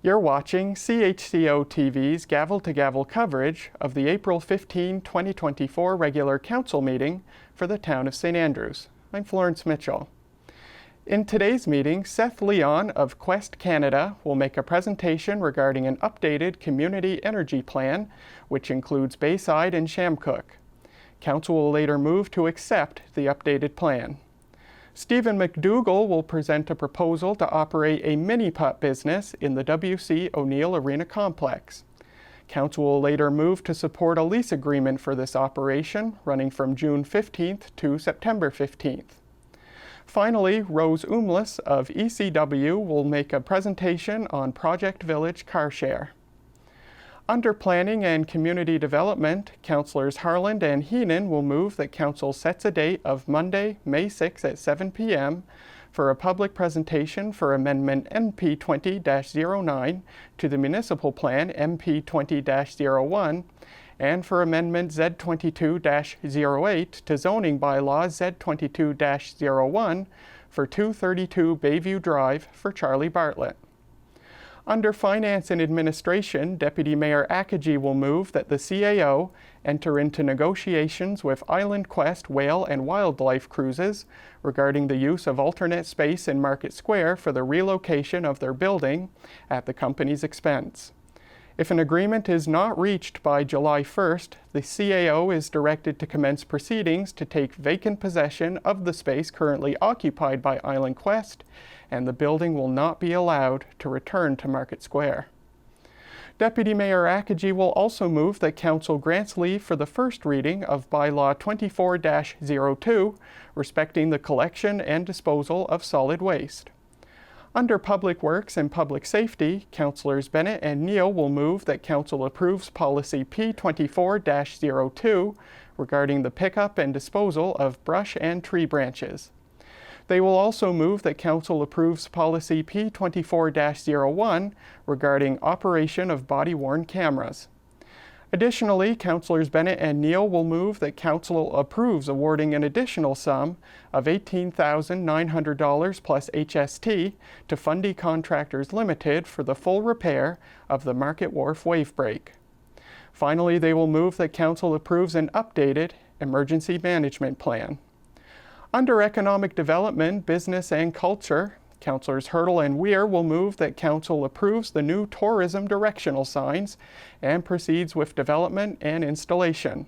You're watching CHCO-TV's gavel-to-gavel coverage of the April 15, 2024 regular council meeting for the town of St. Andrews. I'm Florence Mitchell. In today's meeting, Seth Leon of Quest Canada will make a presentation regarding an updated community energy plan, which includes Bayside and Shamcook. Council will later move to accept the updated plan. Stephen McDougall will present a proposal to operate a mini-putt business in the W.C. O'Neill Arena Complex. Council will later move to support a lease agreement for this operation, running from June 15th to September 15th. Finally, Rose Umlis of ECW will make a presentation on Project Village Car Share. Under Planning and Community Development, Councillors Harland and Heenan will move that Council sets a date of Monday, May 6 at 7 p.m. for a public presentation for Amendment MP 20-09 to the Municipal Plan MP 20-01 and for Amendment Z22-08 to Zoning Bylaw Z22-01 for 232 Bayview Drive for Charlie Bartlett. Under Finance and Administration, Deputy Mayor Akaji will move that the CAO enter into negotiations with Island Quest Whale and Wildlife Cruises regarding the use of alternate space in Market Square for the relocation of their building at the company's expense. If an agreement is not reached by July 1st, the CAO is directed to commence proceedings to take vacant possession of the space currently occupied by Island Quest, and the building will not be allowed to return to Market Square. Deputy Mayor Akaji will also move that Council grants leave for the first reading of Bylaw 24-02, respecting the collection and disposal of solid waste. Under Public Works and Public Safety, Councillors Bennett and Neal will move that Council approves Policy P24-02 regarding the pickup and disposal of brush and tree branches. They will also move that Council approves Policy P24-01 regarding operation of body-worn cameras. Additionally, Councillors Bennett and Neal will move that Council approves awarding an additional sum of $18,900 plus HST to Fundy Contractors Limited for the full repair of the Market Wharf wave break. Finally, they will move that Council approves an updated emergency management plan. Under Economic Development, Business and Culture, Councillors Hurdle and Weir will move that Council approves the new tourism directional signs and proceeds with development and installation.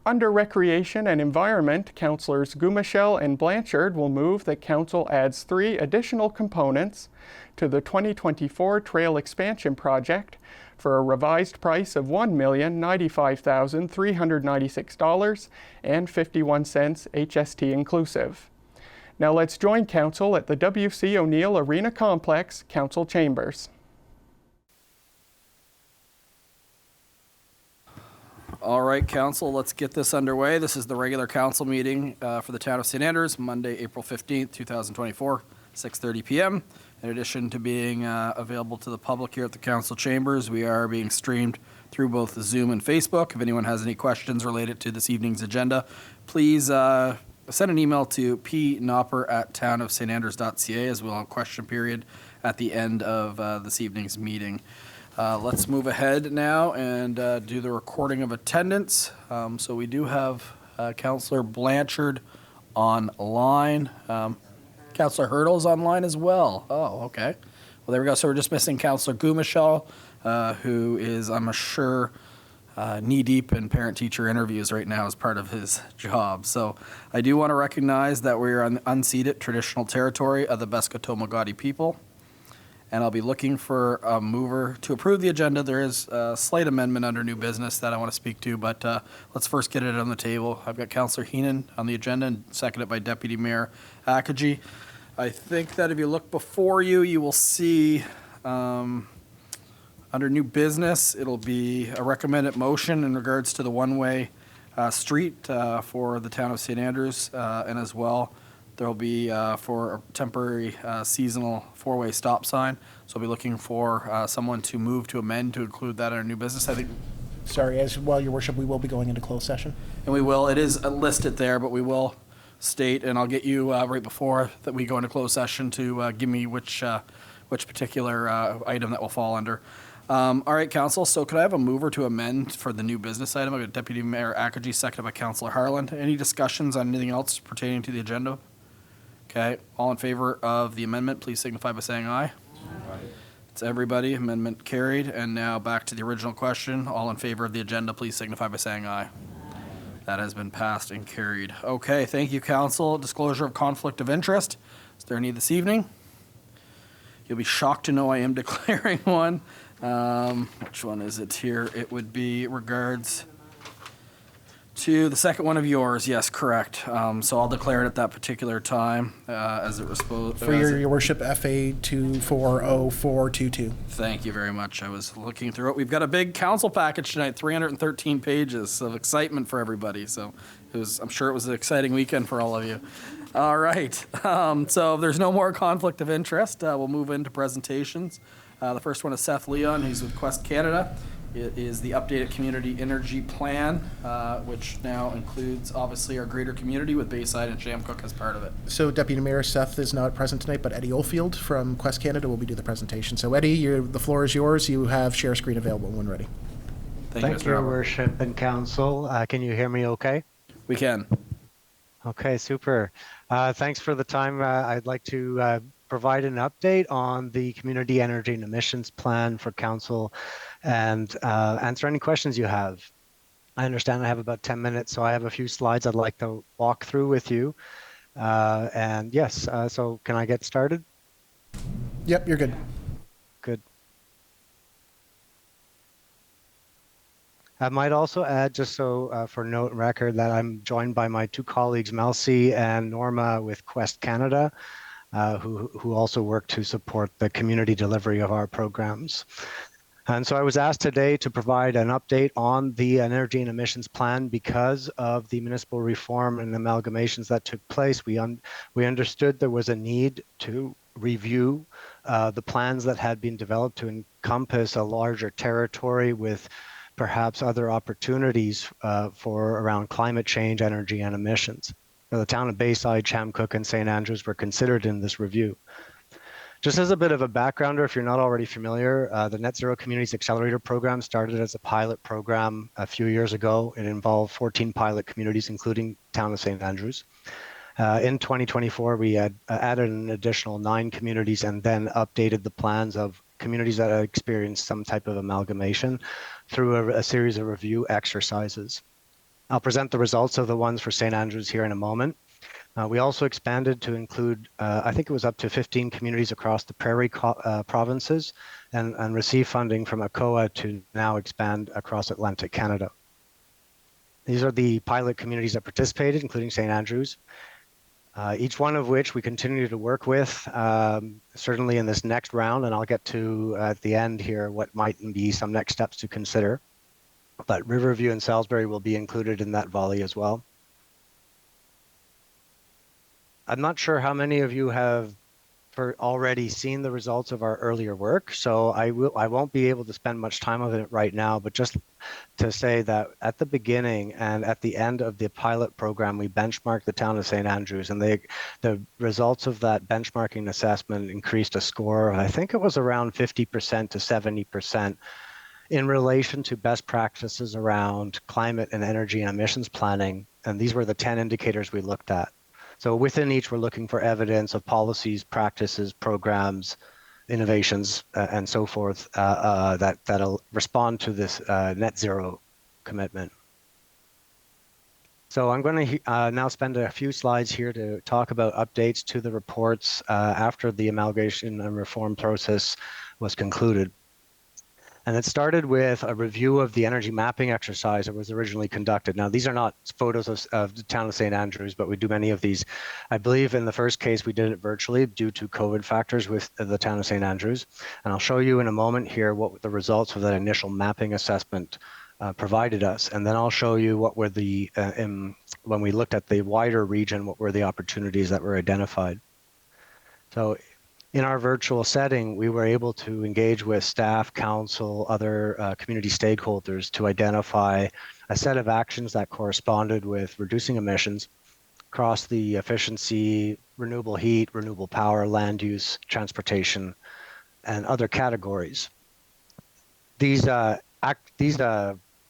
Under Recreation and Environment, Councillors Gumashel and Blanchard will move that Council adds 3 additional components to the 2024 Trail Expansion Project for a revised price of $1,095,396.51 HST inclusive. Now let's join Council at the W.C. O'Neill Arena Complex Council Chambers. All right, Council, let's get this underway. This is the regular Council meeting for the town of St. Andrews, Monday, April 15th, 2024, 6:30 p.m. In addition to being available to the public here at the Council Chambers, we are being streamed through both Zoom and Facebook. If anyone has any questions related to this evening's agenda, please send an email to pnopper@townofstandrews.ca as we'll have a question period at the end of this evening's meeting. Let's move ahead now and do the recording of attendance. So we do have Councillor Blanchard online. Councillor Hurdle's online as well. Oh, okay. Well, there we go. So we're just missing Councillor Gumashel, who is, I'm sure, knee-deep in parent-teacher interviews right now as part of his job. So I do want to recognize that we're on the unceded traditional territory of the Beskotomagati people. And I'll be looking for a mover to approve the agenda. There is a slight amendment under new business that I want to speak to, but let's first get it on the table. I've got Councillor Heenan on the agenda and seconded by Deputy Mayor Akaji. I think that if you look before you, you will see under new business, it'll be a recommended motion in regards to the one-way street for the town of St. Andrews, and as well there will be for a temporary seasonal 4-way stop sign. So I'll be looking for someone to move to amend to include that in our new business. I think. Sorry, as well, Your Worship, we will be going into closed session. And we will. It is listed there, but we will state, and I'll get you right before that we go into closed session to give me which which particular item that will fall under. All right, Council, so could I have a mover to amend for the new business item? I've got Deputy Mayor Ackergy, seconded by Councillor Harland. Any discussions on anything else pertaining to the agenda? Okay, all in favor of the amendment, please signify by saying aye. It's everybody. Amendment carried. And now back to the original question. All in favor of the agenda, please signify by saying aye. That has been passed and carried. Okay, thank you, Council. Disclosure of conflict of interest. Is there any this evening? You'll be shocked to know I am declaring one. Which one is it here? It would be regards to the second one of yours. Yes, correct. So I'll declare it at that particular time as it was supposed. For your worship, FA 240422. Thank you very much. I was looking through it. We've got a big council package tonight, 313 pages of excitement for everybody. So I'm sure it was an exciting weekend for all of you. All right. So if there's no more conflict of interest, we'll move into presentations. The first one is Seth Leon, who's with Quest Canada. It is the updated community energy plan, which now includes obviously our greater community with Bayside and Shamcook as part of it. So Deputy Mayor Seth is not present tonight, but Eddie Oldfield from Quest Canada will be doing the presentation. So Eddie, the floor is yours. You have share screen available when ready. Thank you, Your Robert. Worship and Council. Can you hear me okay? We can. Okay, super. Thanks for the time. I'd like to provide an update on the Community Energy and Emissions Plan for Council and answer any questions you have. I understand I have about 10 minutes, so I have a few slides I'd like to walk through with you. And yes, so can I get started? Yep, you're good. Good. I might also add, just so for note and record, that I'm joined by my two colleagues, Melcy and Norma with Quest Canada, who also work to support the community delivery of our programs. And so I was asked today to provide an update on the energy and emissions plan because of the municipal reform and amalgamations that took place. We understood there was a need to review the plans that had been developed to encompass a larger territory with perhaps other opportunities for around climate change, energy, and emissions. Now, the town of Bayside, Shamcook, and St. Andrews were considered in this review. Just as a bit of a backgrounder, if you're not already familiar, the Net Zero Communities Accelerator Program started as a pilot program a few years ago. It involved 14 pilot communities, including town of St. Andrews. In 2024, we had added an additional 9 communities and then updated the plans of communities that had experienced some type of amalgamation through a series of review exercises. I'll present the results of the ones for St. Andrews here in a moment. We also expanded to include, I think it was up to 15 communities across the prairie provinces and receive funding from ACOA to now expand across Atlantic Canada. These are the pilot communities that participated, including St. Andrews. Each one of which we continue to work with, certainly in this next round, and I'll get to at the end here what might be some next steps to consider. But Riverview and Salisbury will be included in that volley as well. I'm not sure how many of you have already seen the results of our earlier work, so I won't be able to spend much time on it right now, but just to say that at the beginning and at the end of the pilot program, we benchmarked the town of St. Andrews, and the results of that benchmarking assessment increased a score, I think it was around 50% to 70%, in relation to best practices around climate and energy and emissions planning, and these were the 10 indicators we looked at. So within each, we're looking for evidence of policies, practices, programs, innovations, and so forth that'll respond to this net zero commitment. So I'm going to now spend a few slides here to talk about updates to the reports after the amalgamation and reform process was concluded. And it started with a review of the energy mapping exercise that was originally conducted. Now, these are not photos of the town of St. Andrews, but we do many of these. I believe in the first case, we did it virtually due to COVID factors with the town of St. Andrews. And I'll show you in a moment here what the results of that initial mapping assessment provided us. And then I'll show you what were the, when we looked at the wider region, what were the opportunities that were identified. So in our virtual setting, we were able to engage with staff, council, other community stakeholders to identify a set of actions that corresponded with reducing emissions across the efficiency, renewable heat, renewable power, land use, transportation, and other categories. These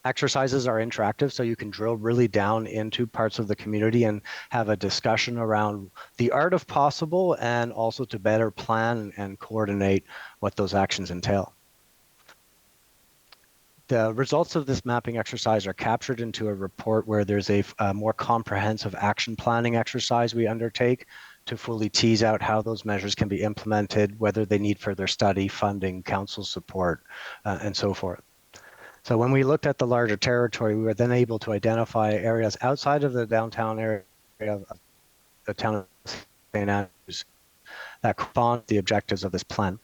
exercises are interactive, so you can drill really down into parts of the community and have a discussion around the art of possible, and also to better plan and coordinate what those actions entail. The results of this mapping exercise are captured into a report where there's a more comprehensive action planning exercise we undertake to fully tease out how those measures can be implemented, whether they need further study, funding, council support, and so forth. So when we looked at the larger territory, we were then able to identify areas outside of the downtown area of the town of St. Andrews that correspond to the objectives of this plan.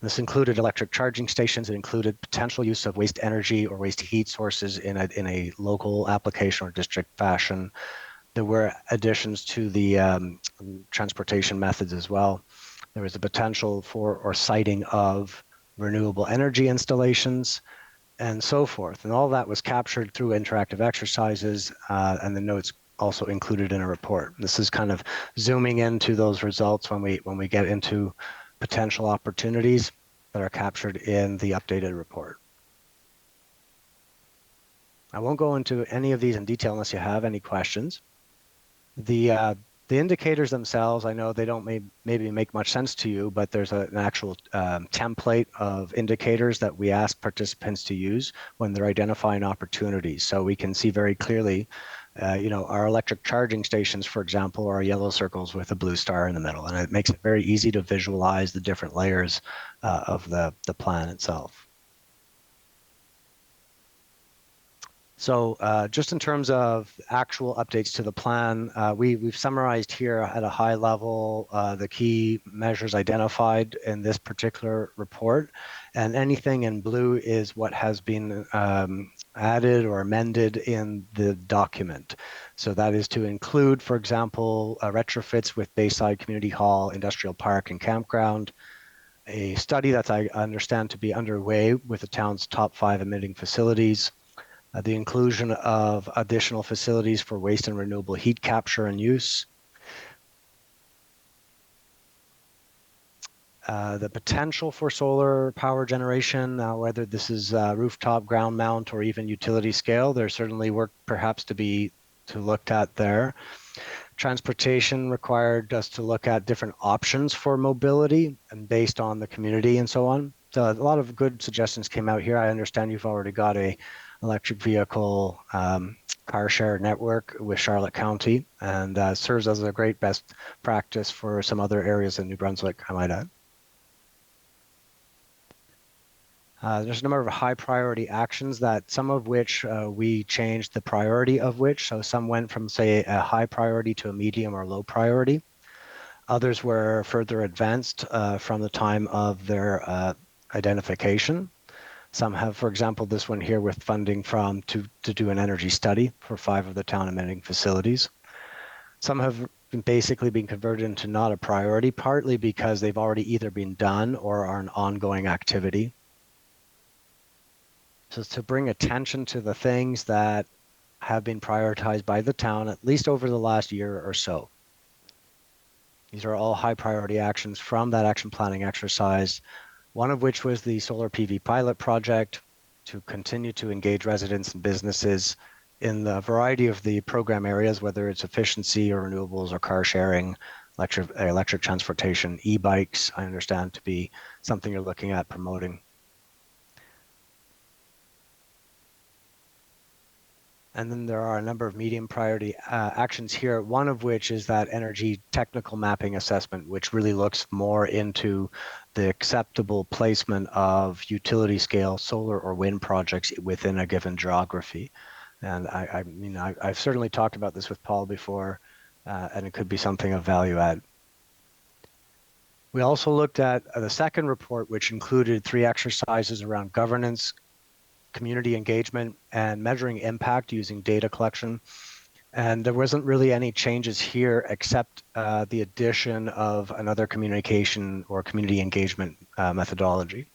This included electric charging stations. It included potential use of waste energy or waste heat sources in a local application or district fashion. There were additions to the transportation methods as well. There was a potential for or siting of renewable energy installations, and so forth. And all that was captured through interactive exercises, and the notes also included in a report. This is kind of zooming into those results when we get into potential opportunities that are captured in the updated report. I won't go into any of these in detail unless you have any questions. The indicators themselves, I know they don't maybe make much sense to you, but there's an actual template of indicators that we ask participants to use when they're identifying opportunities. So we can see very clearly, our electric charging stations, for example, are yellow circles with a blue star in the middle, and it makes it very easy to visualize the different layers of the plan itself. So just in terms of actual updates to the plan, we've summarized here at a high level the key measures identified in this particular report, and anything in blue is what has been added or amended in the document. So that is to include, for example, retrofits with Bayside Community Hall, Industrial Park, and Campground, a study that I understand to be underway with the town's top 5 emitting facilities, the inclusion of additional facilities for waste and renewable heat capture and use, the potential for solar power generation, whether this is rooftop, ground mount, or even utility scale. There's certainly work perhaps to look at there. Transportation required us to look at different options for mobility and based on the community and so on. So a lot of good suggestions came out here. I understand you've already got a electric vehicle car share network with Charlotte County, and serves as a great best practice for some other areas in New Brunswick, I might add. There's a number of high priority actions that some of which we changed the priority of which. So some went from, say, a high priority to a medium or low priority. Others were further advanced from the time of their identification. Some have, for example, this one here with funding to do an energy study for 5 of the town emitting facilities. Some have basically been converted into not a priority, partly because they've already either been done or are an ongoing activity. So to bring attention to the things that have been prioritized by the town, at least over the last year or so. These are all high priority actions from that action planning exercise, one of which was the solar PV pilot project to continue to engage residents and businesses in the variety of the program areas, whether it's efficiency or renewables or car sharing, electric transportation, e-bikes, I understand to be something you're looking at promoting. And then there are a number of medium priority actions here, one of which is that energy technical mapping assessment, which really looks more into the acceptable placement of utility scale solar or wind projects within a given geography. And I've certainly talked about this with Paul before, and it could be something of value add. We also looked at the second report, which included 3 exercises around governance, community engagement, and measuring impact using data collection. And there wasn't really any changes here except the addition of another communication or community engagement methodology.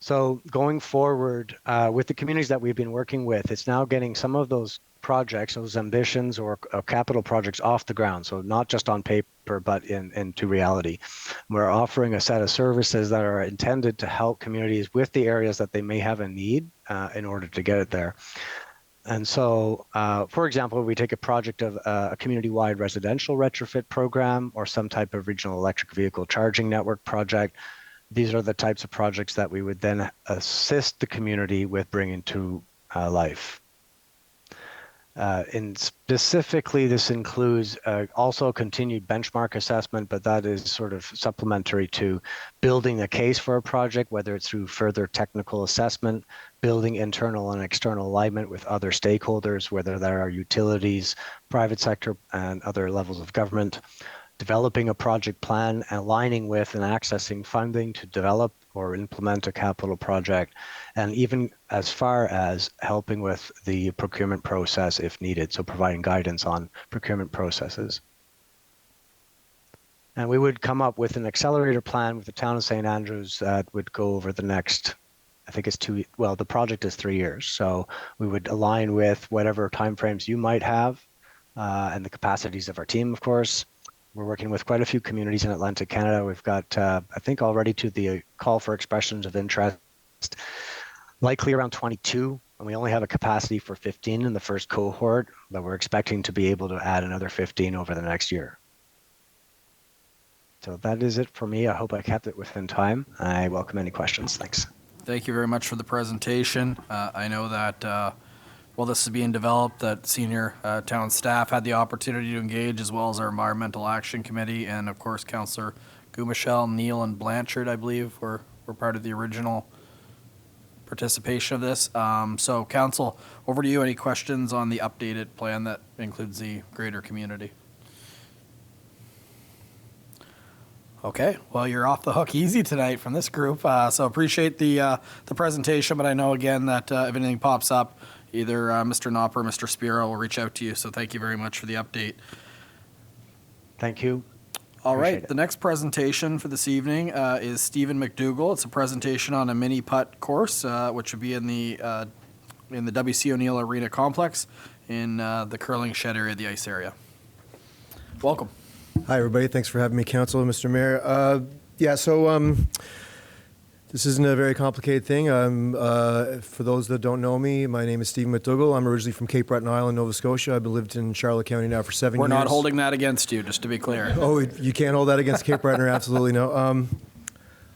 So going forward with the communities that we've been working with, it's now getting some of those projects, those ambitions or capital projects off the ground. So not just on paper, but into reality. We're offering a set of services that are intended to help communities with the areas that they may have a need in order to get it there. And so, for example, we take a project of a community-wide residential retrofit program or some type of regional electric vehicle charging network project. These are the types of projects that we would then assist the community with bringing to life. And specifically, this includes also continued benchmark assessment, but that is sort of supplementary to building a case for a project, whether it's through further technical assessment, building internal and external alignment with other stakeholders, whether there are utilities, private sector, and other levels of government, developing a project plan, aligning with and accessing funding to develop or implement a capital project, and even as far as helping with the procurement process if needed, so providing guidance on procurement processes. And we would come up with an accelerator plan with the town of St. Andrews that would go over the next, I think it's the project is 3 years. So we would align with whatever timeframes you might have and the capacities of our team, of course. We're working with quite a few communities in Atlantic Canada. We've got, I think, already to the call for expressions of interest, likely around 22, and we only have a capacity for 15 in the first cohort, but we're expecting to be able to add another 15 over the next year. So that is it for me. I hope I kept it within time. I welcome any questions. Thanks. Thank you very much for the presentation. I know that while this is being developed, that senior town staff had the opportunity to engage, as well as our Environmental Action Committee, and of course, Councillor Gumashel, Neal, and Blanchard, I believe, were part of the original participation of this. So, Council, over to you. Any questions on the updated plan that includes the greater community? Okay, well, you're off the hook easy tonight from this group, so appreciate the presentation, but I know, again, that if anything pops up, either Mr. Knopper or Mr. Spiro will reach out to you, so thank you very much for the update. Thank you. All right, Appreciate it. the next presentation for this evening is Stephen McDougall. It's a presentation on a mini putt course, which would be in the W.C. O'Neill Arena complex in the curling shed area, the ice area. Welcome. Hi, everybody. Thanks for having me, Council, Mr. Mayor. This isn't a very complicated thing. For those that don't know me, my name is Stephen McDougall. I'm originally from Cape Breton Island, Nova Scotia. I've lived in Charlotte County now for 7 years. We're not holding that against you, just to be clear. Oh, you can't hold that against Cape Breton, absolutely no.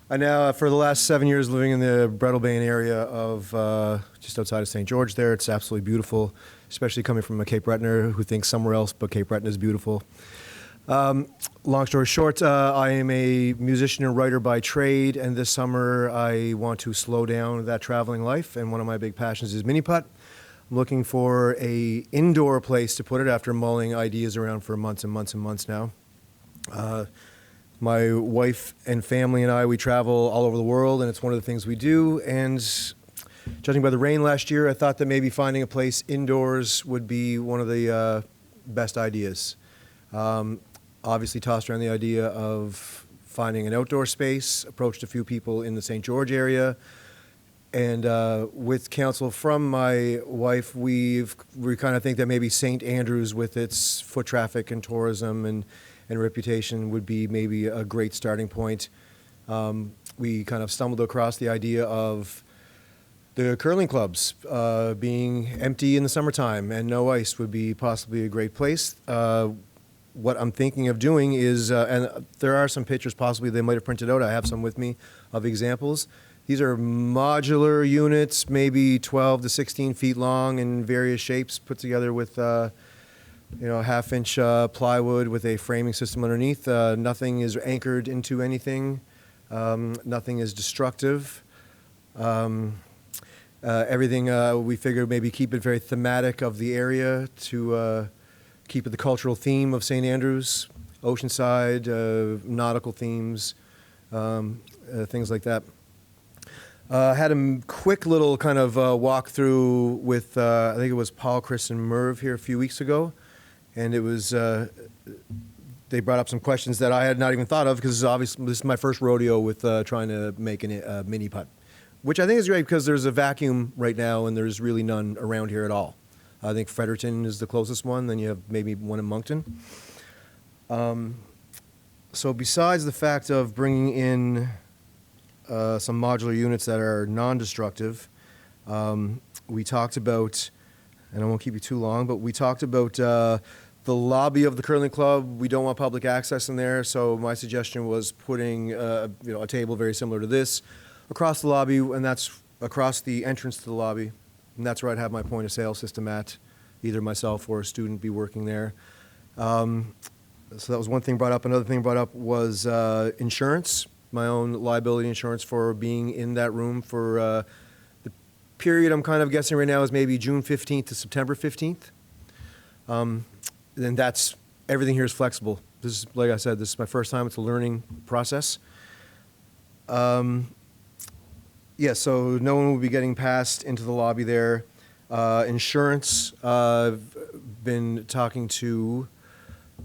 I now, for the last 7 years, living in the Breadalbane area of just outside of St. George there. It's absolutely beautiful, especially coming from a Cape Bretoner who thinks somewhere else but Cape Breton is beautiful. Long story short, I am a musician and writer by trade, and this summer I want to slow down that traveling life, and one of my big passions is mini putt. I'm looking for a indoor place to put it after mulling ideas around for months and months and months now. My wife and family and I, we travel all over the world, and it's one of the things we do, and judging by the rain last year, I thought that maybe finding a place indoors would be one of the best ideas. Obviously tossed around the idea of finding an outdoor space, approached a few people in the St. George area, and with counsel from my wife, we kind of think that maybe St. Andrews, with its foot traffic and tourism and reputation, would be maybe a great starting point. We kind of stumbled across the idea of the curling clubs being empty in the summertime and no ice would be possibly a great place. What I'm thinking of doing is, and there are some pictures possibly they might have printed out, I have some with me, of examples. These are modular units, maybe 12 to 16 feet long in various shapes, put together with half-inch plywood with a framing system underneath. Nothing is anchored into anything. Nothing is destructive. Everything we figured maybe keep it very thematic of the area to keep it the cultural theme of St. Andrews, Oceanside, nautical themes, things like that. Had a quick little kind of walkthrough with, I think it was Paul, Chris, and Merv here a few weeks ago. And it was, they brought up some questions that I had not even thought of because obviously this is my first rodeo with trying to make a mini putt. which I think is great because there's a vacuum right now and there's really none around here at all. I think Fredericton is the closest one, then you have maybe one in Moncton. So besides the fact of bringing in some modular units that are non-destructive, we talked about, and I won't keep you too long, but we talked about the lobby of the curling club. We don't want public access in there, so my suggestion was putting a table very similar to this across the lobby, and that's across the entrance to the lobby, and that's where I'd have my point of sale system at. Either myself or a student be working there. So that was one thing brought up. Another thing brought up was insurance, my own liability insurance for being in that room for the period I'm kind of guessing right now is maybe June 15th to September 15th. Then that's, everything here is flexible. This is, like I said, this is my first time. It's a learning process. Yeah, so no one will be getting passed into the lobby there. Insurance, I've been talking to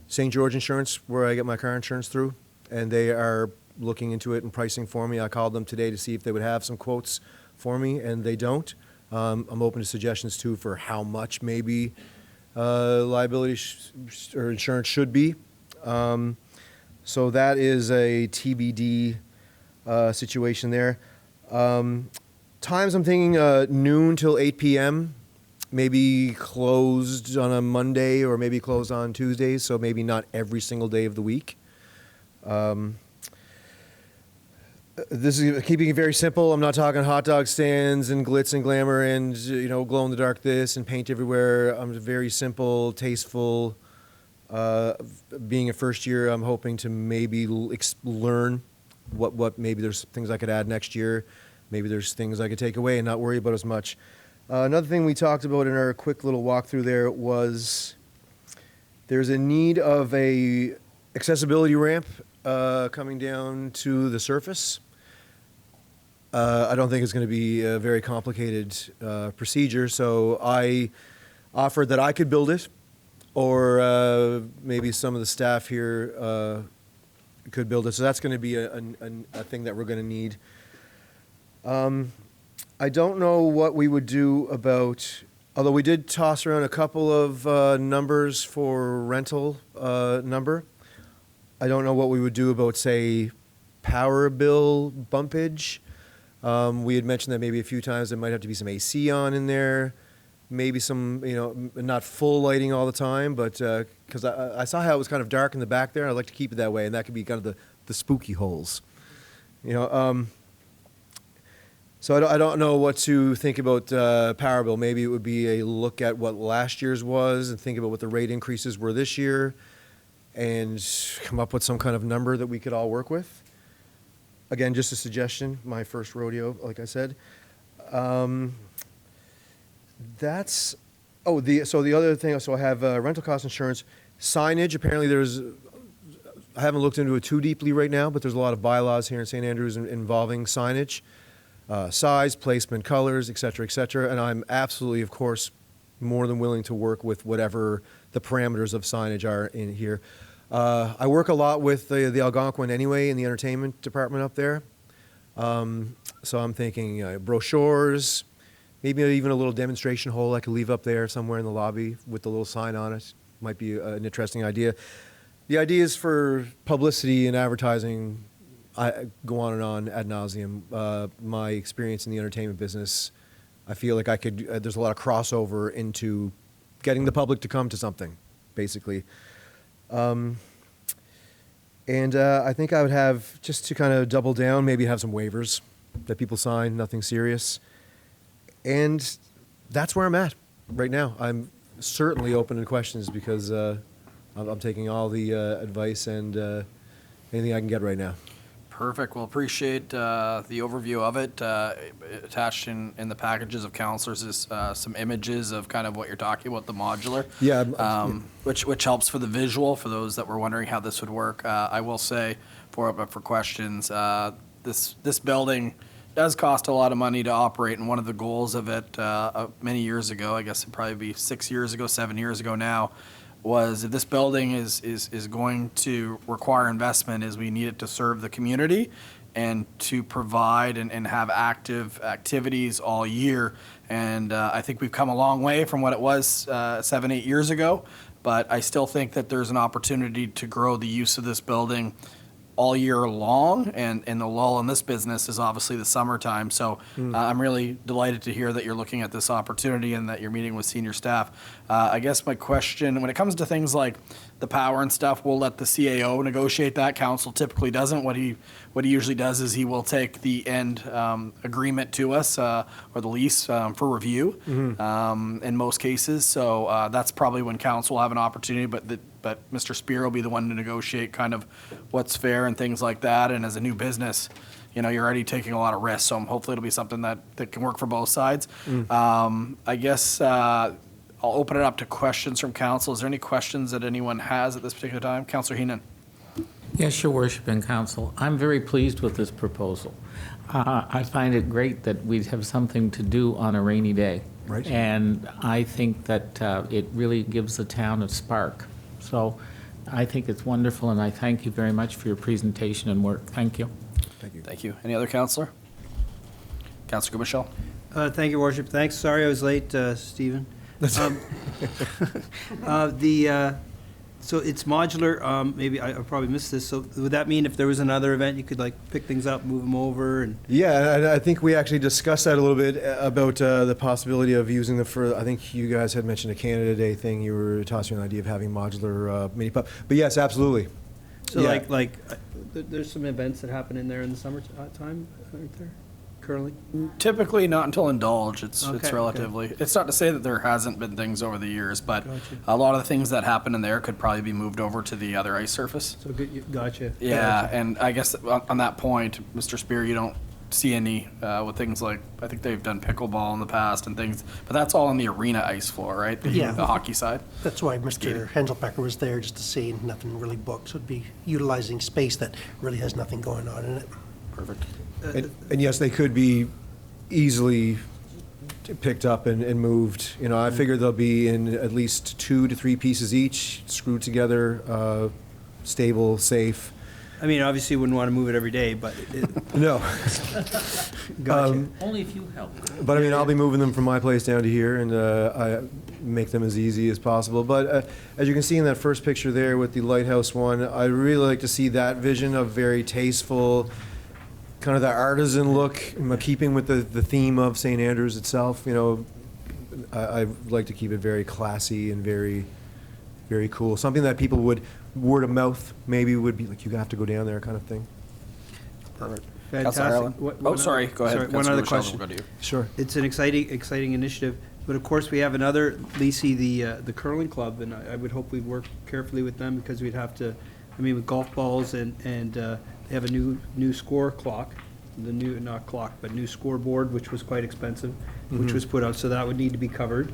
St. George Insurance, where I get my car insurance through, and they are looking into it and pricing for me. I called them today to see if they would have some quotes for me, and they don't. I'm open to suggestions, too, for how much maybe liability or insurance should be. So that is a TBD situation there. Times I'm thinking noon till 8 p.m., maybe closed on a Monday or maybe closed on Tuesdays, so maybe not every single day of the week. This is keeping it very simple. I'm not talking hot dog stands and glitz and glamour and glow in the dark this and paint everywhere. I'm very simple, tasteful. Being a first year, I'm hoping to maybe learn what maybe there's things I could add next year. Maybe there's things I could take away and not worry about as much. Another thing we talked about in our quick little walkthrough there was there's a need of a accessibility ramp coming down to the surface. I don't think it's going to be a very complicated procedure, so I offered that I could build it, or maybe some of the staff here could build it. So that's going to be a thing that we're going to need. I don't know what we would do about, although we did toss around a couple of numbers for rental number. I don't know what we would do about, say, power bill bumpage. We had mentioned that maybe a few times there might have to be some AC on in there, maybe some, not full lighting all the time, but because I saw how it was kind of dark in the back there, I'd like to keep it that way, and that could be kind of the spooky holes. So I don't know what to think about power bill. Maybe it would be a look at what last year's was and think about what the rate increases were this year and come up with some kind of number that we could all work with. Again, just a suggestion, my first rodeo, like I said. So the other thing, so I have rental cost insurance, signage. Apparently I haven't looked into it too deeply right now, but there's a lot of bylaws here in St. Andrews involving signage. Size, placement, colors, et cetera, and I'm absolutely, of course, more than willing to work with whatever the parameters of signage are in here. I work a lot with the Algonquin anyway in the entertainment department up there. So I'm thinking brochures, maybe even a little demonstration hole I could leave up there somewhere in the lobby with the little sign on it. Might be an interesting idea. The idea is for publicity and advertising. I go on and on ad nauseum. My experience in the entertainment business, I feel like I could. There's a lot of crossover into getting the public to come to something, basically. And I think I would have, just to kind of double down, maybe have some waivers that people sign, nothing serious. And that's where I'm at right now. I'm certainly open to questions because I'm taking all the advice and anything I can get right now. Perfect. Well, appreciate the overview of it. Attached in the packages of counselors is some images of kind of what you're talking about, the modular. Yeah. Which helps for the visual for those that were wondering how this would work. I will say, for questions, this building does cost a lot of money to operate, and one of the goals of it many years ago, I guess it'd probably be 6 years ago, 7 years ago now, was if this building is going to require investment, is we need it to serve the community and to provide and have active activities all year. And I think we've come a long way from what it was 7-8 years ago, but I still think that there's an opportunity to grow the use of this building all year long, and the lull in this business is obviously the summertime. So I'm really delighted to hear that you're looking at this opportunity and that you're meeting with senior staff. I guess my question, when it comes to things like the power and stuff, we'll let the CAO negotiate that. Council typically doesn't. What he usually does is he will take the end agreement to us or the lease for review in most cases. So that's probably when council will have an opportunity, but Mr. Spear will be the one to negotiate kind of what's fair and things like that. And as a new business, you're already taking a lot of risks, so hopefully it'll be something that can work for both sides. I guess I'll open it up to questions from council. Is there any questions that anyone has at this particular time? Councillor Heenan. Yes, Your Worship and Council. I'm very pleased with this proposal. I find it great that we have something to do on a rainy day. Right. And I think that it really gives the town a spark. So I think it's wonderful, and I thank you very much for your presentation and work. Thank you. Thank you. Thank you. Any other councillor? Councillor Michelle. Thank you, Worship. Thanks. Sorry I was late, Stephen. So it's modular. Maybe I probably missed this. So would that mean if there was another event, you could like pick things up, move them over, and Yeah, I think we actually discussed that a little bit about the possibility of using them for, I think you guys had mentioned a Canada Day thing. You were tossing an idea of having modular mini pub. But yes, absolutely. so Yeah. there's some events that happen in there in the summer time, aren't there? Currently. Typically not until indulge. It's Okay, relatively. It's not to say that there hasn't been things over the years, but Gotcha. a lot of the things that happen in there could probably be moved over to the other ice surface. So good. Gotcha. Yeah, and I guess on that point, Mr. Spear, you don't see any with things like, I think they've done pickleball in the past and things, but that's all on the arena ice floor, right? Yeah. The hockey side. That's why Mr. Henselbecker was there, just to see, nothing really booked. So it'd be utilizing space that really has nothing going on in it. Perfect. And yes, they could be easily picked up and moved. I figure they'll be in at least 2 to 3 pieces each, screwed together, stable, safe. I mean, obviously, you wouldn't want to move it every day, but No, gotcha. Only if you help. but I mean, I'll be moving them from my place down to here, and I make them as easy as possible. But as you can see in that first picture there with the lighthouse one, I really like to see that vision of very tasteful, kind of that artisan look, keeping with the theme of St. Andrews itself. I like to keep it very classy and very, very cool. Something that people would, word of mouth, maybe would be like, you have to go down there kind of thing. Perfect. Fantastic. Ireland. Sorry. Go ahead. Sorry, one Councillor other Michelle, question. we'll go to you. Sure. It's an exciting initiative, but of course we have another, Lacey, the curling club, and I would hope we'd work carefully with them because we'd have to, with golf balls and they have a new score clock, new scoreboard, which was quite expensive, which was put out, so that would need to be covered.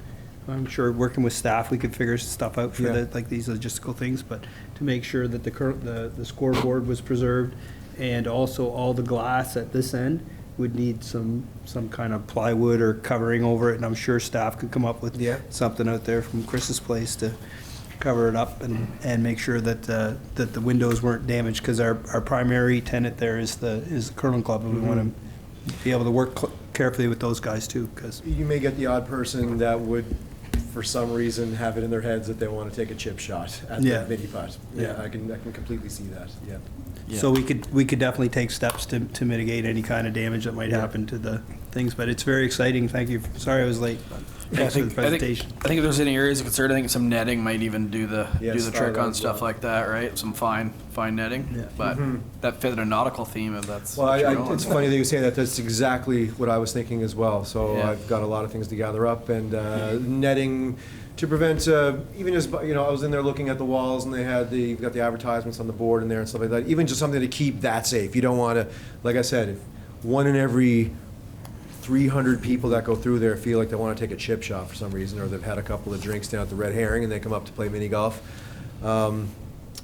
I'm sure working with staff, we could figure stuff out for Yeah. these logistical things, but to make sure that the scoreboard was preserved, and also all the glass at this end would need some kind of plywood or covering over it, and I'm sure staff could come up with Yeah. something out there from Chris's place to cover it up and make sure that the windows weren't damaged, because our primary tenant there is the curling club, and we want to be able to work carefully with those guys too, because You may get the odd person that would, for some reason, have it in their heads that they want to take a chip shot at Yeah. the mini putt. Yeah, Yeah. I can completely see that. Yeah. so we could definitely take steps to mitigate any kind of damage that might happen to the things, but it's very exciting. Thank you. Sorry I was late. Thanks for the presentation. I think if there's any areas of concern, I think some netting might even do the Yes, trick that on as stuff well. like that, right? Some fine netting, Yeah. but that fit a nautical theme if that's. Well, what you're going it's with. funny that you say that. That's exactly what I was thinking as well. So Yeah. I've got a lot of things to gather up, and netting to prevent, even just, I was in there looking at the walls, and you've got the advertisements on the board in there and stuff like that. Even just something to keep that safe. You don't want to, like I said, if one in every 300 people that go through there feel like they want to take a chip shot for some reason, or they've had a couple of drinks down at the Red Herring and they come up to play mini golf.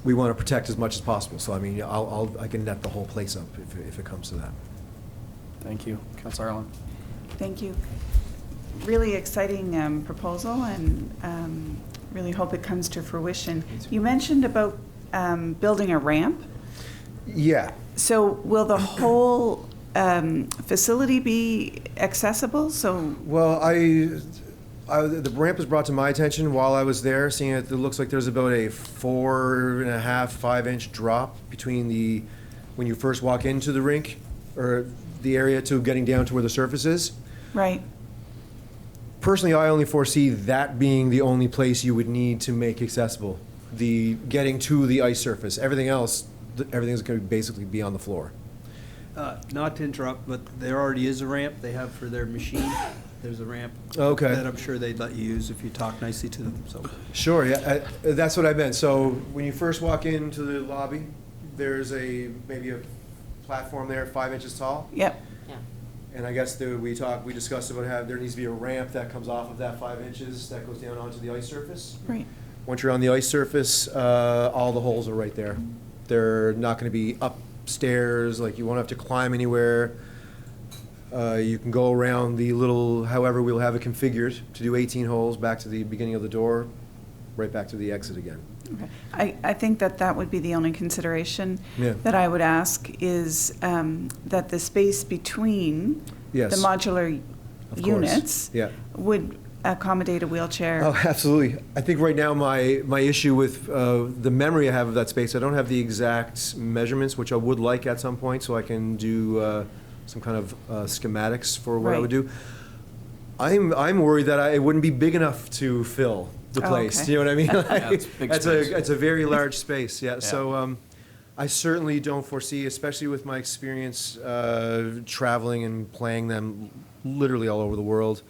We want to protect as much as possible. So I mean, I can net the whole place up if it comes to that. Thank you, Councillor Ireland. Thank you. Really exciting proposal, and really hope it comes to fruition. You mentioned about building a ramp. Yeah. So will the whole facility be accessible? So, Well, the ramp was brought to my attention while I was there, seeing it looks like there's about a 4.5, 5-inch drop between when you first walk into the rink, or the area, to getting down to where the surface is. right, Personally, I only foresee that being the only place you would need to make accessible, the getting to the ice surface. Everything else, everything's going to basically be on the floor. Not to interrupt, but there already is a ramp they have for their machine. There's a ramp. Okay. That I'm sure they'd let you use if you talk nicely to them, so. Sure, yeah, that's what I meant. So when you first walk into the lobby, there's maybe a platform there, 5 inches tall. yep, And I guess we discussed about there needs to be a ramp that comes off of that 5 inches that goes down onto the ice surface. right. Once you're on the ice surface, all the holes are right there. They're not going to be upstairs, like you won't have to climb anywhere. You can go around however we'll have it configured to do 18 holes back to the beginning of the door, right back to the exit again. Okay. I think that would be the only consideration Yeah. that I would ask is that the space between Yes. the modular Of course. units Yeah. would accommodate a wheelchair. Oh, absolutely. I think right now my issue with the memory I have of that space, I don't have the exact measurements, which I would like at some point, so I can do some kind of schematics for what I would do. I'm worried that it wouldn't be big enough to fill the Oh, place. okay. Do you know what I mean? Yeah, it's big space. It's a very large space. Yeah. So I certainly don't foresee, especially with my experience traveling and playing them literally all over the world.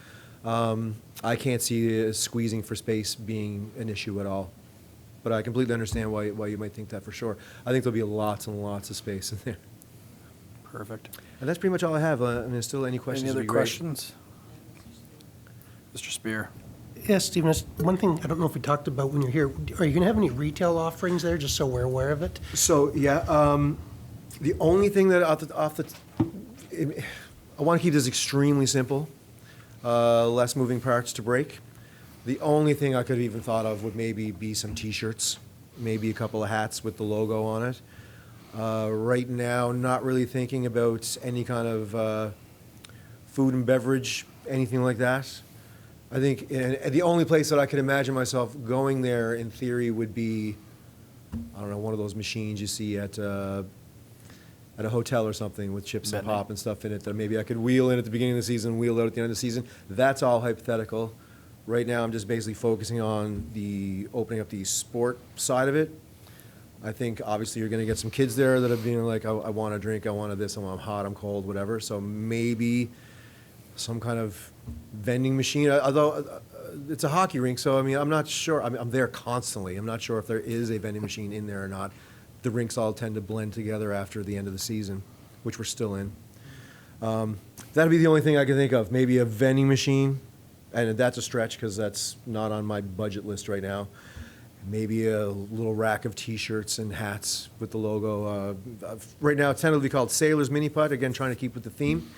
I can't see squeezing for space being an issue at all. But I completely understand why you might think that for sure. I think there'll be lots and lots of space in there. Perfect. And that's pretty much all I have. I mean, there's still any questions? Any other would be great. questions? Mr. Spear? Yes, Stephen, that's one thing I don't know if we talked about when you're here. Are you going to have any retail offerings there, just so we're aware of it? So, yeah, the only thing that I want to keep this extremely simple, less moving parts to break. The only thing I could have even thought of would maybe be some T-shirts, maybe a couple of hats with the logo on it. Right now, not really thinking about any kind of food and beverage, anything like that. I think the only place that I could imagine myself going there, in theory, would be, I don't know, one of those machines you see at a hotel or something with chips and Vending. pop and stuff in it that maybe I could wheel in at the beginning of the season, wheel out at the end of the season. That's all hypothetical. Right now, I'm just basically focusing on opening up the sport side of it. I think obviously you're going to get some kids there that are being like, I want a drink, I want this, I'm hot, I'm cold, whatever. So maybe some kind of vending machine. Although it's a hockey rink, so I mean, I'm not sure. I'm there constantly. I'm not sure if there is a vending machine in there or not. The rinks all tend to blend together after the end of the season, which we're still in. That'd be the only thing I can think of. Maybe a vending machine, and that's a stretch because that's not on my budget list right now. Maybe a little rack of T-shirts and hats with the logo. Right now, it's tentatively called Sailor's Mini Putt. Again, trying to keep with the theme,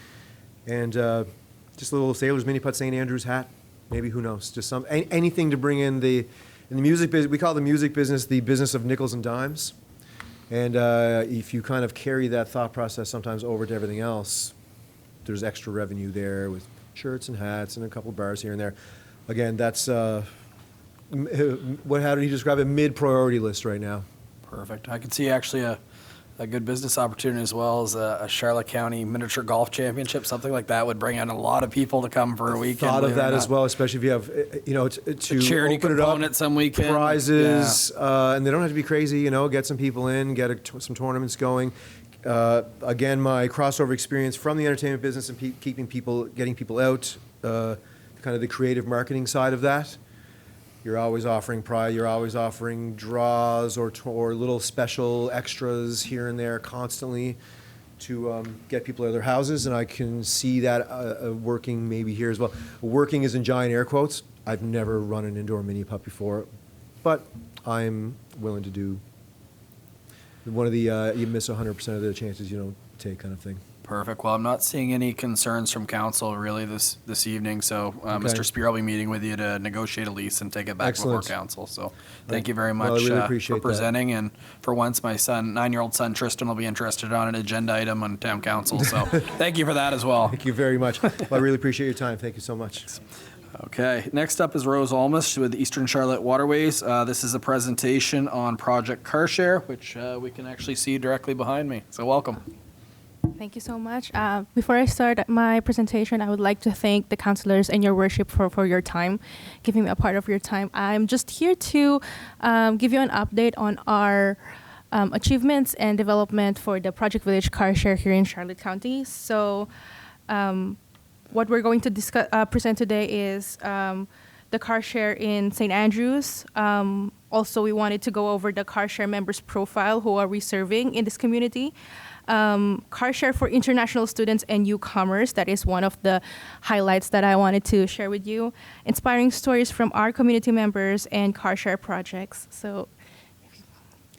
and just a little Sailor's Mini Putt St. Andrews hat. Maybe, who knows? Just anything to bring in the music business. We call the music business the business of nickels and dimes. And if you kind of carry that thought process sometimes over to everything else, there's extra revenue there with shirts and hats and a couple of bars here and there. Again, that's how do you describe it? Mid-priority list right now. Perfect. I could see actually a good business opportunity as well as a Charlotte County miniature golf championship. Something like that would bring in a lot of people to come for a weekend. Thought of believe it or that as not. well, especially if you have, to A charity open it up, component some weekend. prizes, and they don't have to be crazy. Get some people in, get some tournaments going. Again, my crossover experience from the entertainment business and getting people out, kind of the creative marketing side of that. You're always offering you're always offering draws or little special extras here and there constantly to get people out of their houses, and I can see that working maybe here as well. Working is in giant air quotes. I've never run an indoor mini putt before, but I'm willing to do one of the you miss 100% of the chances you don't take kind of thing. Perfect. Well, I'm not seeing any concerns from council really this evening, so Mr. Spear, I'll be meeting with you to negotiate a lease and take it back Excellent. before council. So thank you very much Well, I really appreciate for presenting. And for once, my 9-year-old son Tristan will be interested on an agenda item on town council. So thank you for that as well. Thank you very much. Well, I really appreciate your time. Thank you so much. Okay, next up is Rose Olmos with Eastern Charlotte Waterways. This is a presentation on Project Car Share, which we can actually see directly behind me. So welcome. Thank you so much. Before I start my presentation, I would like to thank the councilors and your worship for your time, giving me a part of your time. I'm just here to give you an update on our achievements and development for the Project Village Car Share here in Charlotte County. So what we're going to present today is the car share in St. Andrews. Also, we wanted to go over the car share members' profile, who are we serving in this community. Car share for international students and newcomers, that is one of the highlights that I wanted to share with you. Inspiring stories from our community members and car share projects. So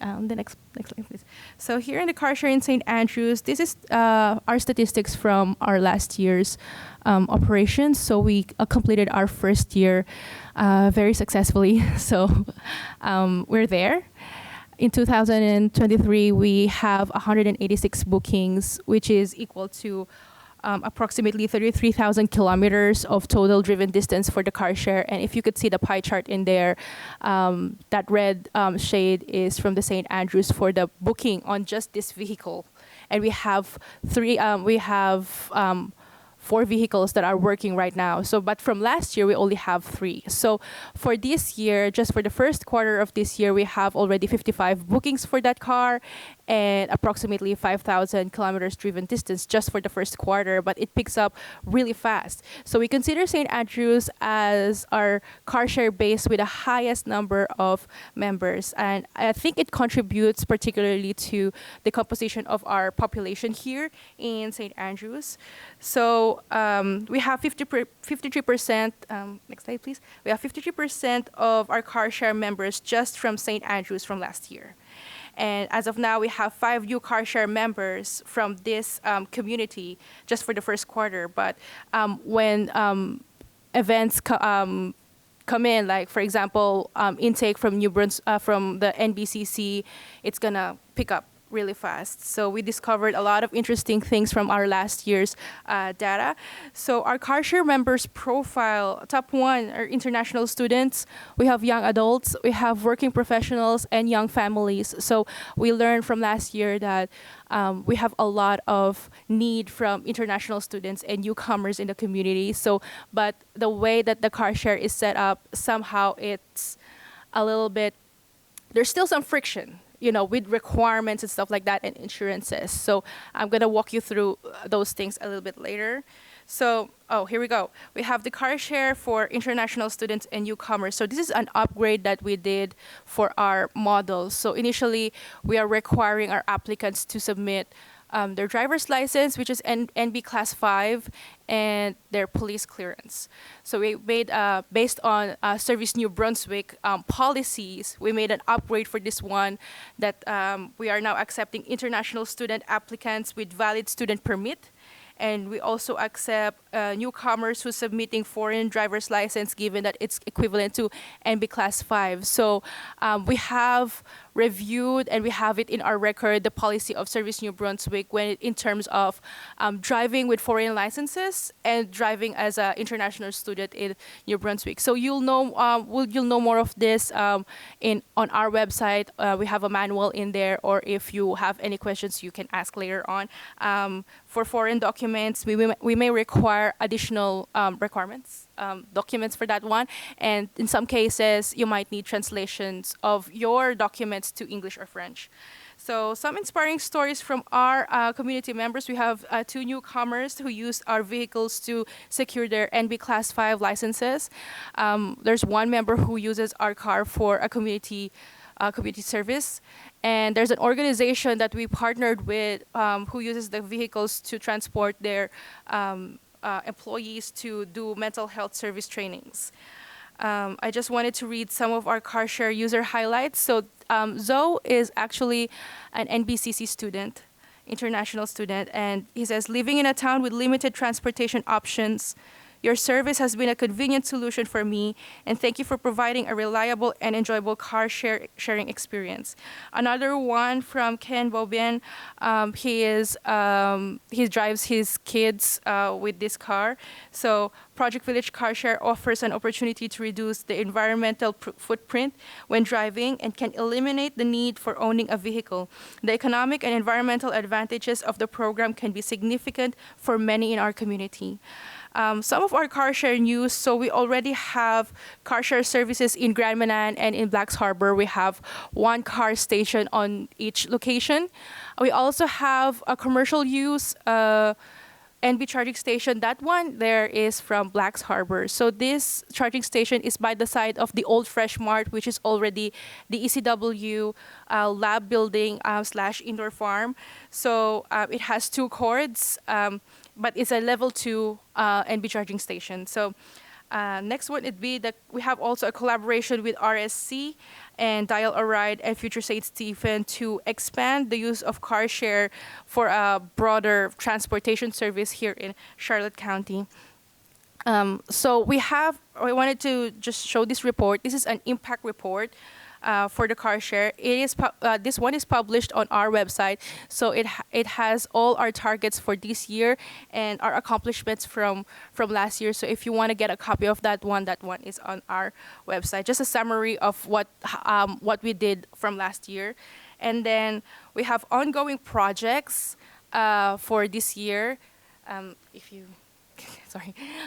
the next slide, please. So here in the car share in St. Andrews, this is our statistics from our last year's operations. So we completed our first year very successfully. So we're there. In 2023, we have 186 bookings, which is equal to approximately 33,000 kilometers of total driven distance for the car share. And if you could see the pie chart in there, that red shade is from the St. Andrews for the booking on just this vehicle. And we have 4 vehicles that are working right now. So, but from last year, we only have 3. So for this year, just for the first quarter of this year, we have already 55 bookings for that car and approximately 5,000 kilometers driven distance just for the first quarter, but it picks up really fast. So we consider St. Andrews as our car share base with the highest number of members. And I think it contributes particularly to the composition of our population here in St. Andrews. So we have 53%, next slide please. We have 53% of our car share members just from St. Andrews from last year. And as of now, we have 5 new car share members from this community just for the first quarter. But when events come in, like for example, intake from New Brunswick, from the NBCC, it's gonna pick up really fast. So we discovered a lot of interesting things from our last year's data. So our car share members profile, top 1 are international students. We have young adults, we have working professionals and young families. So we learned from last year that we have a lot of need from international students and newcomers in the community. So, but the way that the car share is set up, somehow it's a little bit, there's still some friction, you know, with requirements and stuff like that and insurances. So I'm gonna walk you through those things a little bit later. So, here we go. We have the car share for international students and newcomers. So this is an upgrade that we did for our models. So initially, we are requiring our applicants to submit their driver's license, which is NB Class 5, and their police clearance. So we made, based on Service New Brunswick policies, we made an upgrade for this one that we are now accepting international student applicants with valid student permit. And we also accept newcomers who's submitting foreign driver's license, given that it's equivalent to NB Class 5. So we have reviewed and we have it in our record, the policy of Service New Brunswick in terms of driving with foreign licenses and driving as an international student in New Brunswick. So you'll know more of this on our website. We have a manual in there, or if you have any questions, you can ask later on. For foreign documents, we may require additional requirements, documents for that one. And in some cases, you might need translations of your documents to English or French. So some inspiring stories from our community members. We have 2 newcomers who used our vehicles to secure their NB Class 5 licenses. There's one member who uses our car for a community service. And there's an organization that we partnered with who uses the vehicles to transport their employees to do mental health service trainings. I just wanted to read some of our car share user highlights. So Zoe is actually an NBCC student international student. And he says, living in a town with limited transportation options, your service has been a convenient solution for me, and thank you for providing a reliable and enjoyable car sharing experience. Another one from Ken Bobien, he drives his kids with this car. So Project Village Car Share offers an opportunity to reduce the environmental footprint when driving and can eliminate the need for owning a vehicle. The economic and environmental advantages of the program can be significant for many in our community. Some of our car share news, so we already have car share services in Grand Manan and in Blacks Harbor. We have one car station on each location. We also have a commercial use NB charging station. That one there is from Blacks Harbor. So this charging station is by the side of the old Fresh Mart, which is already the ECW lab building / indoor farm. So it has 2 cords, but it's a level 2 NB charging station. So next one would be that we have also a collaboration with RSC and Dial a Ride and Future St. Stephen to expand the use of car share for a broader transportation service here in Charlotte County. So I wanted to just show this report. This is an impact report for the car share. This one is published on our website, so it has all our targets for this year and our accomplishments from last year. So if you want to get a copy of that one is on our website. Just a summary of what we did from last year, and then we have ongoing projects for this year.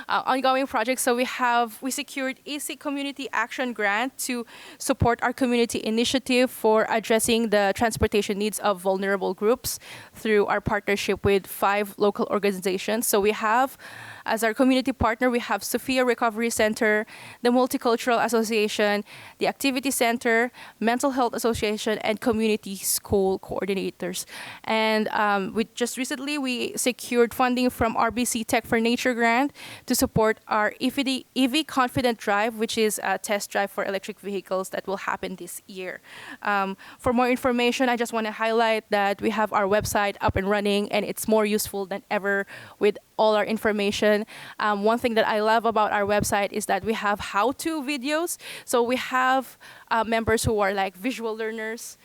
Ongoing projects. So we secured EC Community Action Grant to support our community initiative for addressing the transportation needs of vulnerable groups through our partnership with 5 local organizations. So we have, as our community partner, we have Sophia Recovery Center, the Multicultural Association, the Activity Center, Mental Health Association, and Community School Coordinators. And just recently, we secured funding from RBC Tech for Nature grant to support our EV Confident Drive, which is a test drive for electric vehicles that will happen this year. For more information, I just want to highlight that we have our website up and running, and it's more useful than ever with all our information. One thing that I love about our website is that we have how-to videos. So we have members who are like visual learners,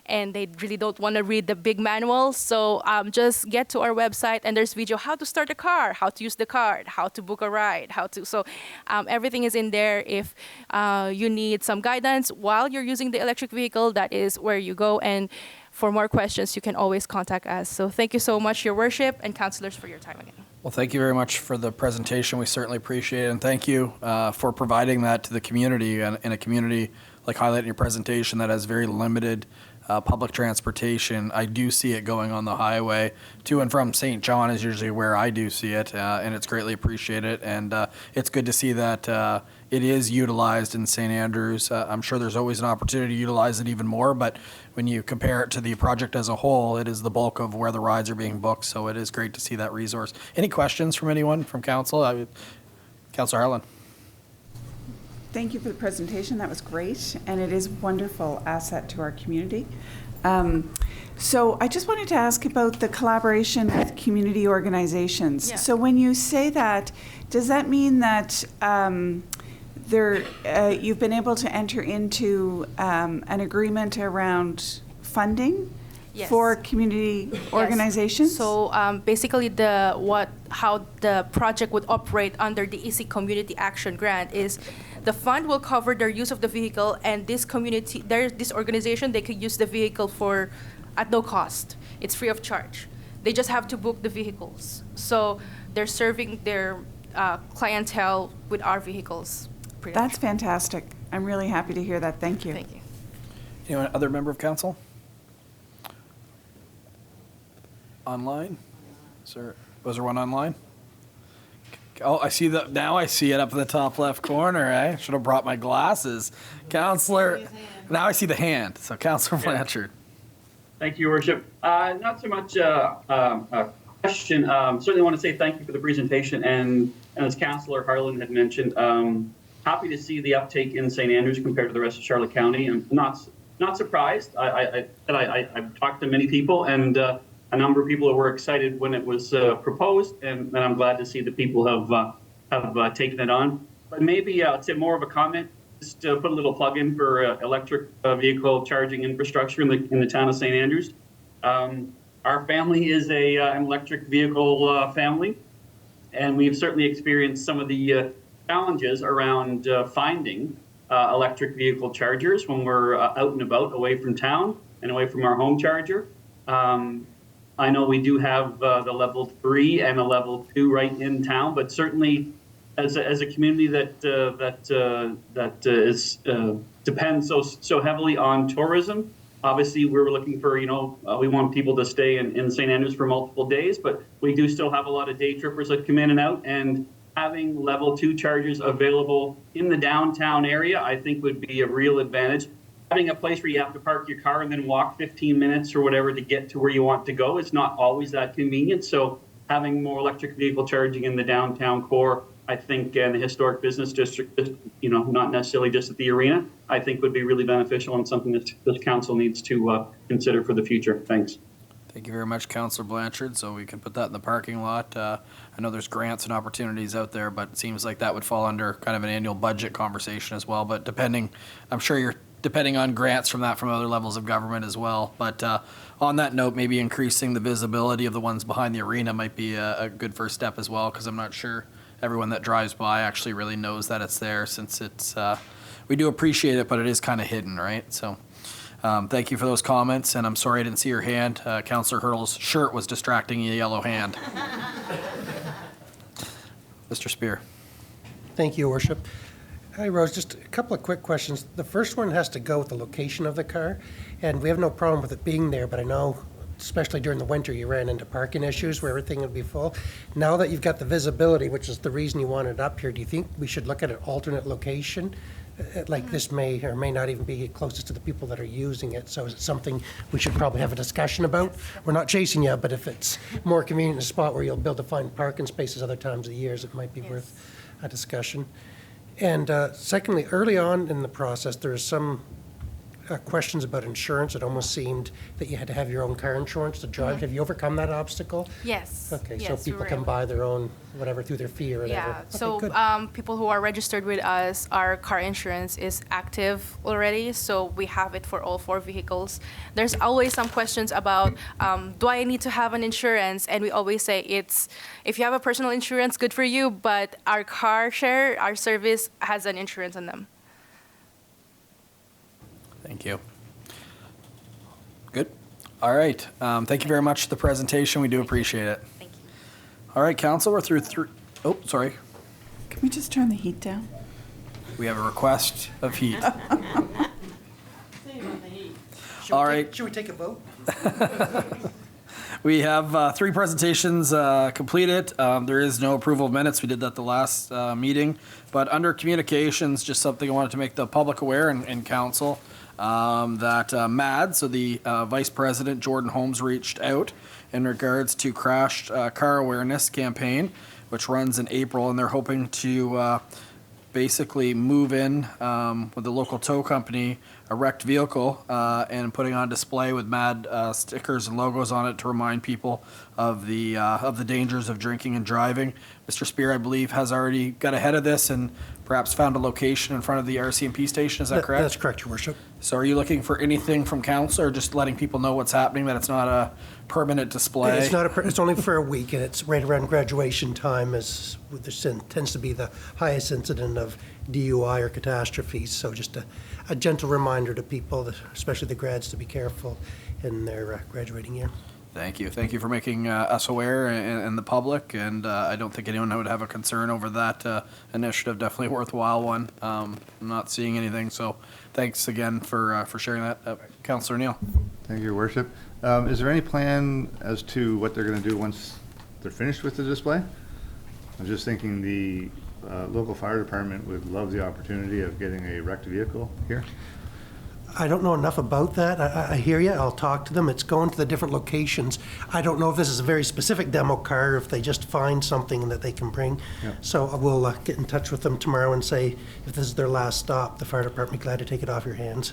and they really don't want to read the big manuals. So just get to our website, and there's video how to start a car, how to use the card, how to book a ride, so everything is in there. If you need some guidance while you're using the electric vehicle, that is where you go. And for more questions, you can always contact us. So thank you so much, Your Worship and councilors, for your time again. Well, thank you very much for the presentation. We certainly appreciate it. And thank you for providing that to the community, and in a community like highlighted in your presentation that has very limited public transportation. I do see it going on the highway to and from St. John is usually where I do see it, and it's greatly appreciated. And it's good to see that it is utilized in St. Andrews. I'm sure there's always an opportunity to utilize it even more, but when you compare it to the project as a whole, it is the bulk of where the rides are being booked. So it is great to see that resource. Any questions from anyone from council? Councilor Harlan. Thank you for the presentation. That was great, and it is a wonderful asset to our community. So I just wanted to ask about the collaboration with community organizations. Yeah. So when you say that, does that mean that you've been able to enter into an agreement around funding? Yes. For community organizations? Yes. So basically how the project would operate under the EC Community Action Grant is the fund will cover their use of the vehicle, and this organization, they could use the vehicle at no cost. It's free of charge. They just have to book the vehicles. So they're serving their clientele with our vehicles. That's fantastic. I'm really happy to hear that. Thank you. Thank you. Anyone other member of council? Online? Sir, was there one online? Oh, I see that. Now I see it up in the top left corner. I should have brought my glasses. Councilor, now I see the hand. So Councilor Blanchard. Thank you, Your Worship. Not so much a question. Certainly want to say thank you for the presentation. And as Councilor Harlan had mentioned, happy to see the uptake in St. Andrews compared to the rest of Charlotte County. I'm not surprised. I've talked to many people, and a number of people that were excited when it was proposed, and I'm glad to see that people have taken it on. But maybe I'd say more of a comment, just to put a little plug in for electric vehicle charging infrastructure in the town of St. Andrews. Our family is an electric vehicle family, and we've certainly experienced some of the challenges around finding electric vehicle chargers when we're out and about away from town and away from our home charger. I know we do have the level 3 and a level 2 right in town, but certainly as a community that depends so heavily on tourism, obviously we're looking for, we want people to stay in St. Andrews for multiple days, but we do still have a lot of day trippers that come in and out, and having level 2 chargers available in the downtown area, I think would be a real advantage. Having a place where you have to park your car and then walk 15 minutes or whatever to get to where you want to go is not always that convenient. So having more electric vehicle charging in the downtown core, I think, and the historic business district, not necessarily just at the arena, I think would be really beneficial and something that this council needs to consider for the future. Thanks. Thank you very much, Councillor Blanchard. So we can put that in the parking lot. I know there's grants and opportunities out there, but it seems like that would fall under kind of an annual budget conversation as well. But I'm sure you're depending on grants from other levels of government as well. But on that note, maybe increasing the visibility of the ones behind the arena might be a good first step as well, because I'm not sure everyone that drives by actually really knows that it's there, since it's we do appreciate it, but it is kind of hidden, right? So thank you for those comments, and I'm sorry I didn't see your hand. Councillor Hurdle's shirt was distracting your yellow hand. Mr. Spear. Thank you, Your Worship. Hi, Rose. Just a couple of quick questions. The first one has to go with the location of the car, and we have no problem with it being there, but I know, especially during the winter, you ran into parking issues where everything would be full. Now that you've got the visibility, which is the reason you wanted it up here, do you think we should look at an alternate location? Like this may or may not even be closest to the people that are using it, so is it something we should probably have a discussion about? We're not chasing you, but if it's more convenient, a spot where you'll be able to find parking spaces other times of the years, it might be worth a discussion. And secondly, early on in the process, there was some questions about insurance. It almost seemed that you had to have your own car insurance to drive. Have you overcome that obstacle? Yes. Okay, yes, so people can buy their own, whatever, through their fee or whatever. Yeah, Okay, so good. people who are registered with us, our car insurance is active already, so we have it for all 4 vehicles. There's always some questions about, do I need to have an insurance? And we always say if you have a personal insurance, good for you, but our car share, our service has an insurance on them. Thank you. Good. All right. Thank you very much for the presentation. We do appreciate it. Thank you. All right, Council, we're through oh, sorry. Can we just turn the heat down? We have a request of heat. All right. Should we take a vote? We have 3 presentations completed. There is no approval of minutes. We did that the last meeting. But under communications, just something I wanted to make the public aware and council that MAD, so the Vice President Jordan Holmes, reached out in regards to crashed car awareness campaign, which runs in April, and they're hoping to basically move in with the local tow company a wrecked vehicle and putting on display with MAD stickers and logos on it to remind people of the dangers of drinking and driving. Mr. Spear, I believe, has already got ahead of this and perhaps found a location in front of the RCMP station. Is that correct? That's correct, Your Worship. So are you looking for anything from council, or just letting people know what's happening, that it's not a permanent display? It's not it's only for a week, and it's right around graduation time, as there tends to be the highest incident of DUI or catastrophes. So just a gentle reminder to people, especially the grads, to be careful in their graduating year. Thank you. Thank you for making us aware and the public, and I don't think anyone would have a concern over that initiative. Definitely a worthwhile one. I'm not seeing anything, so thanks again for sharing that. Councillor Neal. Thank you, Your Worship. Is there any plan as to what they're going to do once they're finished with the display? I'm just thinking the local fire department would love the opportunity of getting a wrecked vehicle here. I don't know enough about that. I hear you. I'll talk to them. It's going to the different locations. I don't know if this is a very specific demo car, or if they just find something that they can bring. Yeah. So we'll get in touch with them tomorrow and say if this is their last stop, the fire department will be glad to take it off your hands.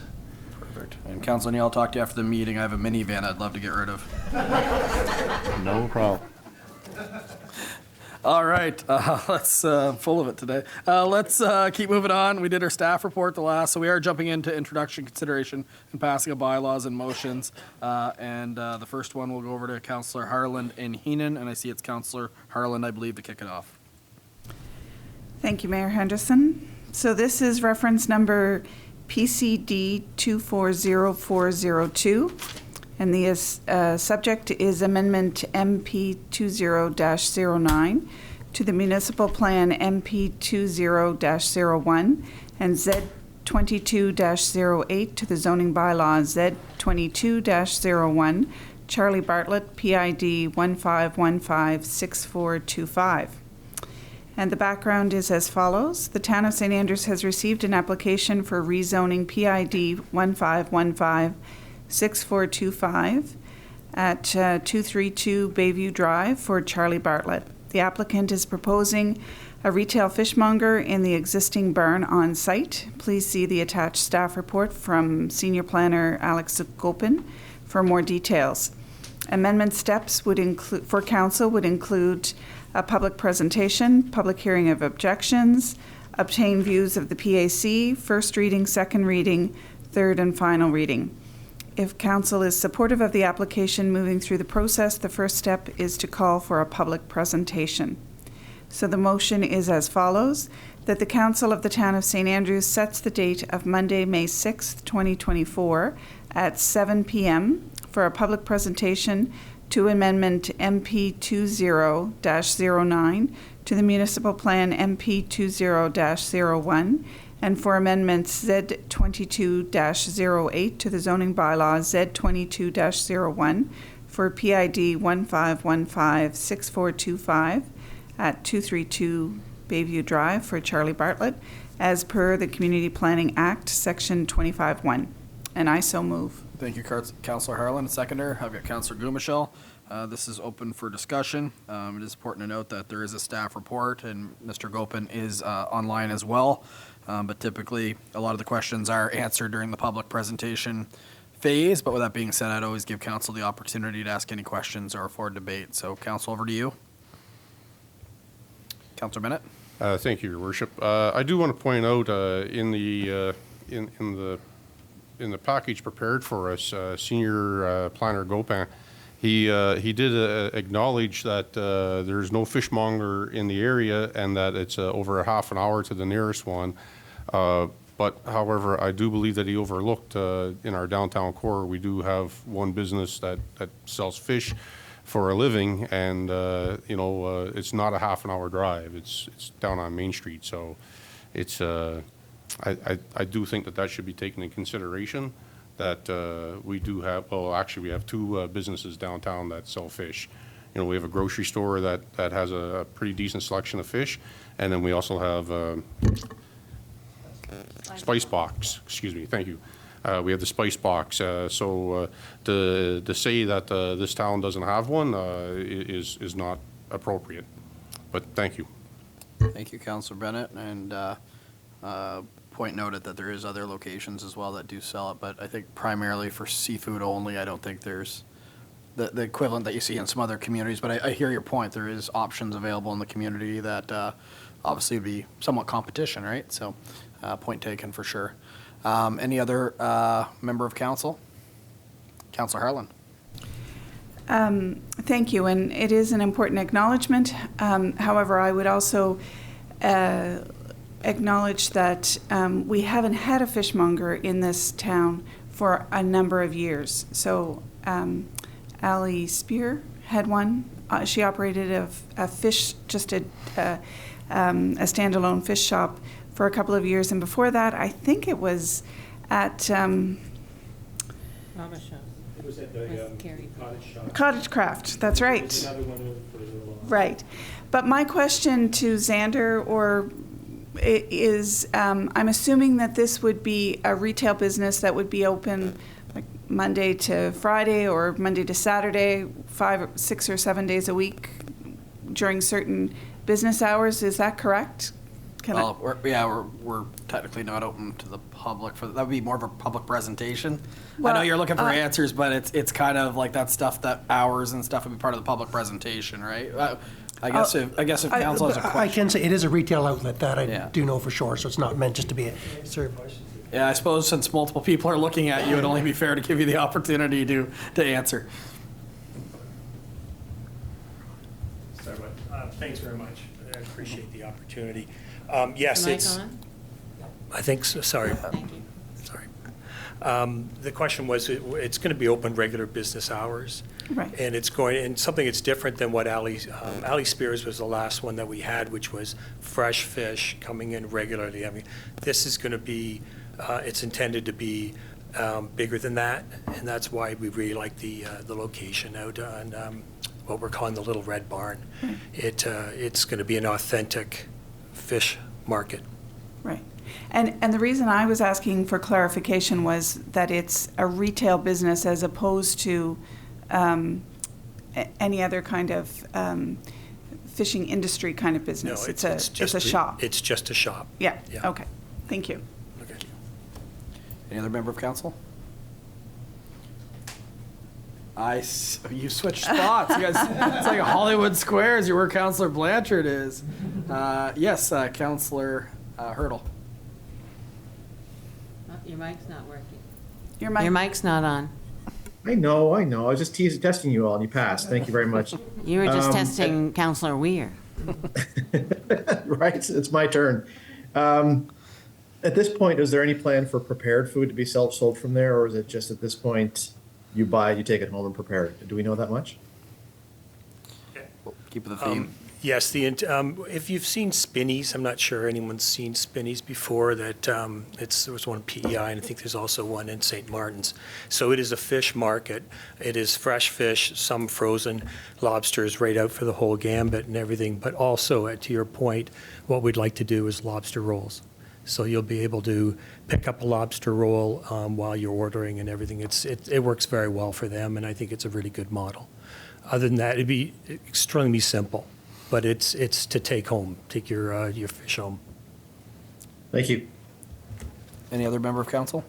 Perfect. And Councilor Neal, I'll talk to you after the meeting. I have a minivan I'd love to get rid of. No problem. All right, let's, full of it today. Let's keep moving on. We did our staff report the last, so we are jumping into introduction, consideration, and passing of bylaws and motions. The first one will go over to Councillor Harland and Heenan, and I see it's Councillor Harland, I believe, to kick it off. Thank you, Mayor Henderson. So this is reference number PCD 240402. And the subject is Amendment MP 20-09 to the Municipal Plan MP 20-01 and Z 22-08 to the Zoning Bylaw Z 22-01, Charlie Bartlett, PID 15156425. And the background is as follows. The Town of St. Andrews has received an application for rezoning PID 15156425 at 232 Bayview Drive for Charlie Bartlett. The applicant is proposing a retail fishmonger in the existing barn on site. Please see the attached staff report from Senior Planner Alex Gopin for more details. Amendment steps would include, for council, would include a public presentation, public hearing of objections, obtain views of the PAC, first reading, second reading, third and final reading. If council is supportive of the application moving through the process, the first step is to call for a public presentation. So the motion is as follows, that the Council of the Town of St. Andrews sets the date of Monday, May 6th, 2024 at 7 p.m. for a public presentation to Amendment MP 20-09 to the Municipal Plan MP 20-01 and for Amendments Z22-08 to the Zoning Bylaw Z22-01 for PID 15156425 at 232 Bayview Drive for Charlie Bartlett, as per the Community Planning Act, Section 25(1). And I so move. Thank you, Councillor Harlan. Seconder, I've got Councillor Gumashell. This is open for discussion. It is important to note that there is a staff report, and Mr. Gopin is online as well. But typically, a lot of the questions are answered during the public presentation phase. But with that being said, I'd always give council the opportunity to ask any questions or for debate. So, council, over to you. Councillor Bennett. Thank you, Your Worship. I do want to point out in the package prepared for us, Senior Planner Gopin, he did acknowledge that there's no fishmonger in the area and that it's over a half an hour to the nearest one. But however, I do believe that he overlooked in our downtown core, we do have one business that sells fish for a living, and it's not a half an hour drive. It's down on Main Street, so it's I do think that should be taken in consideration. That we do have, well, actually we have two businesses downtown that sell fish. We have a grocery store that has a pretty decent selection of fish, and then we also have Spice Box. Excuse me, thank you. We have the Spice Box. So to say that this town doesn't have one is not appropriate. But thank you. Thank you, Councillor Bennett. And point noted that there is other locations as well that do sell it, but I think primarily for seafood only. I don't think there's the equivalent that you see in some other communities, but I hear your point. There is options available in the community that obviously would be somewhat competition, right? So point taken for sure. Any other member of council? Councillor Harlan. Thank you, and it is an important acknowledgement. However, I would also acknowledge that we haven't had a fishmonger in this town for a number of years. So Allie Spear had one. She operated a fish, just a standalone fish shop for a couple of years, and before that, I think it was at Mama Shop. It was at the Cottage Shop. Cottage Craft. That's right. There's another one for right. But my question to Xander is, I'm assuming that this would be a retail business that would be open like Monday to Friday or Monday to Saturday, 5, 6, or 7 days a week during certain business hours. Is that correct, We're technically not open to the public for that. Would be more of a public presentation. I Well, know you're looking for answers, but it's kind of like that stuff, that hours and stuff would be part of the public presentation, right? I guess if council has a question. I can say it is a retail outlet, that I Yeah. do know for sure, so it's not meant just to be a service. Yeah, I suppose since multiple people are looking at you, it'd only be fair to give you the opportunity to answer. Sorry, but thanks very much. I appreciate the opportunity. Yes, Mic it's. on? I think so. Sorry. Thank you. Sorry. The question was, it's going to be open regular business hours. Right. And it's going, and something that's different than what Ali Spears was the last one that we had, which was fresh fish coming in regularly. I mean, this is going to be, it's intended to be bigger than that, and that's why we really like the location out on what we're calling the Little Red Barn. It's going to be an authentic fish market. Right. And the reason I was asking for clarification was that it's a retail business as opposed to any other kind of fishing industry kind of business. No, it's a shop. It's just a shop. Yeah. Yeah. Okay. Thank you. Okay. Any other member of council? You switched spots. You guys, it's like a Hollywood Squares. You're where Councillor Blanchard is. Yes, Councillor Hurdle. Your mic's not working. Your mic. Your mic's not on. I know. I was just testing you all, and you passed. Thank you very much. You were just testing Councillor Weir. Right? It's my turn. At this point, is there any plan for prepared food to be self-sold from there, or is it just at this point you buy it, you take it home and prepare it? Do we know that much? Keep the theme. Yes, if you've seen Spinneys, I'm not sure anyone's seen Spinneys before, that there was one in PEI, and I think there's also one in St. Martin's. So it is a fish market. It is fresh fish, some frozen lobsters right out for the whole gambit and everything, but also, to your point, what we'd like to do is lobster rolls. So you'll be able to pick up a lobster roll while you're ordering and everything. It works very well for them, and I think it's a really good model. Other than that, it'd be extremely simple. But it's to take home, take your fish home. Thank you. Any other member of council?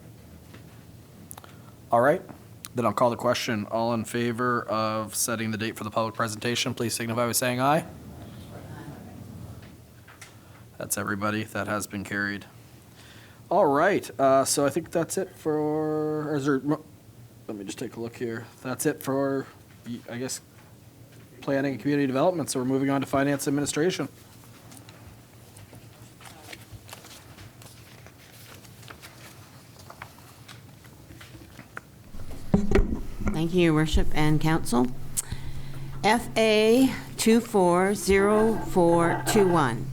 All right, then I'll call the question. All in favor of setting the date for the public presentation, please signify by saying aye. That's everybody. That has been carried. All right, so I think that's it for, let me just take a look here. That's it for, I guess, planning and community development, so we're moving on to finance administration. Thank you, Your Worship and Council. FA 240421.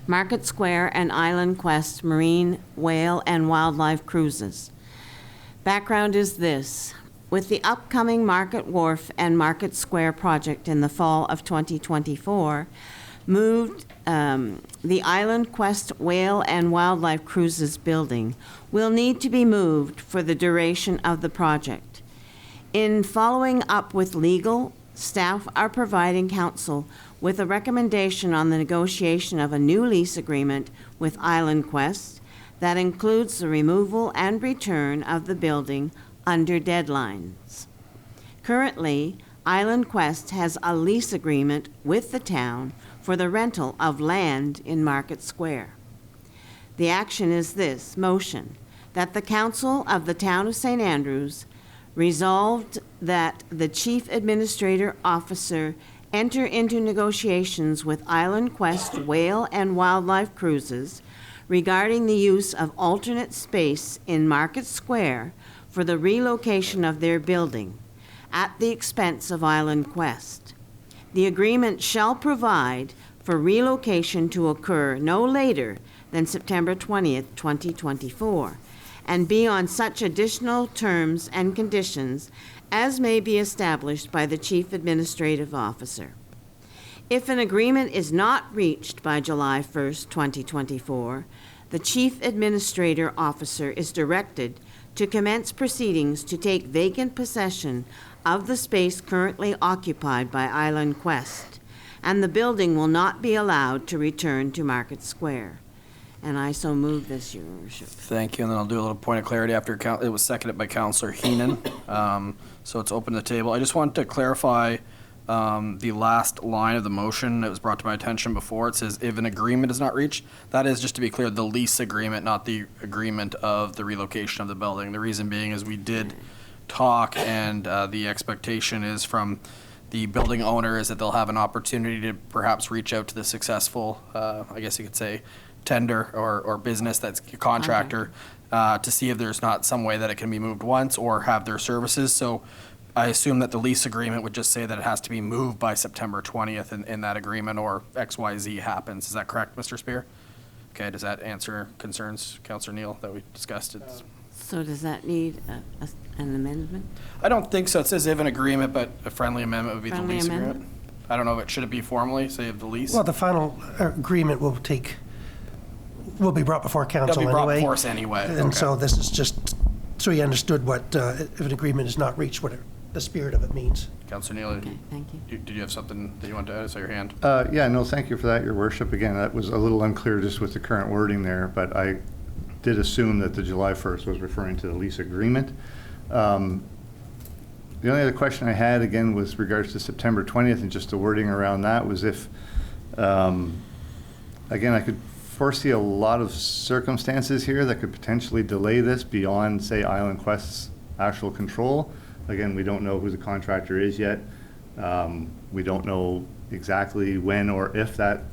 Market Square and Island Quest Marine, Whale, and Wildlife Cruises. Background is this. With the upcoming Market Wharf and Market Square project in the fall of 2024, the Island Quest Whale and Wildlife Cruises building will need to be moved for the duration of the project. In following up with legal, staff are providing council with a recommendation on the negotiation of a new lease agreement with Island Quest that includes the removal and return of the building under deadlines. Currently, Island Quest has a lease agreement with the town for the rental of land in Market Square. The action is this motion, that the Council of the Town of St. Andrews resolved that the Chief Administrator Officer enter into negotiations with Island Quest Whale and Wildlife Cruises regarding the use of alternate space in Market Square for the relocation of their building at the expense of Island Quest. The agreement shall provide for relocation to occur no later than September 20th, 2024, and be on such additional terms and conditions as may be established by the Chief Administrative Officer. If an agreement is not reached by July 1st, 2024, the Chief Administrator Officer is directed to commence proceedings to take vacant possession of the space currently occupied by Island Quest, and the building will not be allowed to return to Market Square. And I so move this, Your Worship. Thank you, and then I'll do a little point of clarity after it was seconded by Councillor Heenan. So it's open to the table. I just wanted to clarify the last line of the motion that was brought to my attention before. It says, if an agreement is not reached, that is, just to be clear, the lease agreement, not the agreement of the relocation of the building. The reason being is we did talk, and the expectation is from the building owner is that they'll have an opportunity to perhaps reach out to the successful, I guess you could say, tender or business that's a contractor to see if there's not some way that it can be moved once or have their services. So I assume that the lease agreement would just say that it has to be moved by September 20th in that agreement, or XYZ happens. Is that correct, Mr. Spear? Okay, does that answer concerns, Councillor Neal, that we discussed? So does that need an amendment? I don't think so. It says if an agreement, but a friendly amendment would be the lease agreement. I don't know if it should be formally, say of the lease? Well, the final agreement will be brought before council It'll be anyway. brought before us anyway. And Okay. so this is just, so you understood what, if an agreement is not reached, what the spirit of it means. Councillor Neal, Okay, thank you. did you have something that you want to add? I saw your hand. Yeah, no, thank you for that, Your Worship. Again, that was a little unclear just with the current wording there, but I did assume that the July 1st was referring to the lease agreement. The only other question I had, again, was regards to September 20th and just the wording around that was if, again, I could foresee a lot of circumstances here that could potentially delay this beyond, say, Island Quest's actual control. Again, we don't know who the contractor is yet. We don't know exactly when or if that,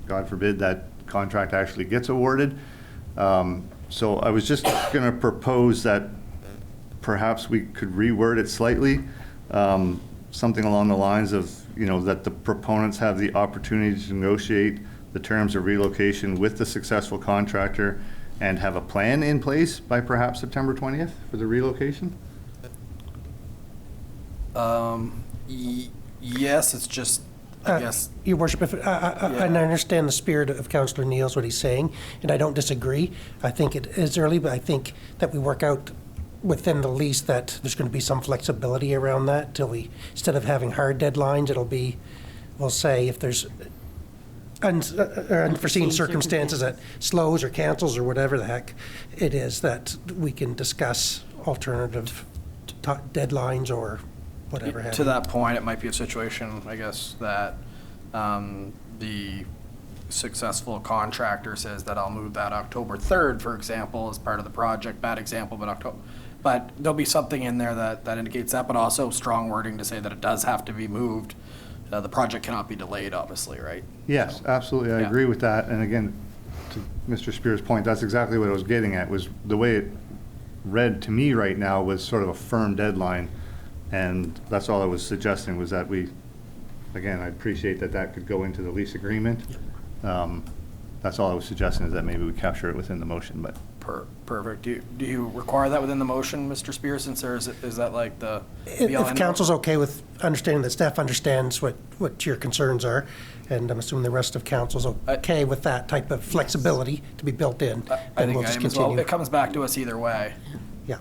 God forbid, that contract actually gets awarded. So I was just going to propose that perhaps we could reword it slightly, something along the lines of, that the proponents have the opportunity to negotiate the terms of relocation with the successful contractor and have a plan in place by perhaps September 20th for the relocation? Yes, it's just, I guess. Your Worship, and I understand the spirit of Councillor Neal's, what he's saying, and I don't disagree. I think it is early, but I think that we work out within the lease that there's going to be some flexibility around that till instead of having hard deadlines, it'll be, we'll say, if there's unforeseen circumstances that slows or cancels or whatever the heck it is, that we can discuss alternative deadlines or whatever. To that point, it might be a situation, I guess, that the successful contractor says that I'll move that October 3rd, for example, as part of the project. Bad example, but there'll be something in there that indicates that, but also strong wording to say that it does have to be moved. The project cannot be delayed, obviously, right? Yes, absolutely. I agree with that. And again, to Mr. Spear's point, that's exactly what I was getting at, was the way it read to me right now was sort of a firm deadline. And that's all I was suggesting, was that we, again, I appreciate that could go into the lease agreement. That's all I was suggesting, is that maybe we capture it within the motion, but. Perfect. Do you require that within the motion, Mr. Spear, since is that like the If council's okay with understanding that staff understands what your concerns are, and I'm assuming the rest of council's okay with that type of flexibility to be built in, then we'll just continue. It comes back to us either way. Yeah.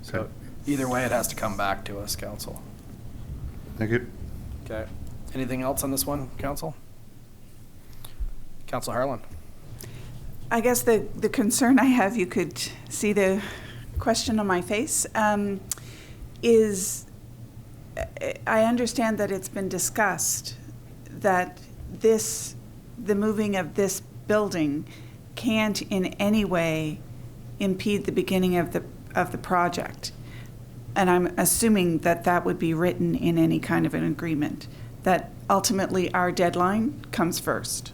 So either way, it has to come back to us, council. Thank you. Okay. Anything else on this one, council? Council Harlan. I guess the concern I have, you could see the question on my face, is I understand that it's been discussed that the moving of this building can't in any way impede the beginning of the project. And I'm assuming that would be written in any kind of an agreement, that ultimately our deadline comes first.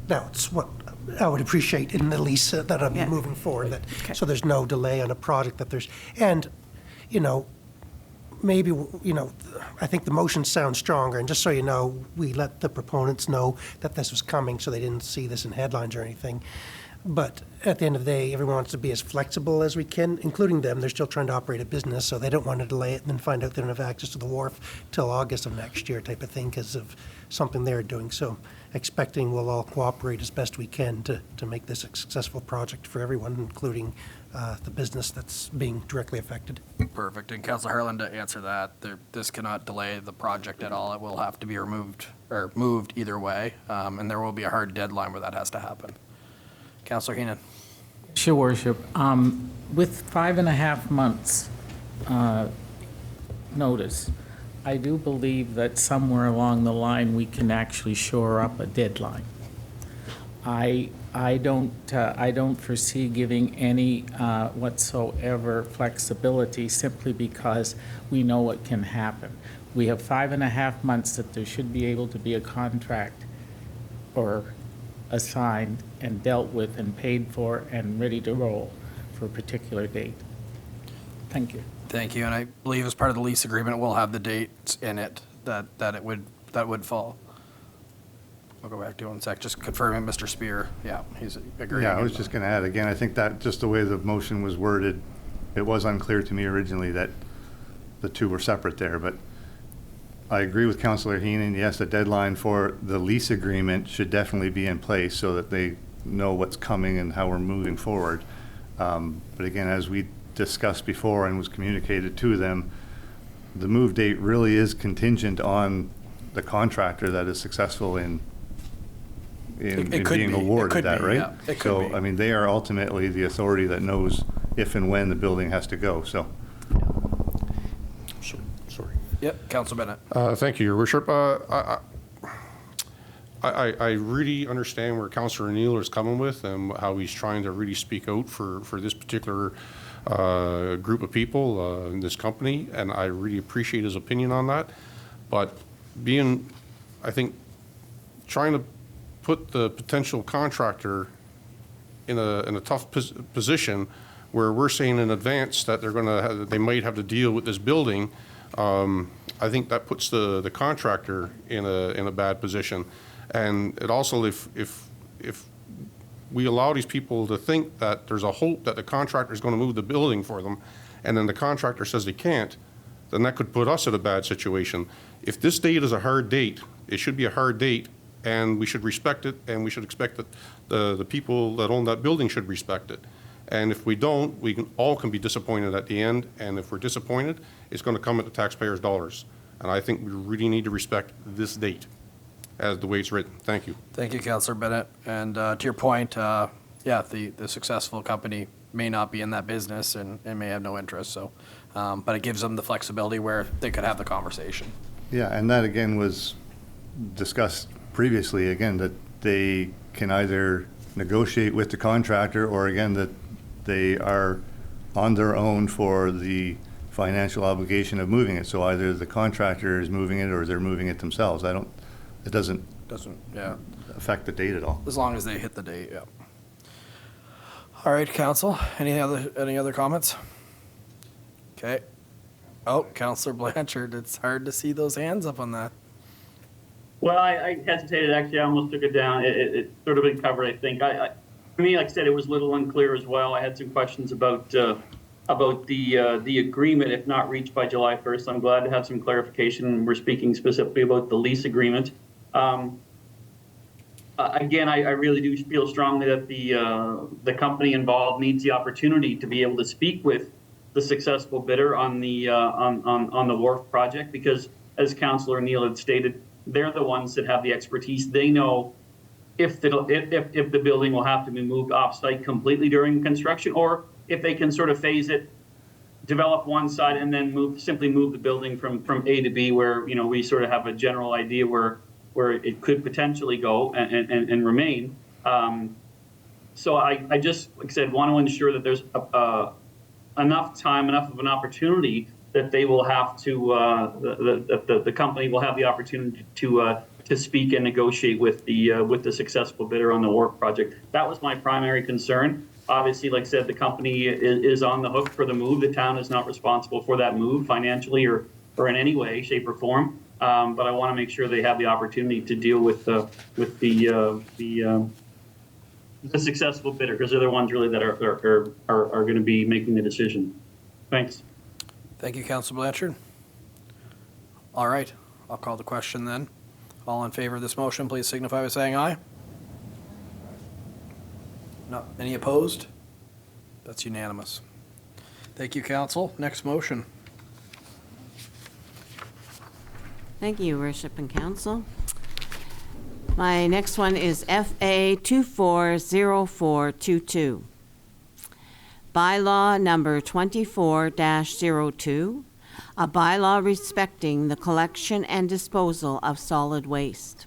That's what I would appreciate in the lease that I'm moving forward, so there's no delay on a project that there's, and, maybe, I think the motion sounds stronger, and just so you know, we let the proponents know that this was coming, so they didn't see this in headlines or anything. But at the end of the day, everyone wants to be as flexible as we can, including them. They're still trying to operate a business, so they don't want to delay it and then find out they don't have access to the wharf till August of next year type of thing because of something they're doing. So expecting we'll all cooperate as best we can to make this a successful project for everyone, including the business that's being directly affected. Perfect. And Councillor Harlan, to answer that, this cannot delay the project at all. It will have to be removed or moved either way, and there will be a hard deadline where that has to happen. Councillor Heenan. Your Worship, with 5.5 months notice, I do believe that somewhere along the line we can actually shore up a deadline. I don't foresee giving any whatsoever flexibility simply because we know what can happen. We have 5.5 months that there should be able to be a contract or assigned and dealt with and paid for and ready to roll for a particular date. Thank you. Thank you. And I believe as part of the lease agreement, we'll have the dates in it that would fall. I'll go back to it in a sec. Just confirming Mr. Spear. Yeah, he's agreeing. Yeah, I was just going to add, again, I think that just the way the motion was worded, it was unclear to me originally that the two were separate there, but I agree with Councillor Heenan. Yes, the deadline for the lease agreement should definitely be in place so that they know what's coming and how we're moving forward. But again, as we discussed before and was communicated to them, the move date really is contingent on the contractor that is successful in being awarded that, right? Yeah, it could so, be. I mean, they are ultimately the authority that knows if and when the building has to go, so. Sorry. Yep, Councillor Bennett. Thank you, Your Worship. I really understand where Councillor O'Neill is coming with and how he's trying to really speak out for this particular group of people in this company, and I really appreciate his opinion on that. But I think, trying to put the potential contractor in a tough position where we're saying in advance that they might have to deal with this building, I think that puts the contractor in a bad position. And it also, if we allow these people to think that there's a hope that the contractor is going to move the building for them, and then the contractor says they can't, then that could put us in a bad situation. If this date is a hard date, it should be a hard date, and we should respect it, and we should expect that the people that own that building should respect it. And if we don't, we all can be disappointed at the end, and if we're disappointed, it's going to come at the taxpayers' dollars. And I think we really need to respect this date as the way it's written. Thank you. Thank you, Councillor Bennett. And to your point, yeah, the successful company may not be in that business and may have no interest. So, but it gives them the flexibility where they could have the conversation. Yeah, and that again was discussed previously, again, that they can either negotiate with the contractor or again that they are on their own for the financial obligation of moving it. So either the contractor is moving it or they're moving it themselves. It doesn't yeah, affect the date at all. as long as they hit the date. Yeah. All right, Council. Any other comments? Okay. Oh, Councillor Blanchard. It's hard to see those hands up on that. Well, I hesitated, actually. I almost took it down. It sort of been covered, I think. For me, like I said, it was a little unclear as well. I had some questions about the agreement, if not reached by July 1st. I'm glad to have some clarification. We're speaking specifically about the lease agreement. Again, I really do feel strongly that the company involved needs the opportunity to be able to speak with the successful bidder on the wharf project, because as Councillor Neal had stated, they're the ones that have the expertise. They know if the building will have to be moved off-site completely during construction, or if they can sort of phase it, develop one side, and then simply move the building from A to B, where we sort of have a general idea where it could potentially go and remain. So I just, like I said, want to ensure that there's enough time, enough of an opportunity that they will have to, the company will have the opportunity to speak and negotiate with the successful bidder on the wharf project. That was my primary concern. Obviously, like I said, the company is on the hook for the move. The town is not responsible for that move financially or in any way, shape, or form. But I want to make sure they have the opportunity to deal with the the successful bidder, because they're the ones really that are going to be making the decision. Thanks. Thank you, Councilor Blanchard. All right, I'll call the question then. All in favor of this motion, please signify by saying aye. No, any opposed? That's unanimous. Thank you, Council. Next motion. Thank you, Worship and Council. My next one is FA 240422. Bylaw number 24-02, a bylaw respecting the collection and disposal of solid waste.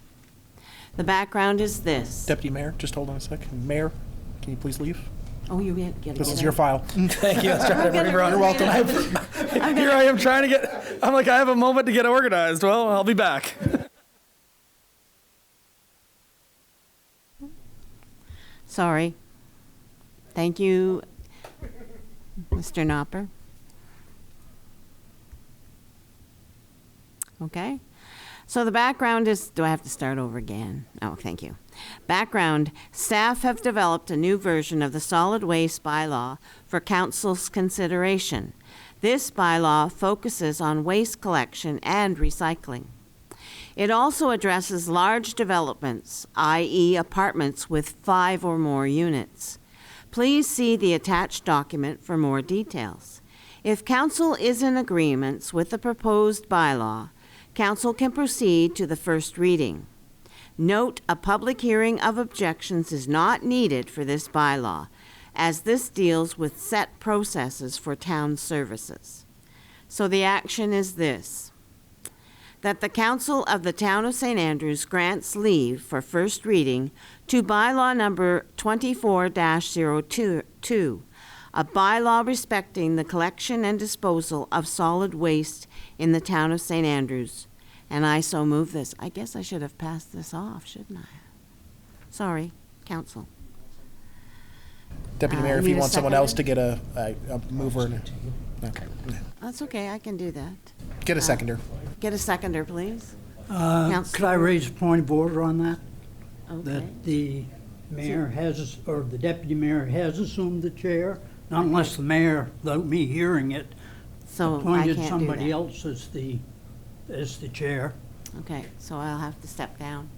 The background is this. Deputy Mayor, just hold on a second. Mayor, can you please leave? Oh, you get to This get is out. your file. Thank you. You're welcome. Here I am trying to get, I'm like, I have a moment to get organized. Well, I'll be back. Sorry. Thank you, Mr. Knopper. Okay. So the background is, do I have to start over again? Oh, thank you. Background, staff have developed a new version of the solid waste bylaw for council's consideration. This bylaw focuses on waste collection and recycling. It also addresses large developments, i.e. apartments with 5 or more units. Please see the attached document for more details. If council is in agreement with the proposed bylaw, council can proceed to the first reading. Note, a public hearing of objections is not needed for this bylaw, as this deals with set processes for town services. So the action is this: that the Council of the Town of St. Andrews grants leave for first reading to bylaw number 24-02, a bylaw respecting the collection and disposal of solid waste in the Town of St. Andrews. And I so move this. I guess I should have passed this off, shouldn't I? Sorry, Council. Deputy Mayor, if need you a want someone seconder? else to get a mover. Okay. That's okay, I can do that. Get a seconder. Get a seconder, please. Could I raise a point of order on that? Okay. That the mayor has, or the deputy mayor has assumed the chair, not unless the mayor, without me hearing it, So I appointed can't do somebody that. else as the chair. Okay, so I'll have to step down.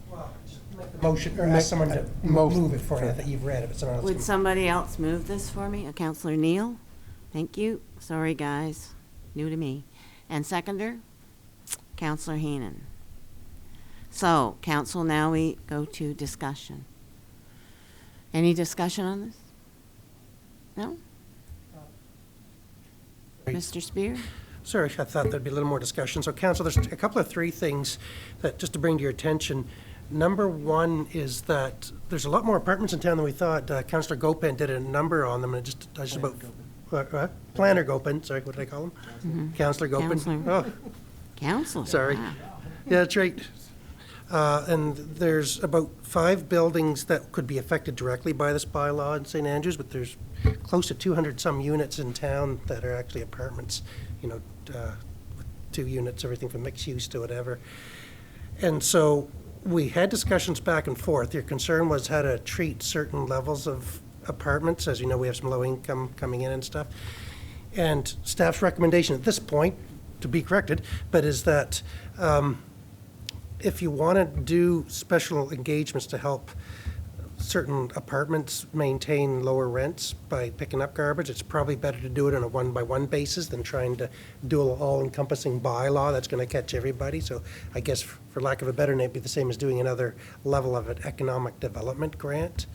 Motion, or ask someone to move it for you that you've read. If it's not. Would somebody else move this for me? Councillor Neal? Thank you. Sorry, guys. New to me. And seconder? Councillor Heenan. So, council, now we go to discussion. Any discussion on this? No? Mr. Spear? Sorry, I thought there'd be a little more discussion. So, council, there's a couple of 3 things that, just to bring to your attention. Number one is that there's a lot more apartments in town than we thought. Councillor Gopin did a number on them, and just about, Planner Gopin, sorry, what did I call him? Mhm. Councillor Gopin. Councillor. Oh, Council? sorry. Wow. Yeah, that's right. And there's about 5 buildings that could be affected directly by this bylaw in St. Andrews, but there's close to 200-some units in town that are actually apartments, with 2 units, everything from mixed use to whatever. And so we had discussions back and forth. Your concern was how to treat certain levels of apartments. As you know, we have some low income coming in and stuff. And staff's recommendation at this point, to be corrected, but is that if you want to do special engagements to help certain apartments maintain lower rents by picking up garbage, it's probably better to do it on a one-by-one basis than trying to do an all-encompassing bylaw that's going to catch everybody. So I guess, for lack of a better name, it'd be the same as doing another level of an economic development grant.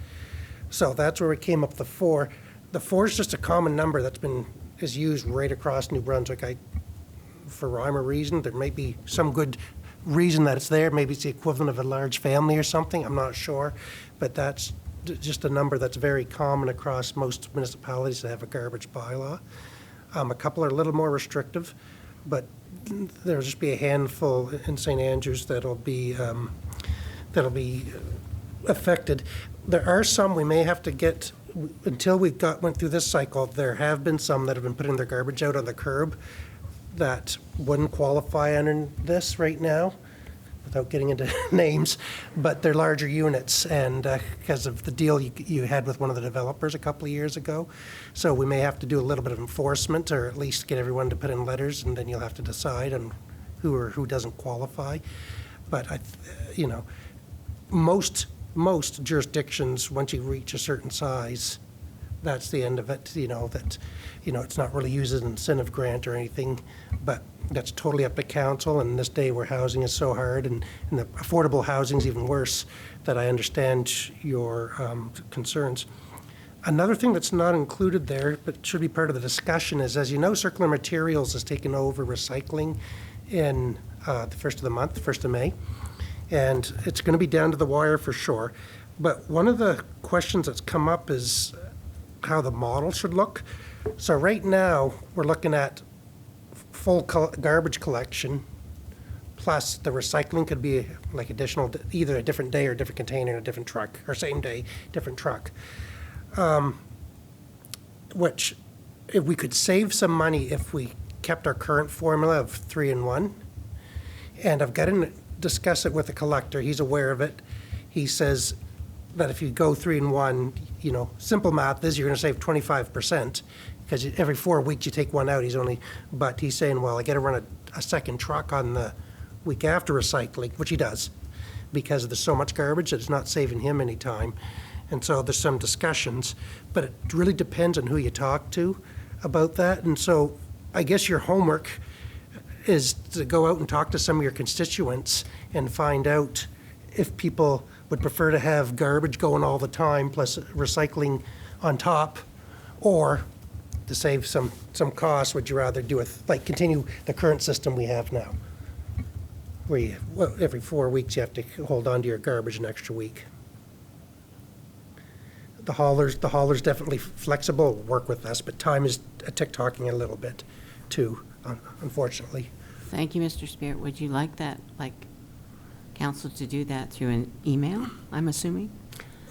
So that's where we came up with the 4. The 4 is just a common number is used right across New Brunswick. For rhyme or reason, there may be some good reason that it's there. Maybe it's the equivalent of a large family or something. I'm not sure. But that's just a number that's very common across most municipalities that have a garbage bylaw. A couple are a little more restrictive, but there'll just be a handful in St. Andrews that'll be affected. There are some we may have to get, until we went through this cycle, there have been some that have been putting their garbage out on the curb that wouldn't qualify under this right now. without getting into names, but they're larger units, and because of the deal you had with one of the developers a couple of years ago. So we may have to do a little bit of enforcement, or at least get everyone to put in letters, and then you'll have to decide on who or who doesn't qualify. But most jurisdictions, once you reach a certain size, that's the end of it. It's not really used as an incentive grant or anything, but that's totally up to council. And this day where housing is so hard, and the affordable housing is even worse, that I understand your concerns. Another thing that's not included there, but should be part of the discussion, is, as you know, Circular Materials has taken over recycling in the first of the month, 1st of May. And it's going to be down to the wire for sure. But one of the questions that's come up is how the model should look. So right now, we're looking at full garbage collection, plus the recycling could be like additional, either a different day or a different container in a different truck, or same day, different truck. Which, if we could save some money if we kept our current formula of 3-in-1. And I've got to discuss it with the collector. He's aware of it. He says that if you go 3-in-1, simple math is you're going to save 25%, because every 4 weeks you take one out. But he's saying, well, I got to run a second truck on the week after recycling, which he does, because there's so much garbage that it's not saving him any time. And so there's some discussions, but it really depends on who you talk to about that. And so I guess your homework is to go out and talk to some of your constituents and find out if people would prefer to have garbage going all the time plus recycling on top, or to save some costs, would you rather do continue the current system we have now, where every 4 weeks you have to hold on to your garbage an extra week. The haulers definitely flexible, work with us, but time is tick-tocking a little bit too, unfortunately. Thank you, Mr. Spear. Would you like that, council to do that through an email, I'm assuming?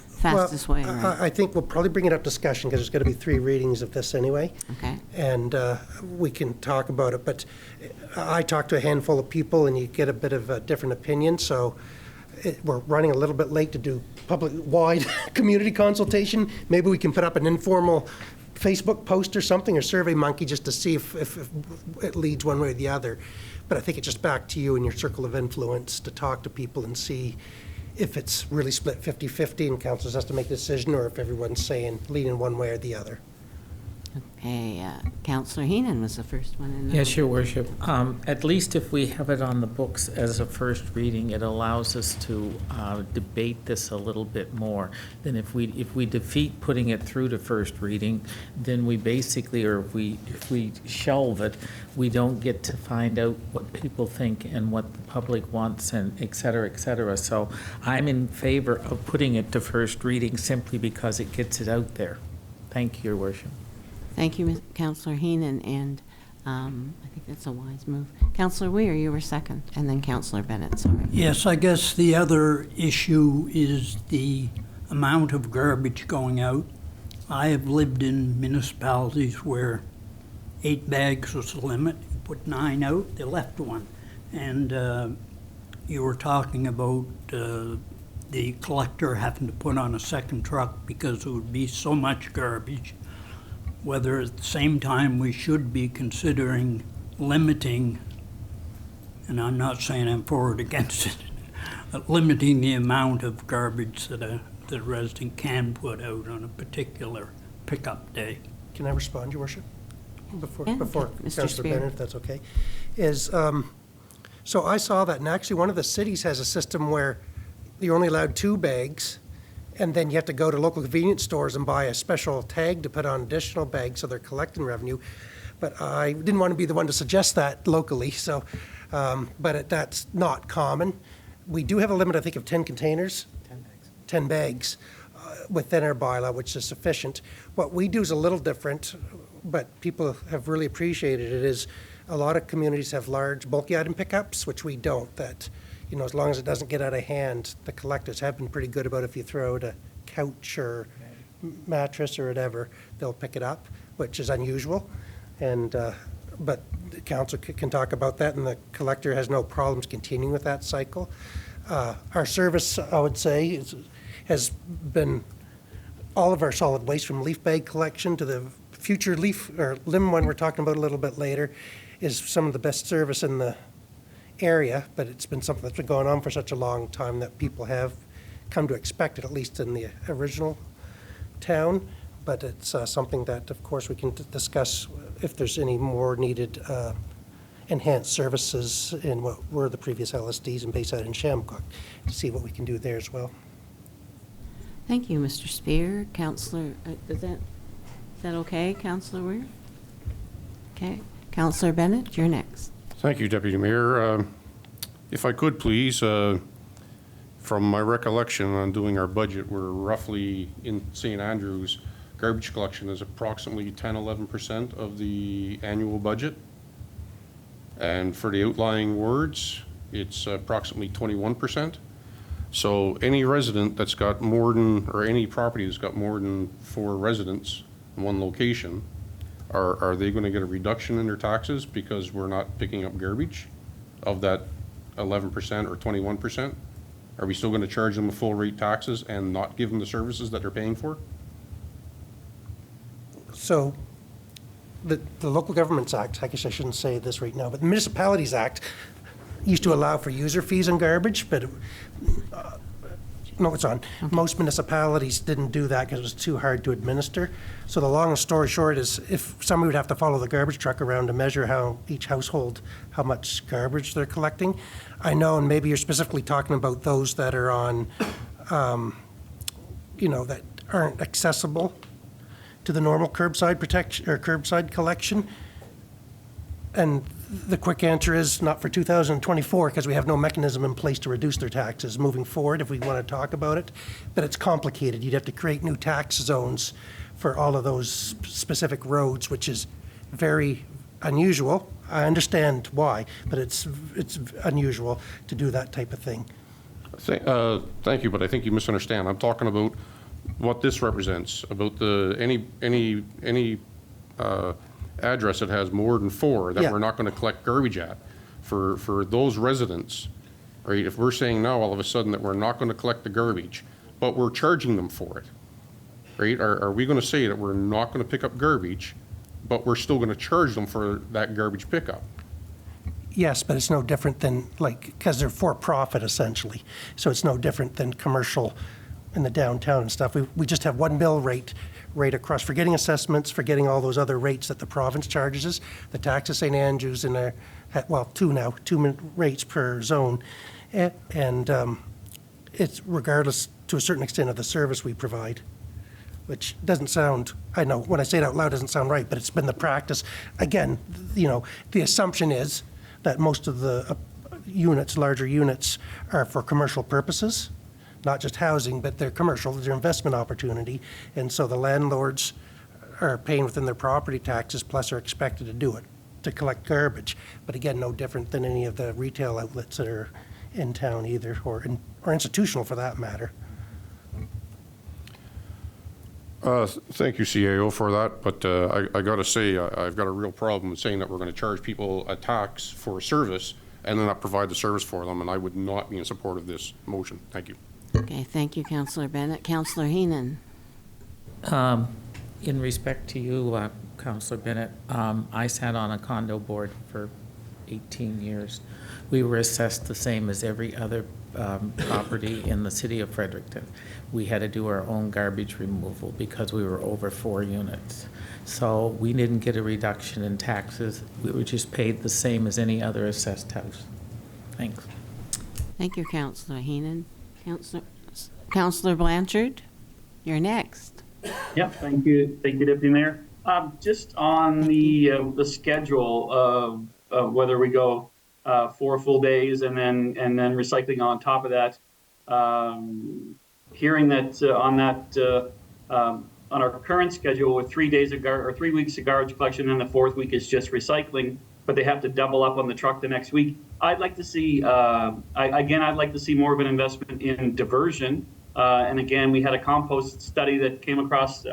Fastest way, right? I think we'll probably bring it up discussion, because there's going to be 3 readings of this anyway. Okay. And we can talk about it, but I talked to a handful of people, and you get a bit of a different opinion, so we're running a little bit late to do public-wide community consultation. Maybe we can put up an informal Facebook post or something, or Survey Monkey, just to see if it leads one way or the other. But I think it's just back to you and your circle of influence to talk to people and see if it's really split 50-50 and council has to make a decision, or if everyone's saying leaning one way or the other. Okay, Councillor Heenan was the first one in. Yes, Your Worship. At least if we have it on the books as a first reading, it allows us to debate this a little bit more than if we defeat putting it through to first reading, then we basically, or if we shelve it, we don't get to find out what people think and what the public wants, and et cetera, et cetera. So I'm in favor of putting it to first reading simply because it gets it out there. Thank you, Your Worship. Thank you, Councillor Heenan, and I think that's a wise move. Councillor Weir, you were second, and then Councillor Bennett, sorry. Yes, I guess the other issue is the amount of garbage going out. I have lived in municipalities where 8 bags was the limit. You put 9 out, they left 1. And you were talking about the collector having to put on a second truck because there would be so much garbage. Whether at the same time we should be considering limiting, and I'm not saying I'm for or against it, but limiting the amount of garbage that a resident can put out on a particular pickup day. Can I respond, Your Worship? Before Mr. Councillor Spear. Bennett, if that's okay. So I saw that, and actually one of the cities has a system where you're only allowed 2 bags, and then you have to go to local convenience stores and buy a special tag to put on additional bags, so they're collecting revenue. But I didn't want to be the one to suggest that locally, so, that's not common. We do have a limit, I think, of 10 containers. 10 bags within our bylaw, which is sufficient. What we do is a little different, but people have really appreciated it, is a lot of communities have large bulky item pickups, which we don't. That, as long as it doesn't get out of hand, the collectors have been pretty good about if you throw out a couch or mattress or whatever, they'll pick it up, which is unusual. And but the council can talk about that, and the collector has no problems continuing with that cycle. Our service, I would say, has been all of our solid waste, from leaf bag collection to the future leaf or limb one we're talking about a little bit later, is some of the best service in the area, but it's been something that's been going on for such a long time that people have come to expect it, at least in the original town. But it's something that, of course, we can discuss if there's any more needed enhanced services in what were the previous LSDs in Bayside and Shamrock, to see what we can do there as well. Thank you, Mr. Spear. Councillor, is that okay, Councillor Weir? Okay. Councillor Bennett, you're next. Thank you, Deputy Mayor. If I could, please, from my recollection on doing our budget, we're roughly in St. Andrews, garbage collection is approximately 10-11% of the annual budget. And for the outlying wards, it's approximately 21%. So any resident that's got more than, or any property that's got more than 4 residents in one location, are they going to get a reduction in their taxes because we're not picking up garbage of that 11% or 21%? Are we still going to charge them the full rate taxes and not give them the services that they're paying for? So the Local Governments Act, I guess I shouldn't say this right now, but the Municipalities Act used to allow for user fees on garbage, but no, it's on. Okay. Most municipalities didn't do that because it was too hard to administer. So the long story short is, if somebody would have to follow the garbage truck around to measure how each household, how much garbage they're collecting. I know, and maybe you're specifically talking about those that are on, that aren't accessible to the normal curbside protection or curbside collection. And the quick answer is not for 2024, because we have no mechanism in place to reduce their taxes moving forward if we want to talk about it. But it's complicated. You'd have to create new tax zones for all of those specific roads, which is very unusual. I understand why, but it's unusual to do that type of thing. Thank you, but I think you misunderstand. I'm talking about what this represents, about the any address that has more than 4 that we're not going to collect garbage at for those residents, right? If we're saying now all of a sudden that we're not going to collect the garbage, but we're charging them for it, right? Are we going to say that we're not going to pick up garbage, but we're still going to charge them for that garbage pickup? Yes, but it's no different than, because they're for profit essentially. So it's no different than commercial in the downtown and stuff. We just have one bill rate across, forgetting assessments, forgetting all those other rates that the province charges us. The tax of St. Andrews in there, well, 2 rates per zone. And it's regardless to a certain extent of the service we provide, which doesn't sound, I know when I say it out loud, it doesn't sound right, but it's been the practice. Again, the assumption is that most of the units, larger units, are for commercial purposes. Not just housing, but they're commercial, they're investment opportunity. And so the landlords are paying within their property taxes, plus are expected to do it, to collect garbage. But again, no different than any of the retail outlets that are in town either, or institutional for that matter. Thank you, CAO, for that. But I got to say, I've got a real problem with saying that we're going to charge people a tax for a service and then not provide the service for them. And I would not be in support of this motion. Thank you. Okay, thank you, Councillor Bennett. Councillor Heenan. In respect to you, Councillor Bennett, I sat on a condo board for 18 years. We were assessed the same as every other property in the city of Fredericton. We had to do our own garbage removal because we were over 4 units. So we didn't get a reduction in taxes. We were just paid the same as any other assessed house. Thanks. Thank you, Councillor Heenan. Councillor Blanchard, you're next. Yep, thank you, Deputy Mayor. Just on the schedule of whether we go 4 full days and then recycling on top of that. Hearing that on our current schedule with 3 days of 3 weeks of garbage collection, and the 4th week is just recycling, but they have to double up on the truck the next week. I'd like to see, I'd like to see more of an investment in diversion. And again, we had a compost study that came across to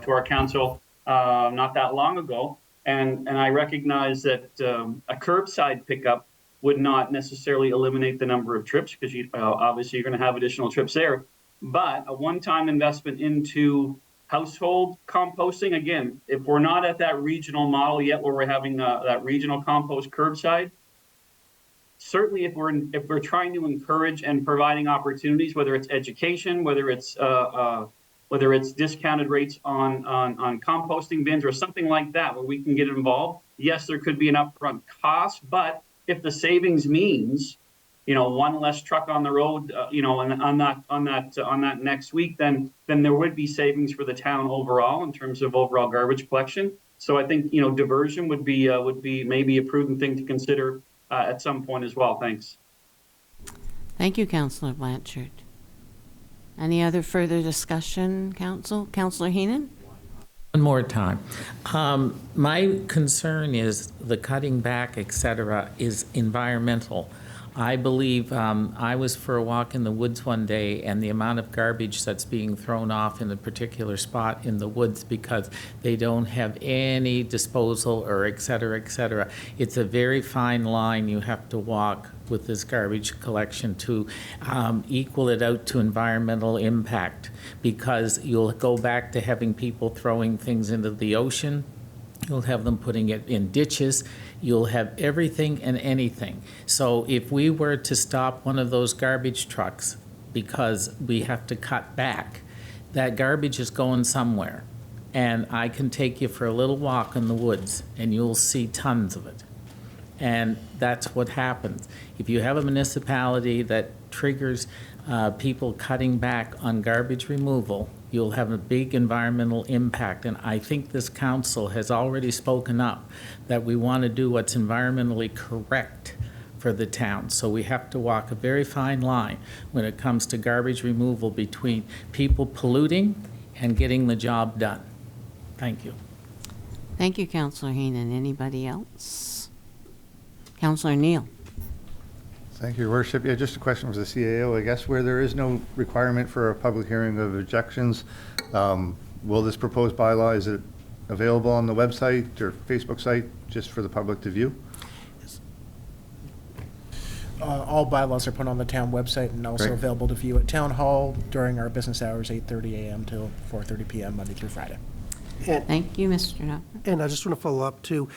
our council not that long ago. And I recognize that a curbside pickup would not necessarily eliminate the number of trips, because obviously you're going to have additional trips there. But a one-time investment into household composting, again, if we're not at that regional model yet where we're having that regional compost curbside, certainly if we're trying to encourage and providing opportunities, whether it's education, whether it's discounted rates on composting bins or something like that, where we can get involved, yes, there could be an upfront cost, but if the savings means, one less truck on the road, and on that next week, then there would be savings for the town overall in terms of overall garbage collection. So I think, diversion would be maybe a prudent thing to consider at some point as well. Thanks. Thank you, Councillor Blanchard. Any other further discussion, Council? Councillor Heenan? One more time. My concern is the cutting back, et cetera, is environmental. I believe I was for a walk in the woods one day, and the amount of garbage that's being thrown off in a particular spot in the woods because they don't have any disposal or et cetera, et cetera. It's a very fine line you have to walk with this garbage collection to equal it out to environmental impact, because you'll go back to having people throwing things into the ocean. You'll have them putting it in ditches. You'll have everything and anything. So if we were to stop one of those garbage trucks because we have to cut back, that garbage is going somewhere. And I can take you for a little walk in the woods and you'll see tons of it. And that's what happens. If you have a municipality that triggers people cutting back on garbage removal, you'll have a big environmental impact. And I think this council has already spoken up that we want to do what's environmentally correct for the town. So we have to walk a very fine line when it comes to garbage removal between people polluting and getting the job done. Thank you. Thank you, Councillor Heenan. Anybody else? Councillor Neal. Thank you, Your Worship. Yeah, just a question for the CAO. I guess where there is no requirement for a public hearing of objections, will this proposed bylaw, is it available on the website or Facebook site just for the public to view? All bylaws are put on the town website and also Great. available to view at Town Hall during our business hours, 8:30 a.m. till 4:30 p.m. Monday through Friday. Thank you, Mr. Knopf. And I just want to follow up too.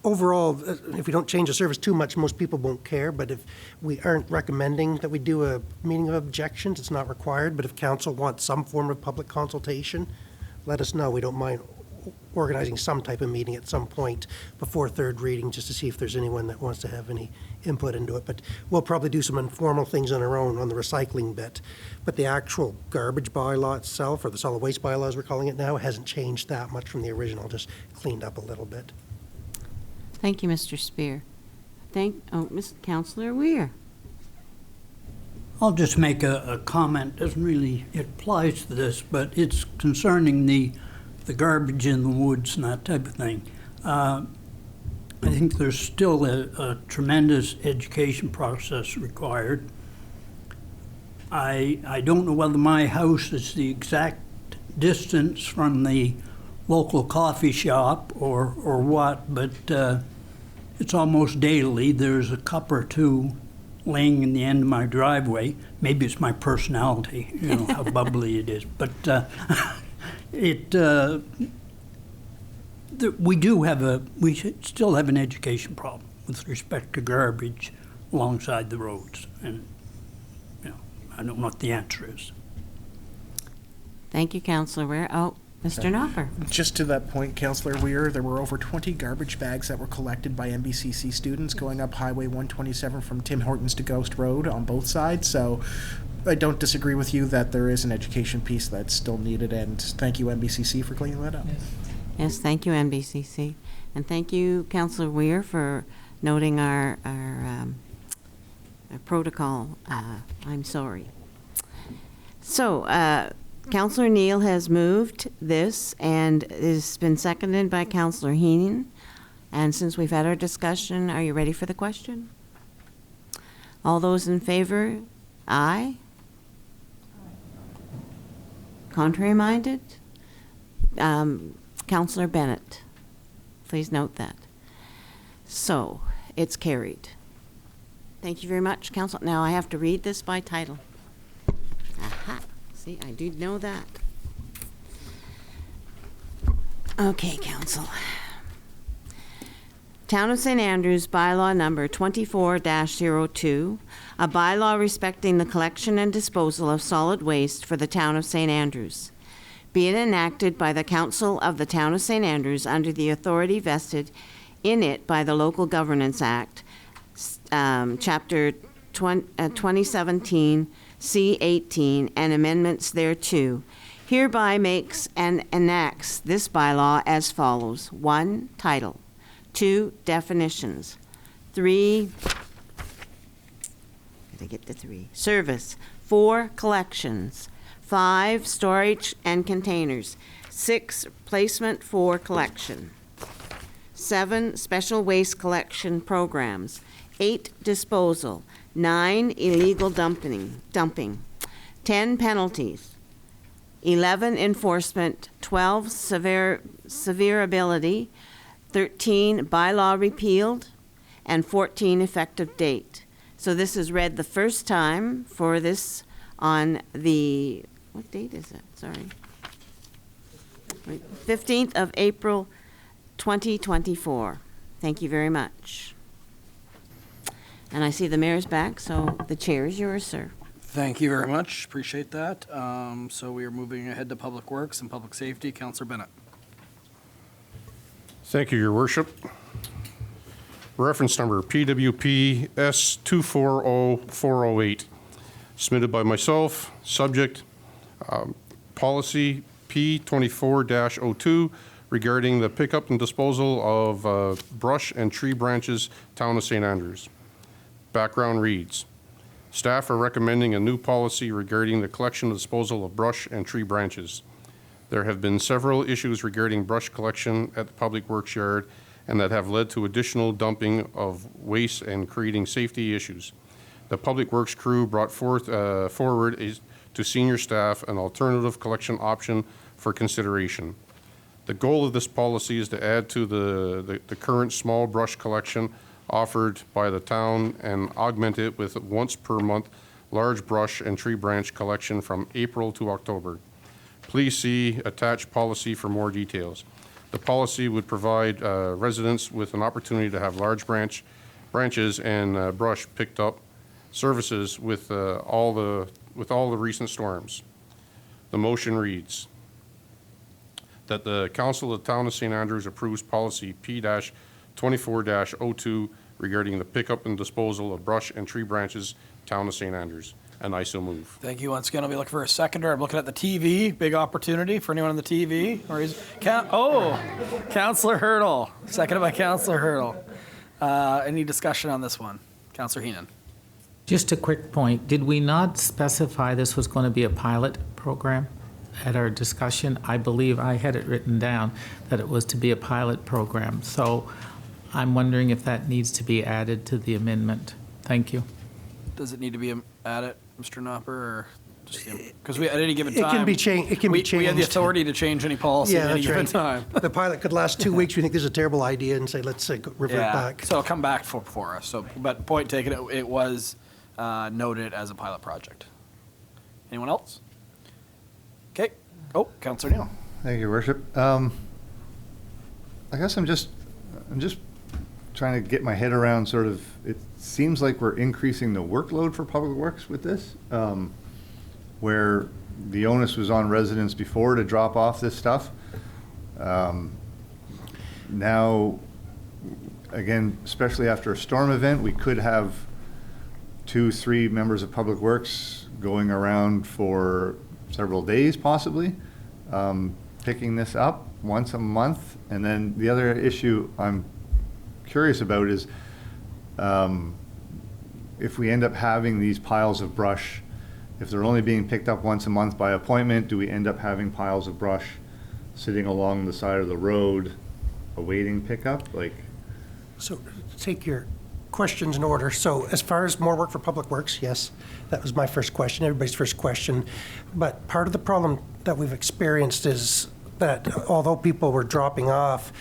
Overall, if we don't change the service too much, most people won't care. But if we aren't recommending that we do a meeting of objections, it's not required. But if council wants some form of public consultation, let us know. We don't mind organizing some type of meeting at some point before third reading, just to see if there's anyone that wants to have any input into it. But we'll probably do some informal things on our own on the recycling bit. But the actual garbage bylaw itself, or the solid waste bylaw as we're calling it now, hasn't changed that much from the original, just cleaned up a little bit. Thank you, Mr. Spear. Mr. Councillor Weir. I'll just make a comment. Doesn't really, it applies to this, but it's concerning the garbage in the woods and that type of thing. I think there's still a tremendous education process required. I don't know whether my house is the exact distance from the local coffee shop or what, but it's almost daily. There's a cup or two laying in the end of my driveway. Maybe it's my personality, how bubbly it is. But we still have an education problem with respect to garbage alongside the roads. And, I don't know what the answer is. Thank you, Councillor Weir. Mr. Knopper. Just to that point, Councillor Weir, there were over 20 garbage bags that were collected by MBCC students going up Highway 127 from Tim Hortons to Ghost Road on both sides. So I don't disagree with you that there is an education piece that's still needed, and thank you, MBCC, for cleaning that up. Yes, thank you, NBCC. And thank you, Councillor Weir, for noting our protocol. I'm sorry. So, Councillor Neal has moved this, and it's been seconded by Councillor Heenan. And since we've had our discussion, are you ready for the question? All those in favor, aye. Contrary-minded? Councillor Bennett. Please note that. So, it's carried. Thank you very much, Council. Now I have to read this by title. Aha, see, I do know that. Okay, Council. Town of St. Andrews bylaw number 24-02, a bylaw respecting the collection and disposal of solid waste for the town of St. Andrews. Be it enacted by the Council of the Town of St. Andrews under the authority vested in it by the Local Governance Act, Chapter 2017 C18 and amendments thereto, hereby makes and enacts this bylaw as follows. 1. Title. 2. Definitions. 3. Gotta get to 3. Service. 4. Collections. 5. Storage and containers. 6. Placement for collection. 7. Special waste collection programs. 8. Disposal. 9. Illegal dumping. 10. Penalties. 11. Enforcement. 12. Severability. 13. Bylaw repealed. And 14. Effective date. So this is read the first time for this on the, what date is it? Sorry. 15th of April, 2024. Thank you very much. And I see the mayor's back, so the chair is yours, sir. Thank you very much. Appreciate that. So we are moving ahead to Public Works and Public Safety. Councillor Bennett. Thank you, Your Worship. Reference number PWP S240408, submitted by myself, subject policy P24-02 regarding the pickup and disposal of brush and tree branches, Town of St. Andrews. Background reads, staff are recommending a new policy regarding the collection and disposal of brush and tree branches. There have been several issues regarding brush collection at the Public Works Yard and that have led to additional dumping of waste and creating safety issues. The Public Works crew brought forward to senior staff an alternative collection option for consideration. The goal of this policy is to add to the current small brush collection offered by the town and augment it with once per month large brush and tree branch collection from April to October. Please see attached policy for more details. The policy would provide residents with an opportunity to have large branches and brush picked up services with all the recent storms. The motion reads that the Council of the Town of St. Andrews approves policy P-24-02 regarding the pickup and disposal of brush and tree branches, Town of St. Andrews. And I so move. Thank you. Once again, I'll be looking for a seconder. I'm looking at the TV. Big opportunity for anyone on the TV. Or is Councillor Hurdle. Seconded by Councillor Hurdle. Any discussion on this one? Councillor Heenan. Just a quick point. Did we not specify this was going to be a pilot program at our discussion? I believe I had it written down that it was to be a pilot program. So I'm wondering if that needs to be added to the amendment. Thank you. Does it need to be added, Mr. Knopper, or just because at any given time It can be changed. It can be changed. We have the authority to change any policy at any given time. The pilot could last 2 weeks. We think this is a terrible idea, and say let's revert back. So it'll come back for us. So, but point taken, it was noted as a pilot project. Anyone else? Okay. Oh, Councillor Neal. Thank you, Your Worship. I guess I'm just trying to get my head around sort of, it seems like we're increasing the workload for Public Works with this, where the onus was on residents before to drop off this stuff. Now, again, especially after a storm event, we could have 2-3 members of Public Works going around for several days possibly, picking this up once a month. And then the other issue I'm curious about is if we end up having these piles of brush, if they're only being picked up once a month by appointment, do we end up having piles of brush sitting along the side of the road awaiting pickup? So take your questions in order. So as far as more work for Public Works, yes, that was my first question, everybody's first question. But part of the problem that we've experienced is that although people were dropping off,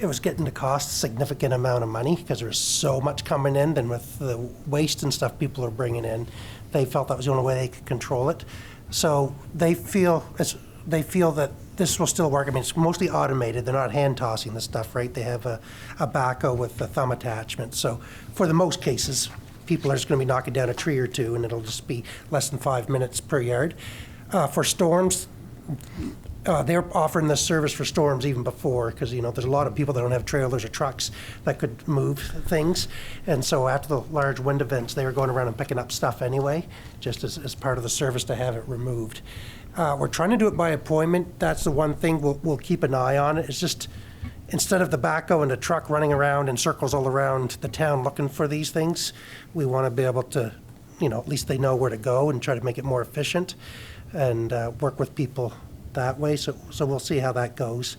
it was getting to cost a significant amount of money because there was so much coming in. Then with the waste and stuff people are bringing in, they felt that was the only way they could control it. So they feel that this will still work. I mean, it's mostly automated. They're not hand tossing the stuff, right? They have a backhoe with a thumb attachment. So for the most cases, people are just going to be knocking down a tree or two, and it'll just be less than 5 minutes per yard. For storms, they're offering this service for storms even before, because there's a lot of people that don't have trailers or trucks that could move things, and so after the large wind events, they were going around and picking up stuff anyway, just as part of the service to have it removed. We're trying to do it by appointment. That's the one thing we'll keep an eye on. It's just instead of the backhoe and the truck running around in circles all around the town looking for these things, we want to be able to, at least they know where to go and try to make it more efficient and work with people that way. So we'll see how that goes.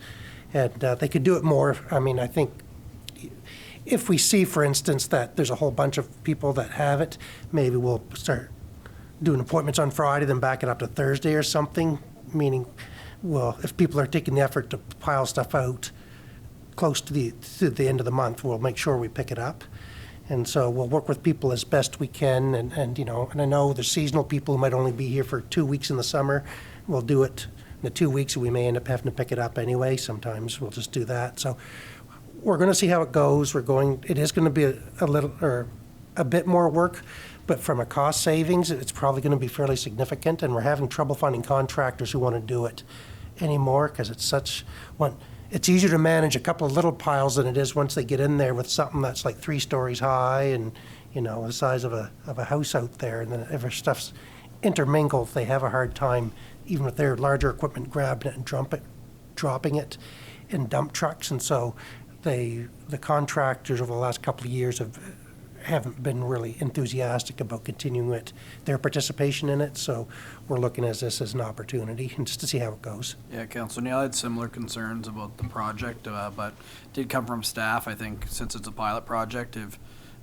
And they could do it more. I mean, I think if we see, for instance, that there's a whole bunch of people that have it, maybe we'll start doing appointments on Friday, then back it up to Thursday or something, meaning, well, if people are taking the effort to pile stuff out close to the end of the month, we'll make sure we pick it up. And so we'll work with people as best we can. And I know there's seasonal people who might only be here for 2 weeks in the summer. We'll do it in the 2 weeks, and we may end up having to pick it up anyway. Sometimes we'll just do that. So we're going to see how it goes. It is going to be a bit more work, but from a cost savings, it's probably going to be fairly significant. And we're having trouble finding contractors who want to do it anymore because it's easier to manage a couple of little piles than it is once they get in there with something that's like 3 stories high and, the size of a house out there. And then if stuff's intermingled, they have a hard time, even with their larger equipment, grabbing it and dropping it in dump trucks. And so the contractors over the last couple of years haven't been really enthusiastic about continuing their participation in it. So we're looking at this as an opportunity and just to see how it goes. Yeah, Councillor Neal had similar concerns about the project, but did come from staff. I think since it's a pilot project,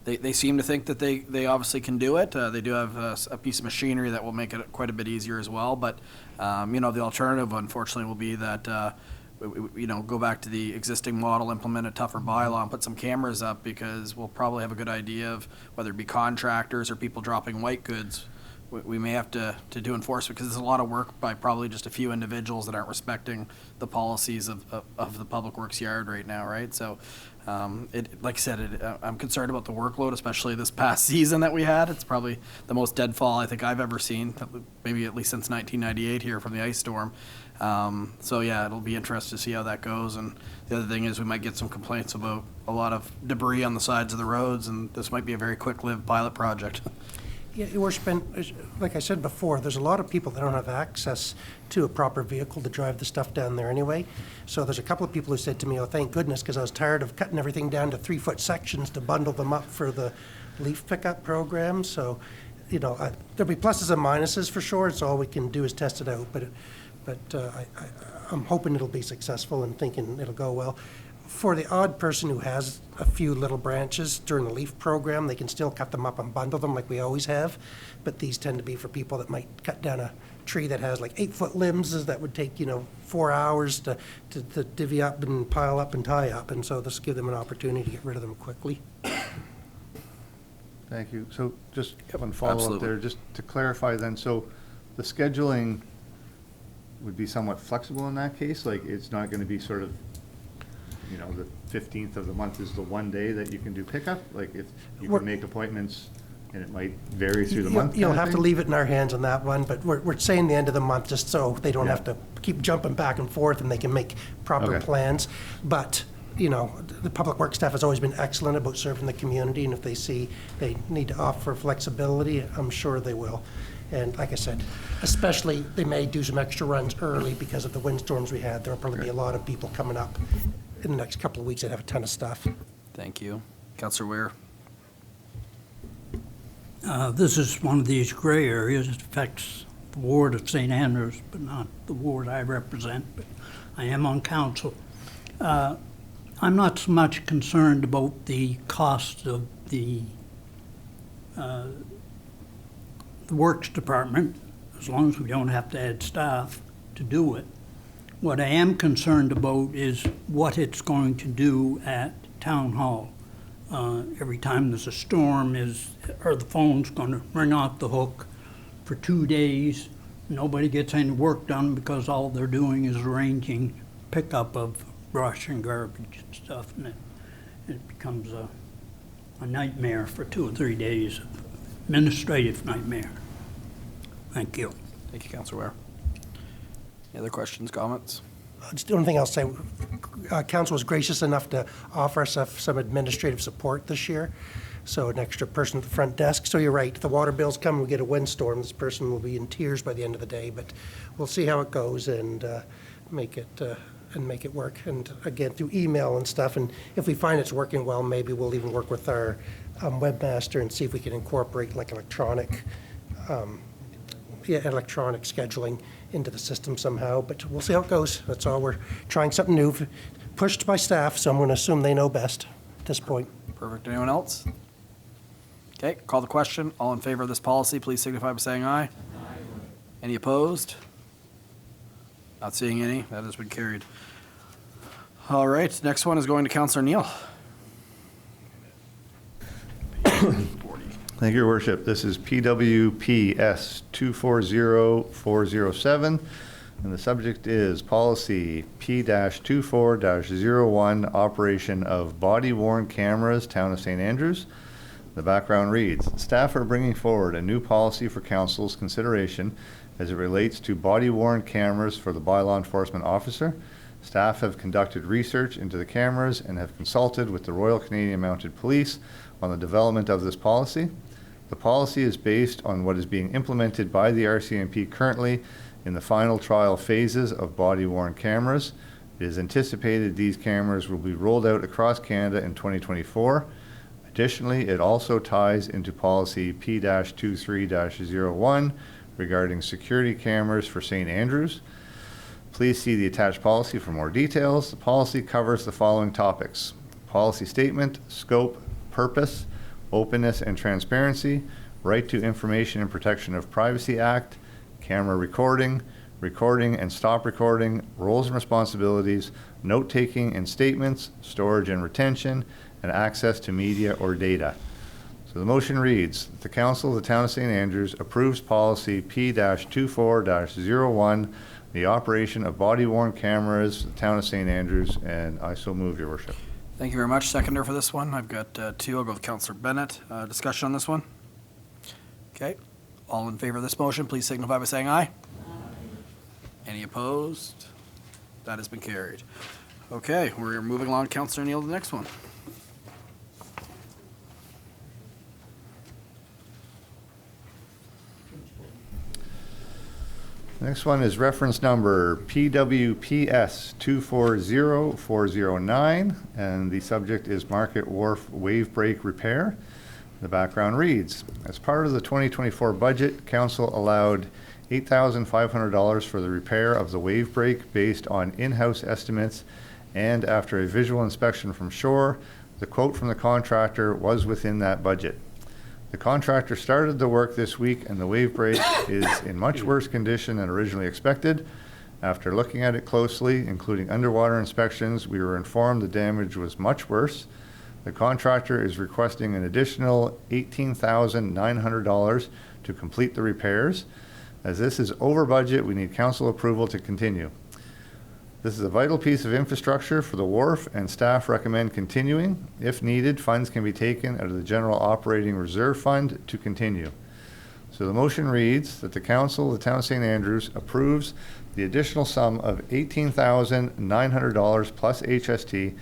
they seem to think that they obviously can do it. They do have a piece of machinery that will make it quite a bit easier as well. But the alternative, unfortunately, will be that go back to the existing model, implement a tougher bylaw, and put some cameras up, because we'll probably have a good idea of whether it be contractors or people dropping white goods. We may have to do enforcement, because there's a lot of work by probably just a few individuals that aren't respecting the policies of the public works yard right now, right? So, like I said, I'm concerned about the workload, especially this past season that we had. It's probably the most deadfall I think I've ever seen, maybe at least since 1998 here from the ice storm. So yeah, it'll be interesting to see how that goes. And the other thing is we might get some complaints about a lot of debris on the sides of the roads, and this might be a very quick-lived pilot project. Yeah, like I said before, there's a lot of people that don't have access to a proper vehicle to drive the stuff down there anyway. So there's a couple of people who said to me, oh, thank goodness, because I was tired of cutting everything down to 3-foot sections to bundle them up for the leaf pickup program. So, there'll be pluses and minuses for sure. So all we can do is test it out. But I'm hoping it'll be successful and thinking it'll go well. For the odd person who has a few little branches during the leaf program, they can still cut them up and bundle them like we always have. But these tend to be for people that might cut down a tree that has like 8-foot limbs that would take, 4 hours to divvy up and pile up and tie up. And so this give them an opportunity to get rid of them quickly. Thank you. So just one follow-up there, just to clarify then, so the scheduling would be somewhat flexible in that case? Like, it's not going to be sort of, the 15th of the month is the one day that you can do pickup? Like, if you can make appointments and it might vary through the month? You'll have to leave it in our hands on that one, but we're saying the end of the month just so they don't have to keep jumping back and forth and they can make proper plans. But, the public works staff has always been excellent about serving the community, and if they see they need to offer flexibility, I'm sure they will. And like I said, especially they may do some extra runs early because of the windstorms we had. There will probably be a lot of people coming up in the next couple of weeks that have a ton of stuff. Thank you. Councillor Weir. This is one of these gray areas. It affects the ward of St. Andrews, but not the ward I represent, but I am on council. I'm not so much concerned about the cost of the works department, as long as we don't have to add staff to do it. What I am concerned about is what it's going to do at Town Hall. Every time there's a storm, are the phones going to ring off the hook for 2 days? Nobody gets any work done because all they're doing is arranging pickup of brush and garbage and stuff, and it becomes a nightmare for 2 or 3 days, administrative nightmare. Thank you. Thank you, Councillor Ware. Any other questions, comments? Just the only thing I'll say, council was gracious enough to offer us some administrative support this year, so an extra person at the front desk. So you're right, if the water bills come, we get a windstorm, this person will be in tears by the end of the day, but we'll see how it goes and make it work. And again, through email and stuff, and if we find it's working well, maybe we'll even work with our webmaster and see if we can incorporate like electronic scheduling into the system somehow, but we'll see how it goes. That's all. We're trying something new, pushed by staff, so I'm going to assume they know best at this point. Perfect. Anyone else? Okay, call the question. All in favor of this policy, please signify by saying aye. Aye. Any opposed? Not seeing any. That has been carried. All right, next one is going to Councillor Neal. Thank you, Your Worship. This is PWPS 240407, and the subject is Policy P-24-01, Operation of Body-Worn Cameras, Town of St. Andrews. The background reads, staff are bringing forward a new policy for Council's consideration as it relates to body-worn cameras for the bylaw enforcement officer. Staff have conducted research into the cameras and have consulted with the Royal Canadian Mounted Police on the development of this policy. The policy is based on what is being implemented by the RCMP currently in the final trial phases of body-worn cameras. It is anticipated these cameras will be rolled out across Canada in 2024. Additionally, it also ties into Policy P-23-01 regarding security cameras for St. Andrews. Please see the attached policy for more details. The policy covers the following topics: policy statement, scope, purpose, openness and transparency, right to information and protection of privacy act, camera recording, recording and stop recording, roles and responsibilities, note-taking and statements, storage and retention, and access to media or data. So the motion reads, the Council of the Town of St. Andrews approves policy P-24-01, the operation of body-worn cameras, the Town of St. Andrews, and I so move, Your Worship. Thank you very much. Seconder for this one. I've got two. I'll go with Councillor Bennett. Discussion on this one? Okay. All in favor of this motion, please signify by saying aye. Aye. Any opposed? That has been carried. Okay, we're moving along. Councillor Neal to the next one. Next one is reference number PWPS 240409, and the subject is Market Wharf Wave Break Repair. The background reads, as part of the 2024 budget, Council allowed $8,500 for the repair of the wave break based on in-house estimates, and after a visual inspection from shore, the quote from the contractor was within that budget. The contractor started the work this week, and the wave break is in much worse condition than originally expected. After looking at it closely, including underwater inspections, we were informed the damage was much worse. The contractor is requesting an additional $18,900 to complete the repairs. As this is over budget, we need council approval to continue. This is a vital piece of infrastructure for the wharf, and staff recommend continuing. If needed, funds can be taken out of the General Operating Reserve Fund to continue. So the motion reads that the Council of the Town of St. Andrews approves the additional sum of $18,900 plus HST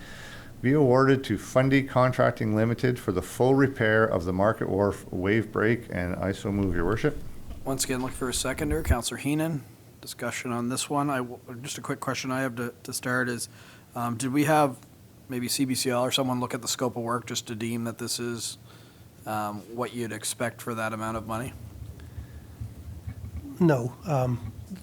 be awarded to Fundy Contracting Limited for the full repair of the Market Wharf wave break, and I so move, Your Worship. Once again, look for a seconder. Councillor Heenan. Discussion on this one. Just a quick question I have to start is, did we have maybe CBCL or someone look at the scope of work just to deem that this is what you'd expect for that amount of money? No.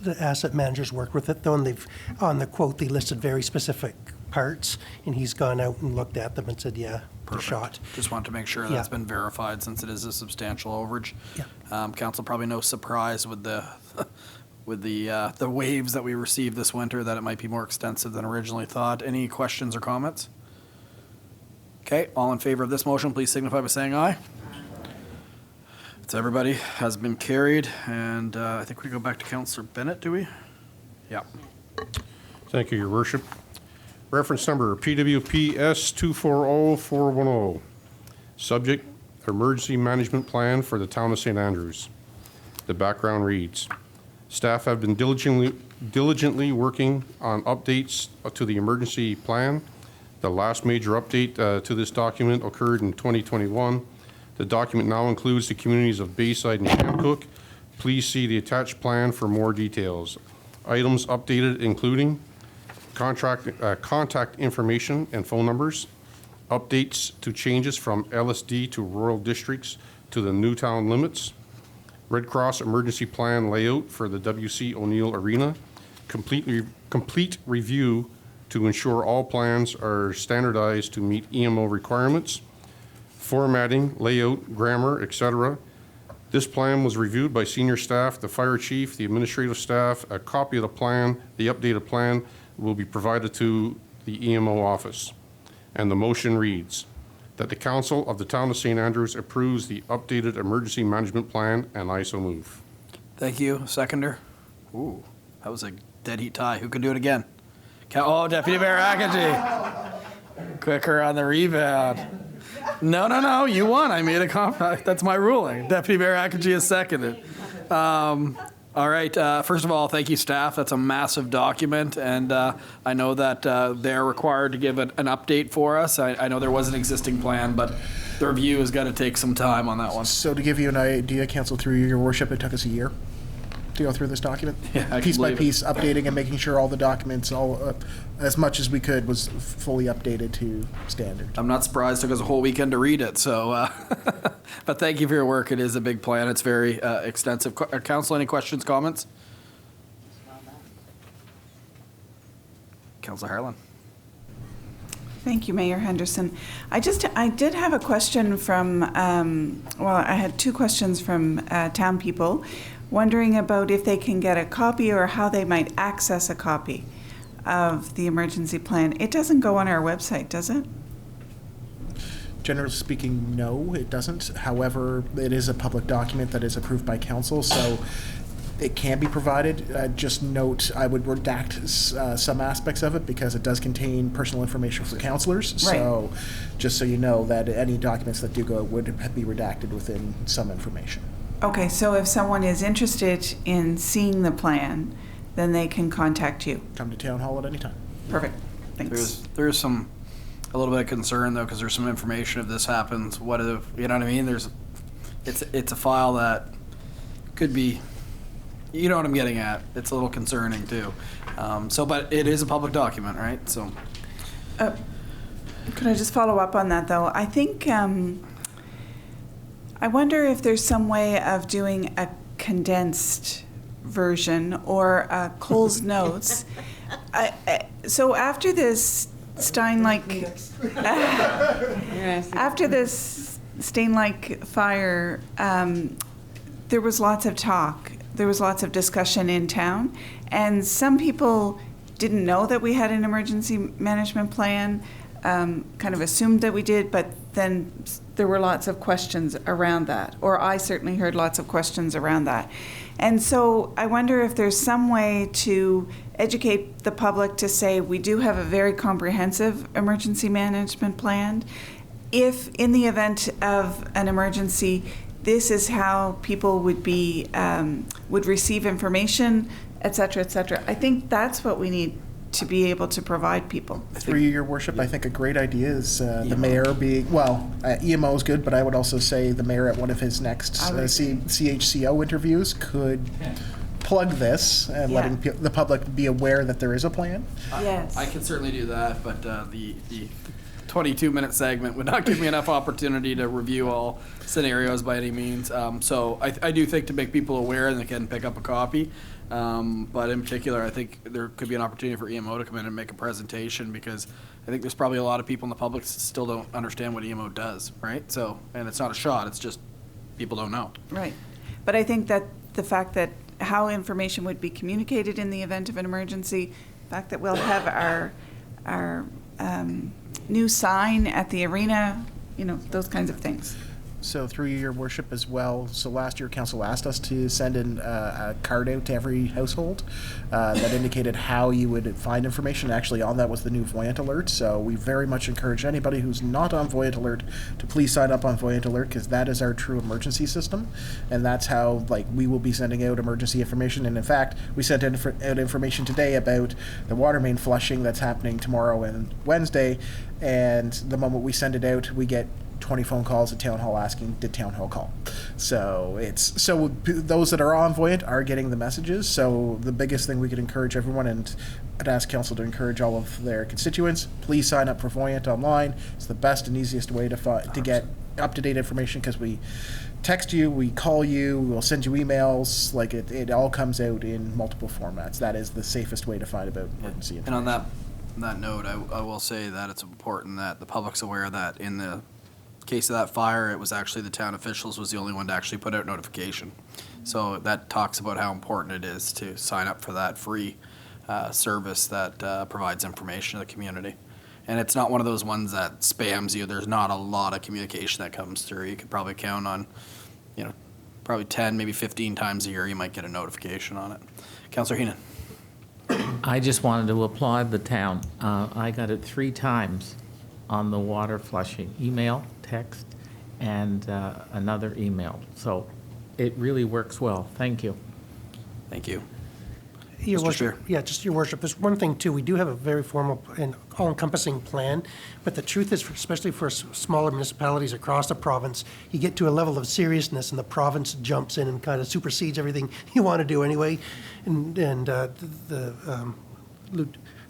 The asset managers work with it, though, and on the quote, they listed very specific parts, and he's gone out and looked at them and said, yeah, the shot. Just want to make sure that's been verified since it is a substantial overage. Yeah. Council, probably no surprise with the with the waves that we received this winter, that it might be more extensive than originally thought. Any questions or comments? Okay, all in favor of this motion, please signify by saying aye. It's everybody, has been carried, and I think we go back to Councillor Bennett, do we? Yeah. Thank you, Your Worship. Reference number PWP S240410. Subject, Emergency Management Plan for the Town of St. Andrews. The background reads, staff have been diligently working on updates to the emergency plan. The last major update to this document occurred in 2021. The document now includes the communities of Bayside and Shamcook. Please see the attached plan for more details. Items updated including contact information and phone numbers, updates to changes from LSD to rural districts to the new town limits, Red Cross emergency plan layout for the W.C. O'Neill Arena, complete review to ensure all plans are standardized to meet EMO requirements, formatting, layout, grammar, etc. This plan was reviewed by senior staff, the fire chief, the administrative staff. A copy of the plan, the updated plan, will be provided to the EMO office. And the motion reads that the Council of the Town of St. Andrews approves the updated emergency management plan, and I so move. Thank you. Seconder? Ooh, that was a dead heat tie. Who can do it again? Oh, Deputy Mayor Akaji. Quicker on the rebound. No, you won. I made a comment. That's my ruling. Deputy Mayor Akaji is seconded. All right, first of all, thank you, staff. That's a massive document, and I know that they're required to give an update for us. I know there was an existing plan, but the review has got to take some time on that one. So to give you an idea, Council, through your worship, it took us a year to go through this document. Yeah, piece by piece, updating and making sure all the documents, as much as we could, was fully updated to standard. I'm not surprised. It took us a whole weekend to read it. So, but thank you for your work. It is a big plan. It's very extensive. Council, any questions, comments? Councillor Harlan. Thank you, Mayor Henderson. I did have a question from, I had two questions from town people wondering about if they can get a copy or how they might access a copy of the emergency plan. It doesn't go on our website, does it? Generally speaking, no, it doesn't. However, it is a public document that is approved by council, so it can be provided. Just note, I would redact some aspects of it because it does contain personal information for councillors. Right. So just so you know that any documents that do go would be redacted within some information. Okay, so if someone is interested in seeing the plan, then they can contact you. Come to town hall at any time. Perfect. Thanks. There's a little bit of concern though, because there's some information if this happens. What if, you know what I mean? It's a file that could be, you know what I'm getting at. It's a little concerning too. But it is a public document, right? So. Could I just follow up on that though? I think, I wonder if there's some way of doing a condensed version or Cole's notes. So after this after this Steinlake fire, there was lots of talk. There was lots of discussion in town, and some people didn't know that we had an emergency management plan, kind of assumed that we did, but then there were lots of questions around that, or I certainly heard lots of questions around that. And so I wonder if there's some way to educate the public to say we do have a very comprehensive emergency management plan. If in the event of an emergency, this is how people would be would receive information, et cetera, et cetera. I think that's what we need to be able to provide people. Through your worship, I think a great idea is the mayor being, EMO is good, but I would also say the mayor at one of his next CHCO interviews could plug this and letting the public be aware that there is a plan. Yes. I can certainly do that, but the 22-minute segment would not give me enough opportunity to review all scenarios by any means. So I do think to make people aware and they can pick up a copy. But in particular, I think there could be an opportunity for EMO to come in and make a presentation, because I think there's probably a lot of people in the public that still don't understand what EMO does, right? So, and it's not a shot, it's just people don't know. Right. But I think that the fact that how information would be communicated in the event of an emergency, the fact that we'll have our new sign at the arena, those kinds of things. So through your worship as well, so last year council asked us to send in a card out to every household that indicated how you would find information. Actually on that was the new Voyant Alert, so we very much encourage anybody who's not on Voyant Alert to please sign up on Voyant Alert, because that is our true emergency system, and that's how we will be sending out emergency information. And in fact, we sent out information today about the water main flushing that's happening tomorrow and Wednesday, and the moment we send it out, we get 20 phone calls at Town Hall asking, did Town Hall call? So those that are on Voyant are getting the messages. So the biggest thing we could encourage everyone, and I'd ask council to encourage all of their constituents, please sign up for Voyant online. It's the best and easiest way to get up-to-date information, because we text you, we call you, we'll send you emails. It all comes out in multiple formats. That is the safest way to find about emergency information. And on that note, I will say that it's important that the public's aware that in the case of that fire, it was actually the town officials was the only one to actually put out notification. So that talks about how important it is to sign up for that free service that provides information to the community. And it's not one of those ones that spams you. There's not a lot of communication that comes through. You could probably count on, probably 10, maybe 15 times a year you might get a notification on it. Councillor Heenan. I just wanted to applaud the town. I got it 3 times on the water flushing, email, text, and another email. So it really works well. Thank you. Thank you. Your Mr. Worship, Chair. yeah, just your worship. There's one thing too. We do have a very formal and all-encompassing plan, but the truth is, especially for smaller municipalities across the province, you get to a level of seriousness, and the province jumps in and kind of supersedes everything you want to do anyway.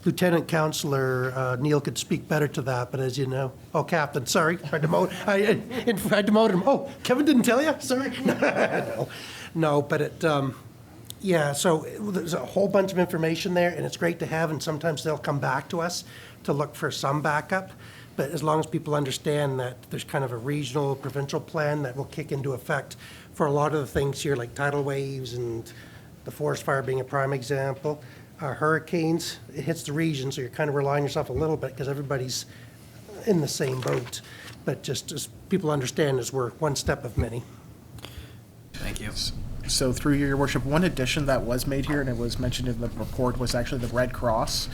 Lieutenant Councillor Neil could speak better to that, but as you know, Captain, sorry, I demoted him. Oh, Kevin didn't tell you? Sorry. No, but it. Yeah, so there's a whole bunch of information there, and it's great to have, and sometimes they'll come back to us to look for some backup. But as long as people understand that there's kind of a regional, provincial plan that will kick into effect for a lot of the things here, like tidal waves and the forest fire being a prime example. Hurricanes, it hits the region, so you're kind of relying on yourself a little bit because everybody's in the same boat. But just as people understand, as we're one step of many. Thank you. So through your worship, one addition that was made here, and it was mentioned in the report, was actually the Red Cross.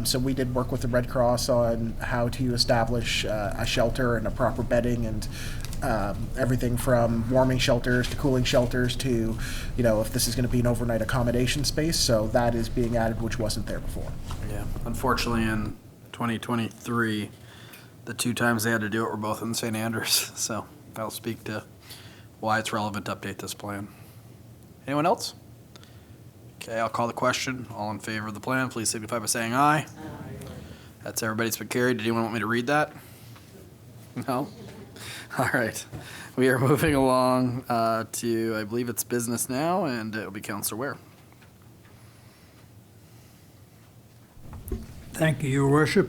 So we did work with the Red Cross on how to establish a shelter and a proper bedding, and everything from warming shelters to cooling shelters to, if this is going to be an overnight accommodation space. So that is being added, which wasn't there before. Yeah, unfortunately in 2023, the 2 times they had to do it were both in St. Andrews. So that'll speak to why it's relevant to update this plan. Anyone else? Okay, I'll call the question. All in favor of the plan, please signify by saying aye. Aye. That's everybody's been carried. Did anyone want me to read that? No? All right. We are moving along to, I believe it's business now, and it'll be Councillor Ware. Thank you, Your Worship.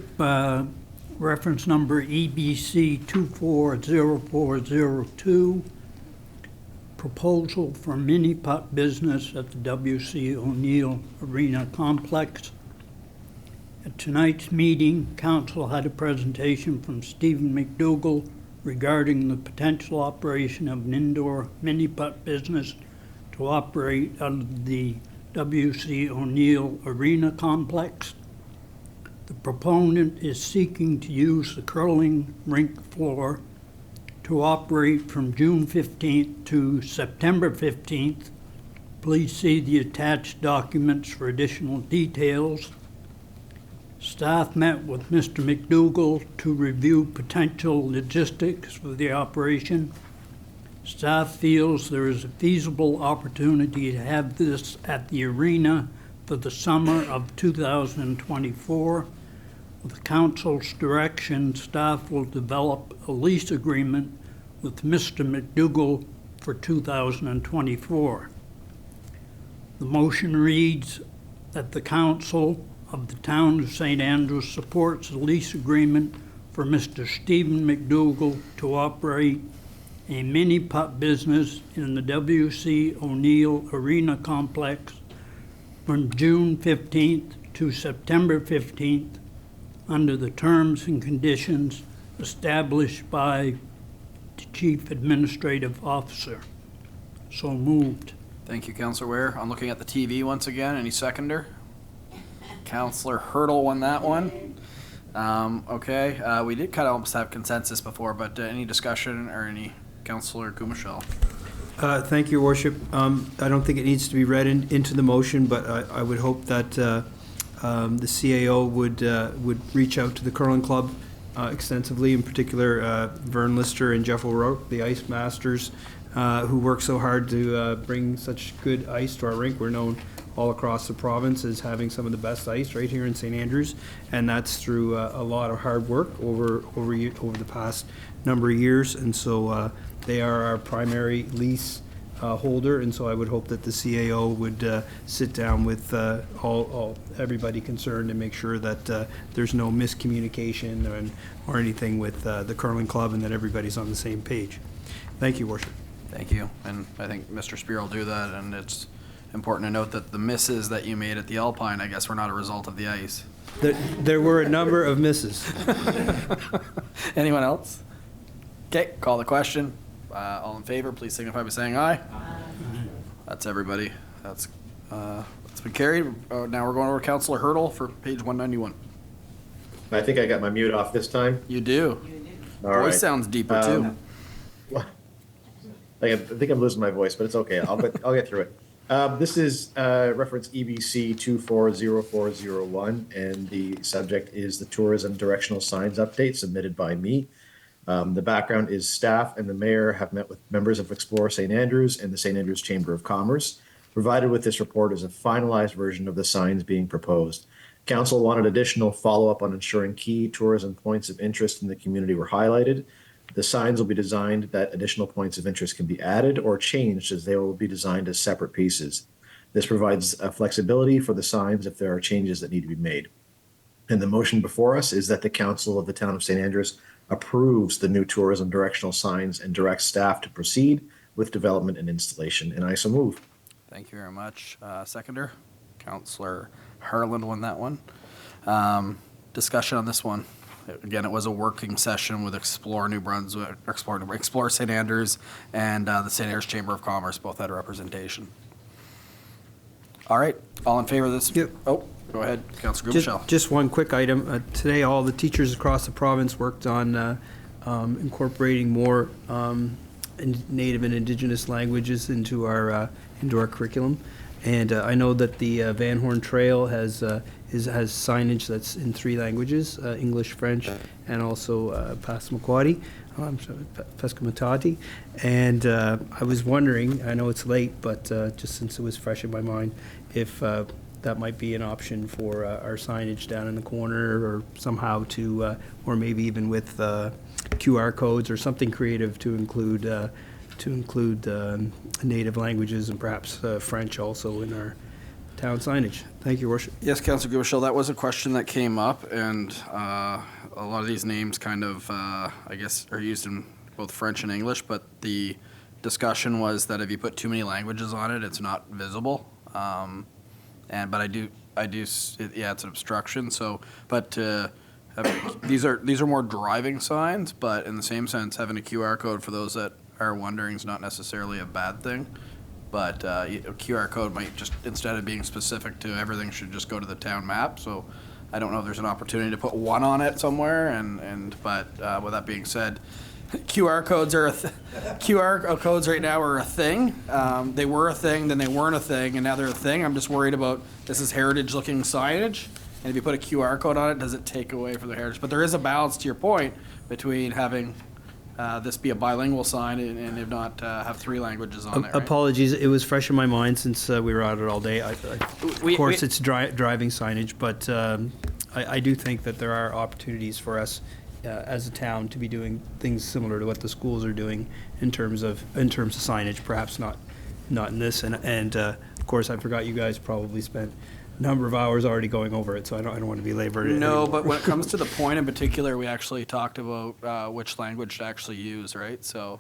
Reference number EBC 240402. Proposal for mini putt business at the W.C. O'Neill Arena Complex. At tonight's meeting, Council had a presentation from Stephen McDougall regarding the potential operation of an indoor mini putt business to operate out of the W.C. O'Neill Arena Complex. The proponent is seeking to use the curling rink floor to operate from June 15th to September 15th. Please see the attached documents for additional details. Staff met with Mr. McDougall to review potential logistics for the operation. Staff feels there is a feasible opportunity to have this at the arena for the summer of 2024. With the Council's direction, staff will develop a lease agreement with Mr. McDougall for 2024. The motion reads that the Council of the Town of St. Andrews supports a lease agreement for Mr. Stephen McDougall to operate a mini putt business in the W.C. O'Neill Arena Complex from June 15th to September 15th under the terms and conditions established by the Chief Administrative Officer. So moved. Thank you, Councillor Ware. I'm looking at the TV once again. Any seconder? Councillor Hurdle won that one. Okay, we did kind of almost have consensus before, but any discussion or any? Councillor Gumashal. Thank you, Your Worship. I don't think it needs to be read into the motion, but I would hope that the CAO would reach out to the curling club extensively, in particular Vern Lister and Jeff O'Rourke, the ice masters, who work so hard to bring such good ice to our rink. We're known all across the province as having some of the best ice right here in St. Andrews, and that's through a lot of hard work over the past number of years. And so they are our primary lease holder, and so I would hope that the CAO would sit down with everybody concerned and make sure that there's no miscommunication or anything with the curling club, and that everybody's on the same page. Thank you, Worship. Thank you, and I think Mr. Spear will do that, and it's important to note that the misses that you made at the Alpine, I guess, were not a result of the ice. There were a number of misses. Anyone else? Okay, call the question. All in favor, please signify by saying aye. Aye. That's everybody. That's been carried. Now we're going over Councillor Hurdle for page 191. I think I got my mute off this time. You do. All Voice right. sounds deeper too. I think I'm losing my voice, but it's okay. I'll get through it. This is reference EBC 240401, and the subject is the tourism directional signs update submitted by me. The background is staff and the mayor have met with members of Explore St. Andrews and the St. Andrews Chamber of Commerce. Provided with this report is a finalized version of the signs being proposed. Council wanted additional follow-up on ensuring key tourism points of interest in the community were highlighted. The signs will be designed that additional points of interest can be added or changed, as they will be designed as separate pieces. This provides flexibility for the signs if there are changes that need to be made. And the motion before us is that the Council of the Town of St. Andrews approves the new tourism directional signs and directs staff to proceed with development and installation. And I so move. Thank you very much. Seconder, Councillor Harland won that one. Discussion on this one. Again, it was a working session with Explore New Brunswick, Explore St. Andrews, and the St. Andrews Chamber of Commerce. Both had representation. All right, all in favor of this? Yep. Oh, go ahead, Councillor Gumashal. Just one quick item. Today, all the teachers across the province worked on incorporating more Native and Indigenous languages into our curriculum. And I know that the Van Horn Trail has signage that's in 3 languages, English, French, and also Passamaquoddy. Pescamatati. And I was wondering, I know it's late, but just since it was fresh in my mind, if that might be an option for our signage down in the corner, or somehow to, or maybe even with QR codes or something creative to include native languages and perhaps French also in our town signage. Thank you, Your Worship. Yes, Councillor Gumashal, that was a question that came up, and a lot of these names kind of, I guess, are used in both French and English, but the discussion was that if you put too many languages on it, it's not visible. But I do, it's an obstruction. So, but these are more driving signs, but in the same sense, having a QR code for those that are wondering is not necessarily a bad thing. But a QR code might just, instead of being specific to everything, should just go to the town map. So I don't know if there's an opportunity to put one on it somewhere. But with that being said, QR codes are QR codes right now are a thing. They were a thing, then they weren't a thing, and now they're a thing. I'm just worried about this is heritage-looking signage, and if you put a QR code on it, does it take away from the heritage? But there is a balance, to your point, between having this be a bilingual sign and if not have 3 languages on it. Right? Apologies, it was fresh in my mind since we were at it all day. Of course, it's driving signage, but I do think that there are opportunities for us as a town to be doing things similar to what the schools are doing in terms of signage. Perhaps not in this. And of course, I forgot you guys probably spent number of hours already going over it, so I don't want to belabor it. No, anymore. but when it comes to the point in particular, we actually talked about which language to actually use, right? So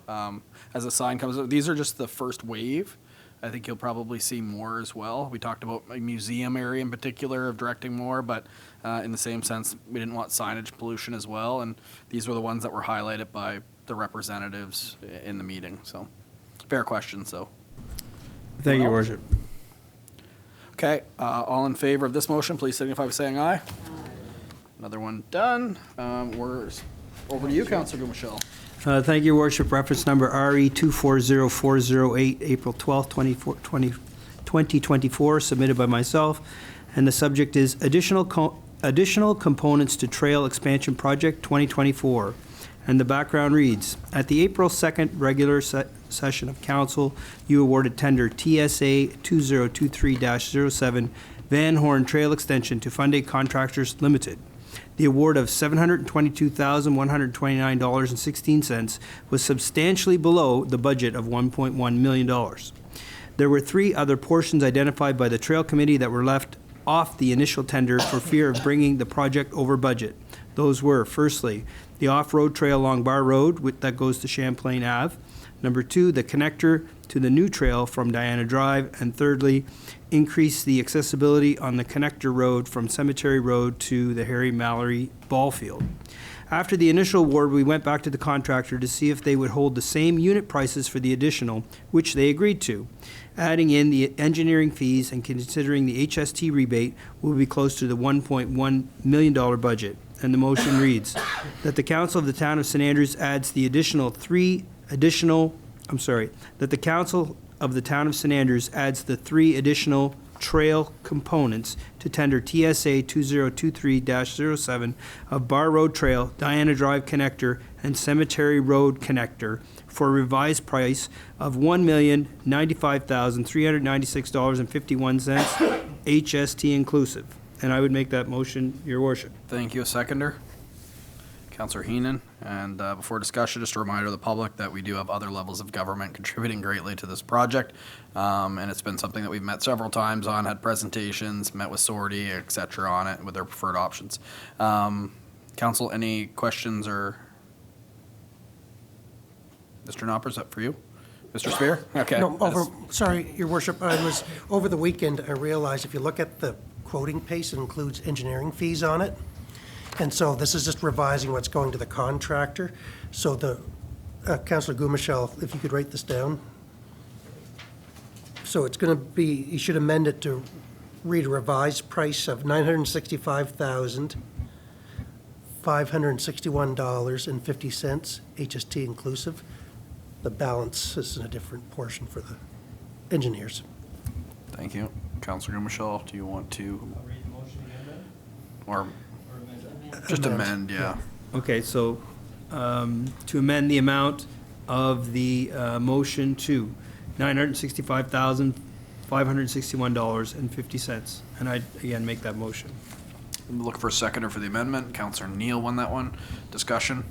as a sign comes, these are just the first wave. I think you'll probably see more as well. We talked about a museum area in particular of directing more, but in the same sense, we didn't want signage pollution as well. And these were the ones that were highlighted by the representatives in the meeting. So fair question, so. Thank you, Your else? Worship. Okay, all in favor of this motion, please signify by saying aye. Another one done. We're over to you, Councillor Michelle. Thank you, Your Worship. Reference number RE 240408, April 12th, 2024, submitted by myself. And the subject is additional components to Trail Expansion Project 2024. And the background reads, at the April 2nd regular session of Council, you awarded tender TSA 2023-07 Van Horn Trail Extension to Funday Contractors Limited. The award of $722,129.16 was substantially below the budget of $1.1 million. There were 3 other portions identified by the Trail Committee that were left off the initial tender for fear of bringing the project over budget. Those were, firstly, the off-road trail along Bar Road that goes to Champlain Ave. Number 2, the connector to the new trail from Diana Drive. And thirdly, increase the accessibility on the connector road from Cemetery Road to the Harry Mallory Ball Field. After the initial award, we went back to the contractor to see if they would hold the same unit prices for the additional, which they agreed to. Adding in the engineering fees and considering the HST rebate, will be close to the $1.1 million budget. And the motion reads that the Council of the Town of St. Andrews adds the that the Council of the Town of St. Andrews adds the 3 additional trail components to tender TSA 2023-07 of Bar Road Trail, Diana Drive Connector, and Cemetery Road Connector for a revised price of $1,095,396.51, HST inclusive. And I would make that motion, Your Worship. Thank you. A seconder? Councillor Heenan. And before discussion, just a reminder to the public that we do have other levels of government contributing greatly to this project. And it's been something that we've met several times on, had presentations, met with SORTI, et cetera, on it with their preferred options. Council, any questions or? Mr. Knopper, is that for you? Mr. Spear? Okay. No, sorry, Your Worship, I was, over the weekend, I realized if you look at the quoting pace, it includes engineering fees on it. And so this is just revising what's going to the contractor. So the, Councillor Gumichel, if you could write this down. So it's going to be, you should amend it to read a revised price of $965,561.50, HST inclusive. The balance is in a different portion for the engineers. Thank you. Councillor Gumichel, do you want to? Or just amend, yeah. Okay, so to amend the amount of the motion to $965,561.50. And I, again, make that motion. Look for a seconder for the amendment. Councillor Neal won that one. Discussion?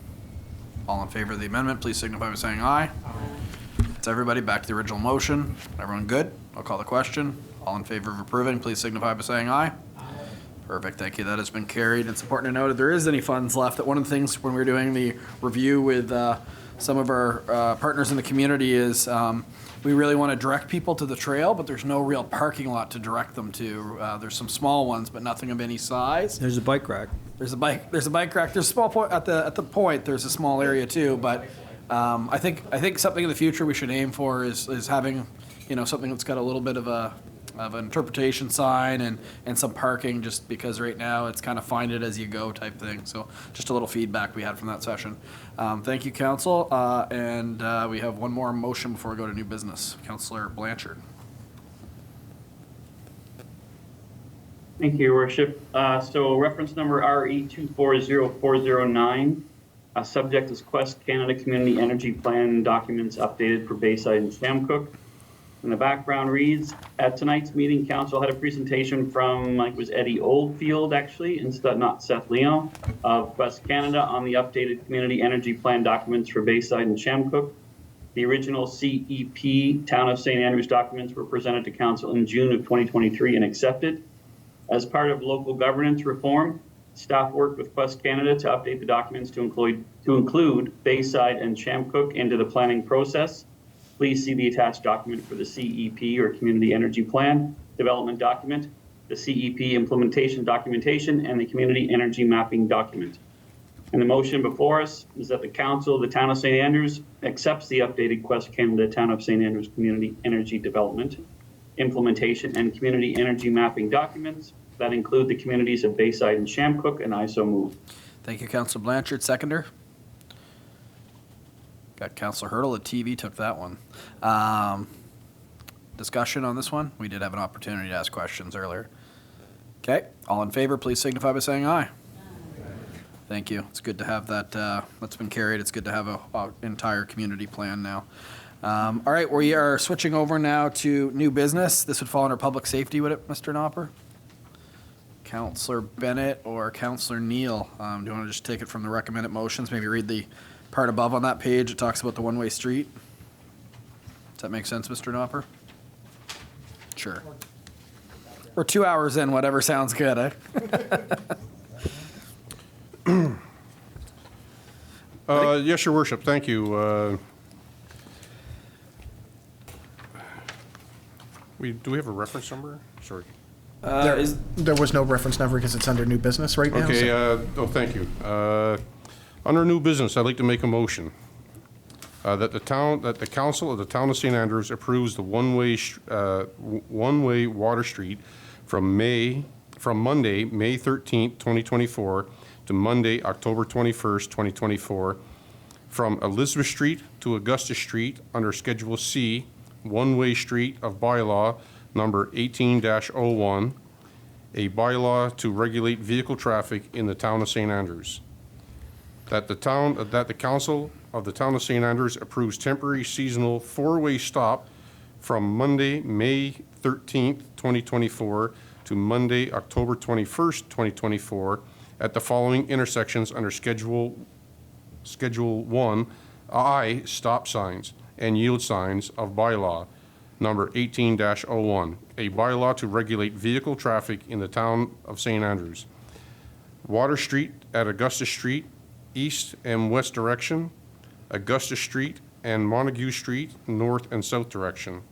All in favor of the amendment, please signify by saying aye. It's everybody back to the original motion. Everyone good? I'll call the question. All in favor of approving, please signify by saying aye. Perfect, thank you. That has been carried. It's important to note if there is any funds left, that one of the things when we were doing the review with some of our partners in the community is we really want to direct people to the trail, but there's no real parking lot to direct them to. There's some small ones, but nothing of any size. There's a bike rack. There's a bike rack. There's a small point at the point. There's a small area too, but I think something in the future we should aim for is having, something that's got a little bit of an interpretation sign and some parking, just because right now it's kind of find it as you go type thing. So just a little feedback we had from that session. Thank you, Council. And we have one more motion before we go to new business. Councillor Blanchard. Thank you, Your Worship. So reference number RE 240409. Subject is Quest Canada Community Energy Plan documents updated for Bayside and Shamcook. And the background reads, at tonight's meeting, Council had a presentation from, it was Eddie Oldfield, actually, instead not Seth Leon, of Quest Canada on the updated Community Energy Plan documents for Bayside and Shamcook. The original CEP Town of St. Andrews documents were presented to Council in June of 2023 and accepted. As part of local governance reform, staff worked with Quest Canada to update the documents to include Bayside and Chamcook into the planning process. Please see the attached document for the CEP, or Community Energy Plan Development Document, the CEP Implementation Documentation, and the Community Energy Mapping Document. And the motion before us is that the Council of the Town of St. Andrews accepts the updated Quest Canada Town of St. Andrews Community Energy Development, Implementation, and Community Energy Mapping documents that include the communities of Bayside and Chamcook, and I so move. Thank you, Councillor Blanchard. Seconder? Got Councillor Hurdle. The TV took that one. Discussion on this one? We did have an opportunity to ask questions earlier. Okay, all in favor, please signify by saying aye. Thank you. It's good to have that, that's been carried. It's good to have an entire community plan now. All right, we are switching over now to new business. This would fall under public safety, would it, Mr. Nopper? Councillor Bennett or Councillor Neal, do you want to just take it from the recommended motions? Maybe read the part above on that page. It talks about the one-way street. Does that make sense, Mr. Nopper? Sure. We're 2 hours in, whatever sounds good, eh? Yes, Your Worship, thank you. Do we have a reference number? Sorry. There was no reference number because it's under new business right now. Okay, thank you. Under new business, I'd like to make a motion that the Council of the Town of St. Andrews approves the one-way Water Street from Monday, May 13th, 2024 to Monday, October 21st, 2024, from Elizabeth Street to Augusta Street under Schedule C, one-way street of bylaw number 18-01, a bylaw to regulate vehicle traffic in the Town of St. Andrews. That the Council of the Town of St. Andrews approves temporary seasonal four-way stop from Monday, May 13th, 2024 to Monday, October 21st, 2024 at the following intersections under Schedule 1I stop signs and yield signs of bylaw number 18-01, a bylaw to regulate vehicle traffic in the Town of St. Andrews. Water Street at Augusta Street, east and west direction, Augusta Street and Montague Street, north and south direction.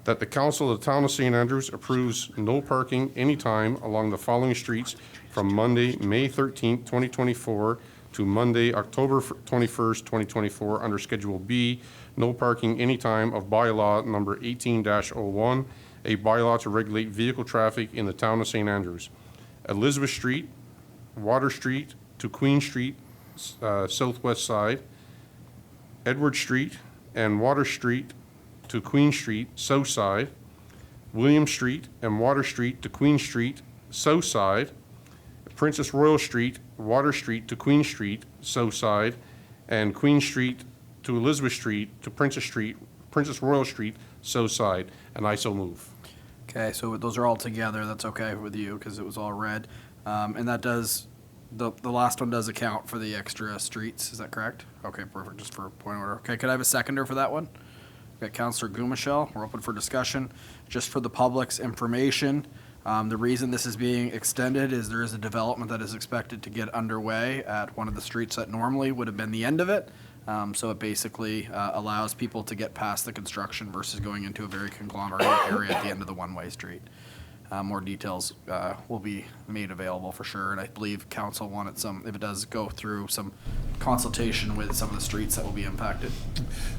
That the Council of the Town of St. Andrews approves no parking anytime along the following streets from Monday, May 13th, 2024 to Monday, October 21st, 2024 under Schedule B, no parking anytime of bylaw number 18-01, a bylaw to regulate vehicle traffic in the Town of St. Andrews. Elizabeth Street, Water Street to Queen Street, southwest side, Edward Street and Water Street to Queen Street, south side, William Street and Water Street to Queen Street, south side, Princess Royal Street, Water Street to Queen Street, south side, and Queen Street to Elizabeth Street to Princess Royal Street, south side, and I so move. Okay, so those are all together. That's okay with you because it was all red. And that does, the last one does account for the extra streets. Is that correct? Okay, perfect. Just for point of order. Okay, could I have a seconder for that one? We've got Councillor Gumashell. We're open for discussion. Just for the public's information, the reason this is being extended is there is a development that is expected to get underway at one of the streets that normally would have been the end of it. So it basically allows people to get past the construction versus going into a very conglomerated area at the end of the one-way street. More details will be made available for sure, and I believe council wanted some, if it does go through, some consultation with some of the streets that will be impacted.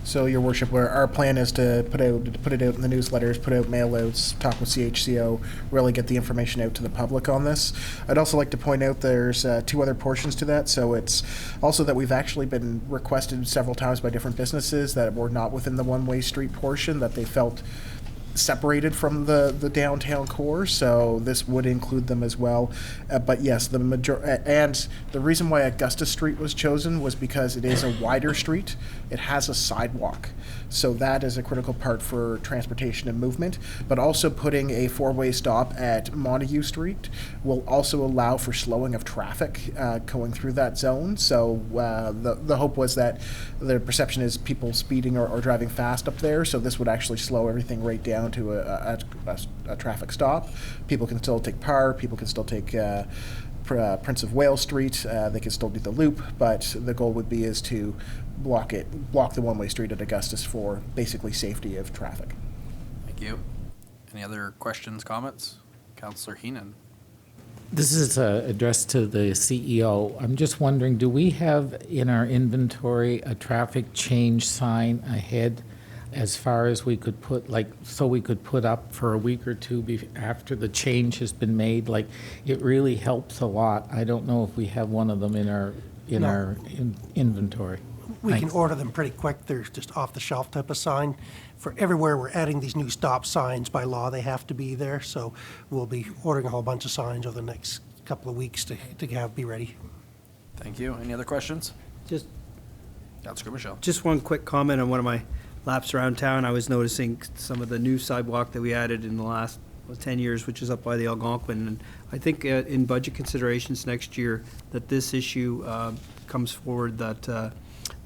So, Your Worship, our plan is to put it out in the newsletters, put out mail-outs, talk with CHCO, really get the information out to the public on this. I'd also like to point out there's two other portions to that. So it's also that we've actually been requested several times by different businesses that were not within the one-way street portion, that they felt separated from the downtown core, so this would include them as well. But yes, the reason why Augusta Street was chosen was because it is a wider street. It has a sidewalk, so that is a critical part for transportation and movement. But also putting a four-way stop at Montague Street will also allow for slowing of traffic going through that zone. So the hope was that the perception is people speeding or driving fast up there, so this would actually slow everything right down down to a traffic stop. People can still take Parr, people can still take Prince of Wales Street, they can still do the loop, but the goal would be is to block the one-way street at Augustus for basically safety of traffic. Thank you. Any other questions, comments? Councillor Heenan. This is addressed to the CEO. I'm just wondering, do we have in our inventory a traffic change sign ahead as far as we could put, like, so we could put up for a week or two after the change has been made? Like, it really helps a lot. I don't know if we have one of them in our inventory. We can Thanks. order them pretty quick. They're just off-the-shelf type of sign. For everywhere we're adding these new stop signs, by law, they have to be there. So we'll be ordering a whole bunch of signs over the next couple of weeks to be ready. Thank you. Any other questions? Just Councillor Michelle. Just one quick comment on one of my laps around town. I was noticing some of the new sidewalk that we added in the last 10 years, which is up by the Algonquin. And I think in budget considerations next year that this issue comes forward that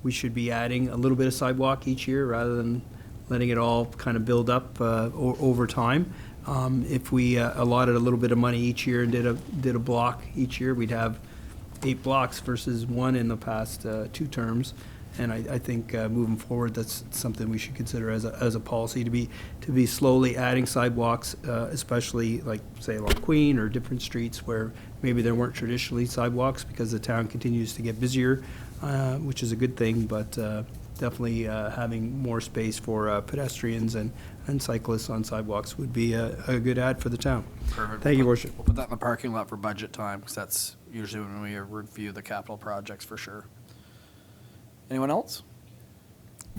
we should be adding a little bit of sidewalk each year rather than letting it all kind of build up over time. If we allotted a little bit of money each year and did a block each year, we'd have 8 blocks versus 1 in the past 2 terms. And I think moving forward, that's something we should consider as a policy to be slowly adding sidewalks, especially like say along Queen or different streets where maybe there weren't traditionally sidewalks because the town continues to get busier, which is a good thing. But definitely having more space for pedestrians and cyclists on sidewalks would be a good add for the town. Perfect. Thank you, Worship. We'll put that in the parking lot for budget time because that's usually when we review the capital projects for sure. Anyone else?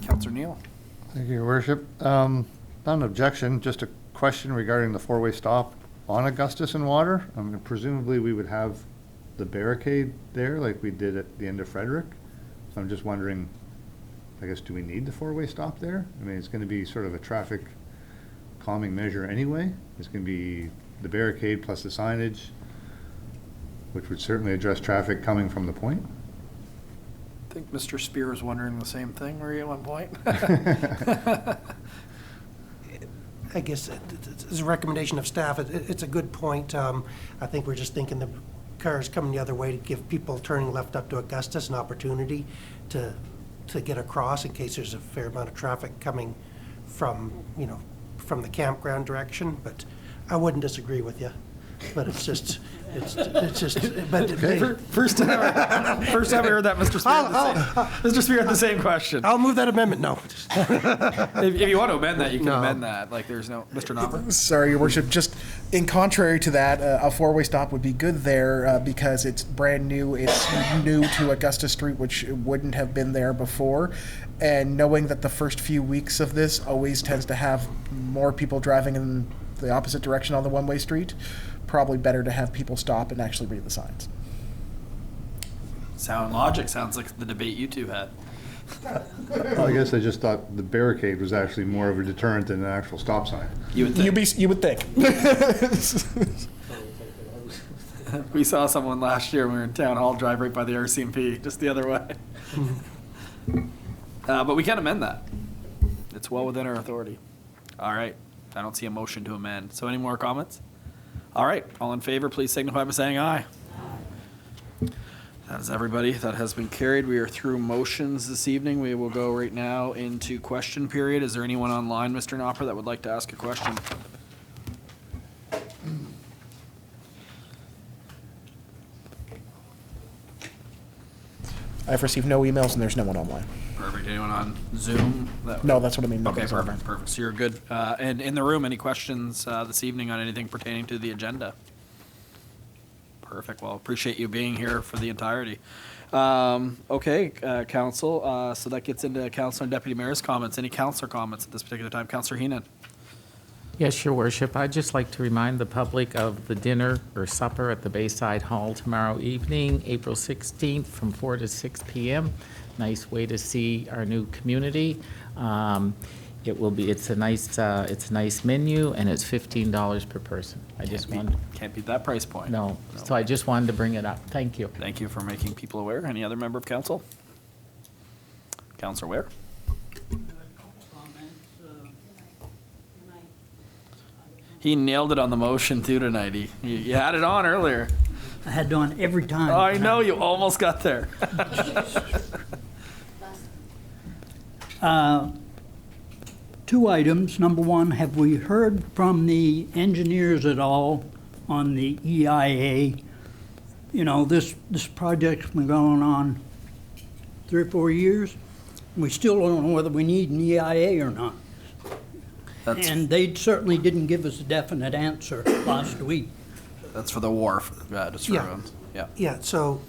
Councillor Neal. Thank you, Your Worship. Not an objection, just a question regarding the four-way stop on Augustus and Water. Presumably we would have the barricade there like we did at the end of Frederick. So I'm just wondering, I guess, do we need the four-way stop there? I mean, it's going to be sort of a traffic calming measure anyway. It's going to be the barricade plus the signage, which would certainly address traffic coming from the point. I think Mr. Spear was wondering the same thing, were you at one point? I guess it's a recommendation of staff. It's a good point. I think we're just thinking the cars coming the other way to give people turning left up to Augustus an opportunity to get across in case there's a fair amount of traffic coming from the campground direction. But I wouldn't disagree with you. But it's just. But First time I heard that, Mr. Spear. Mr. Spear had the same question. I'll move that amendment. No. If you want to amend that, you can amend that. Like, there's no Mr. Knopper. Sorry, Your Worship. Just in contrary to that, a four-way stop would be good there because it's brand new. It's new to Augusta Street, which wouldn't have been there before. And knowing that the first few weeks of this always tends to have more people driving in the opposite direction on the one-way street, probably better to have people stop and actually read the signs. Sound logic sounds like the debate you two had. Well, I guess I just thought the barricade was actually more of a deterrent than an actual stop sign. You would think. You would think. We saw someone last year when we were in town hall drive right by the RCMP, just the other way. But we can amend that. It's well within our authority. All right. I don't see a motion to amend. So any more comments? All right. All in favor, please signify by saying aye. That is everybody. That has been carried. We are through motions this evening. We will go right now into question period. Is there anyone online, Mr. Knopper, that would like to ask a question? I've received no emails and there's no one online. Perfect. Anyone on Zoom? No, that's what I mean. Okay, perfect, perfect. So you're good. And in the room, any questions this evening on anything pertaining to the agenda? Perfect. Well, appreciate you being here for the entirety. Okay, Council. So that gets into Councilor and Deputy Mayor's comments. Any Councilor comments at this particular time? Councilor Heenan. Yes, Your Worship. I'd just like to remind the public of the dinner or supper at the Bayside Hall tomorrow evening, April 16th from 4 to 6 p.m. Nice way to see our new community. It's a nice menu and it's $15 per person. Can't beat that price point. No. So I just wanted to bring it up. Thank you. Thank you for making people aware. Any other member of council? Councilor Ware. He nailed it on the motion too tonight. You had it on earlier. I had it on every time. Oh, I know, you almost got there. Two items. Number one, have we heard from the engineers at all on the EIA? You know, this project's been going on 3 or 4 years. We still don't know whether we need an EIA or not. And they certainly didn't give us a definite answer last week. That's for the wharf, just for everyone. Yeah. Yeah, so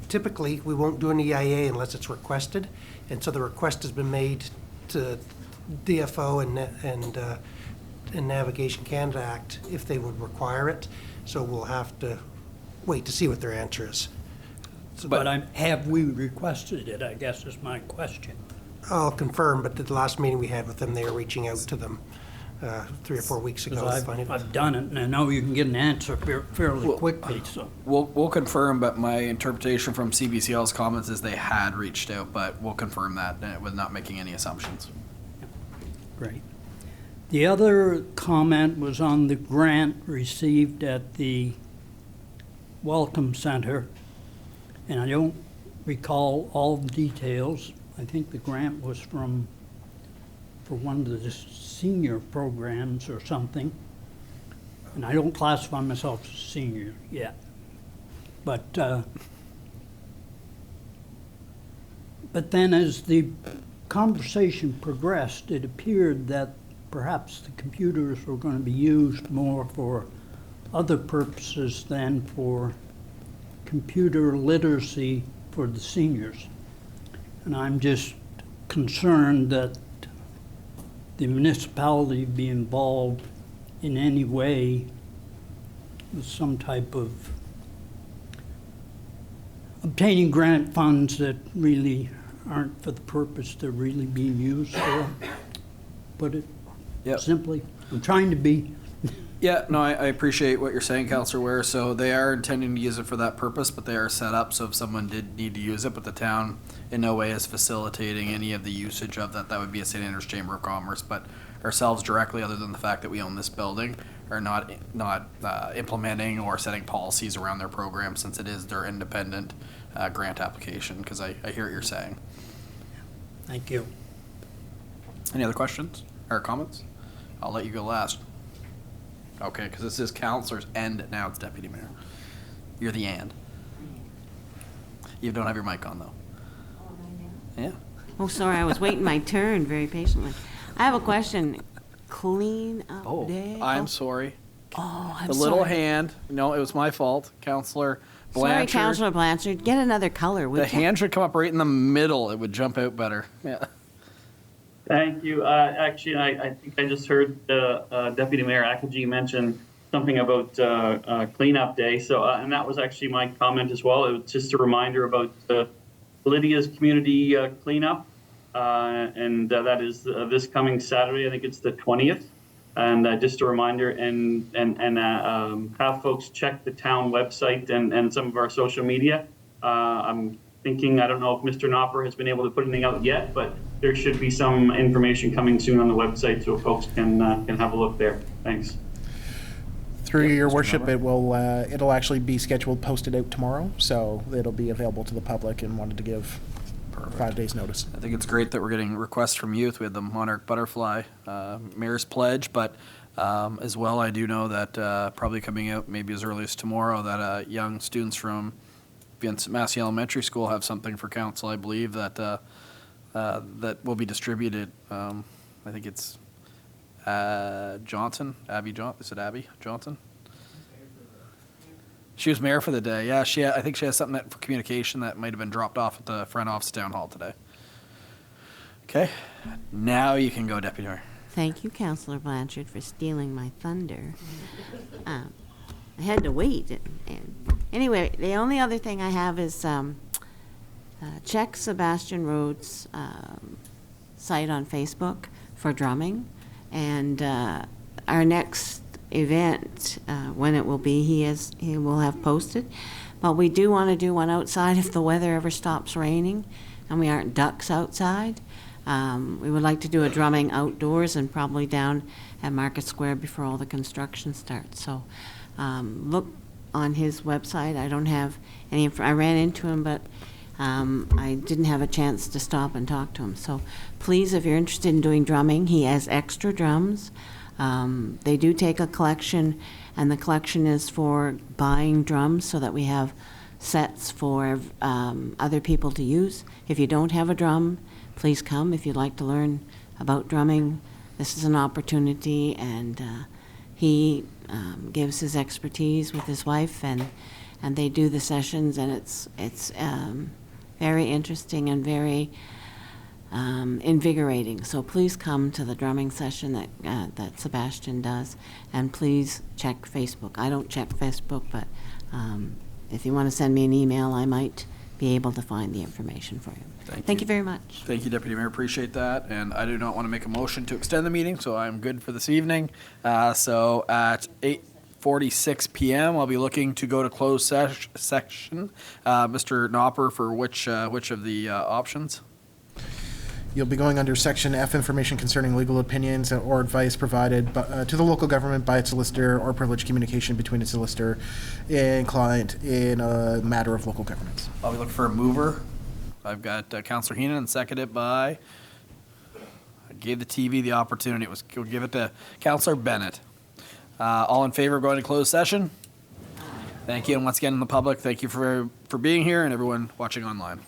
typically, we won't do an EIA unless it's requested, and so the request has been made to DFO and Navigation Canada Act if they would require it, so we'll have to wait to see what their answer is. But have we requested it, I guess is my question. I'll confirm, but at the last meeting we had with them, they were reaching out to them 3 or 4 weeks ago. I've done it, and I know you can get an answer fairly quickly, so. We'll confirm, but my interpretation from CBCL's comments is they had reached out, but we'll confirm that with not making any assumptions. Great. The other comment was on the grant received at the Welcome Center, and I don't recall all the details. I think the grant was for one of the senior programs or something, and I don't classify myself as a senior yet. But then as the conversation progressed, it appeared that perhaps the computers were going to be used more for other purposes than for computer literacy for the seniors. And I'm just concerned that the municipality be involved in any way with some type of obtaining grant funds that really aren't for the purpose they're really being used for. Put it simply, I'm trying to be. Yeah, no, I appreciate what you're saying, Councillor Ware. So they are intending to use it for that purpose, but they are set up so if someone did need to use it, but the town in no way is facilitating any of the usage of that. That would be a St. Andrews Chamber of Commerce, but ourselves directly, other than the fact that we own this building, are not implementing or setting policies around their program since it is their independent grant application, because I hear what you're saying. Thank you. Any other questions or comments? I'll let you go last. Okay, because this is councillors and now it's deputy mayor. You're the and. You don't have your mic on though. Yeah. Oh, sorry, I was waiting my turn very patiently. I have a question. Clean up day? I'm sorry. Oh, I'm the sorry. little hand. No, it was my fault. Councillor Blanchard. Sorry, Councillor Blanchard. Get another color, would The hand should come up right in the middle. It would jump out better. Yeah. Thank you. Actually, I think I just heard Deputy Mayor Akaji mention something about cleanup day. So, and that was actually my comment as well. It was just a reminder about Lydia's community cleanup, and that is this coming Saturday. I think it's the 20th. And just a reminder, and have folks check the town website and some of our social media. I'm thinking, I don't know if Mr. Knopper has been able to put anything out yet, but there should be some information coming soon on the website so folks can have a look there. Thanks. Through your worship, it'll actually be scheduled, posted out tomorrow, so it'll be available to the public, and wanted to give 5 days notice. I think it's great that we're getting requests from youth. We had the Monarch Butterfly Mayor's Pledge, but as well, I do know that probably coming out maybe as early as tomorrow that young students from Vincent Massey Elementary School have something for council, I believe, that that will be distributed. I think it's Johnson, Abby Johnson. Is it Abby Johnson? She was mayor for the day. Yeah, I think she has something for communication that might have been dropped off at the front office town hall today. Okay, now you can go, Deputy Mayor. Thank you, Councillor Blanchard, for stealing my thunder. I had to wait. Anyway, the only other thing I have is check Sebastian Rhodes' site on Facebook for drumming, and our next event, when it will be, he will have posted. But we do want to do one outside if the weather ever stops raining and we aren't ducks outside. We would like to do a drumming outdoors and probably down at Market Square before all the construction starts. So look on his website. I don't have any, I ran into him, but I didn't have a chance to stop and talk to him. So please, if you're interested in doing drumming, he has extra drums. They do take a collection, and the collection is for buying drums so that we have sets for other people to use. If you don't have a drum, please come. If you'd like to learn about drumming, this is an opportunity, and he gives his expertise with his wife, and they do the sessions, and it's very interesting and very invigorating. So please come to the drumming session that Sebastian does, and please check Facebook. I don't check Facebook, but if you want to send me an email, I might be able to find the information for you. Thank you very much. Thank you, Deputy Mayor. Appreciate that. And I do not want to make a motion to extend the meeting, so I'm good for this evening. So at 8:46 p.m., I'll be looking to go to closed section. Mr. Knopper, for which of the options? You'll be going under Section F, information concerning legal opinions or advice provided to the local government by its solicitor or privileged communication between its solicitor and client in a matter of local governance. I'll be looking for a mover. I've got Councillor Heenan, and seconded by, I gave the TV the opportunity. We'll give it to Councillor Bennett. All in favor of going to closed session? Thank you. And once again, in the public, thank you for being here, and everyone watching online.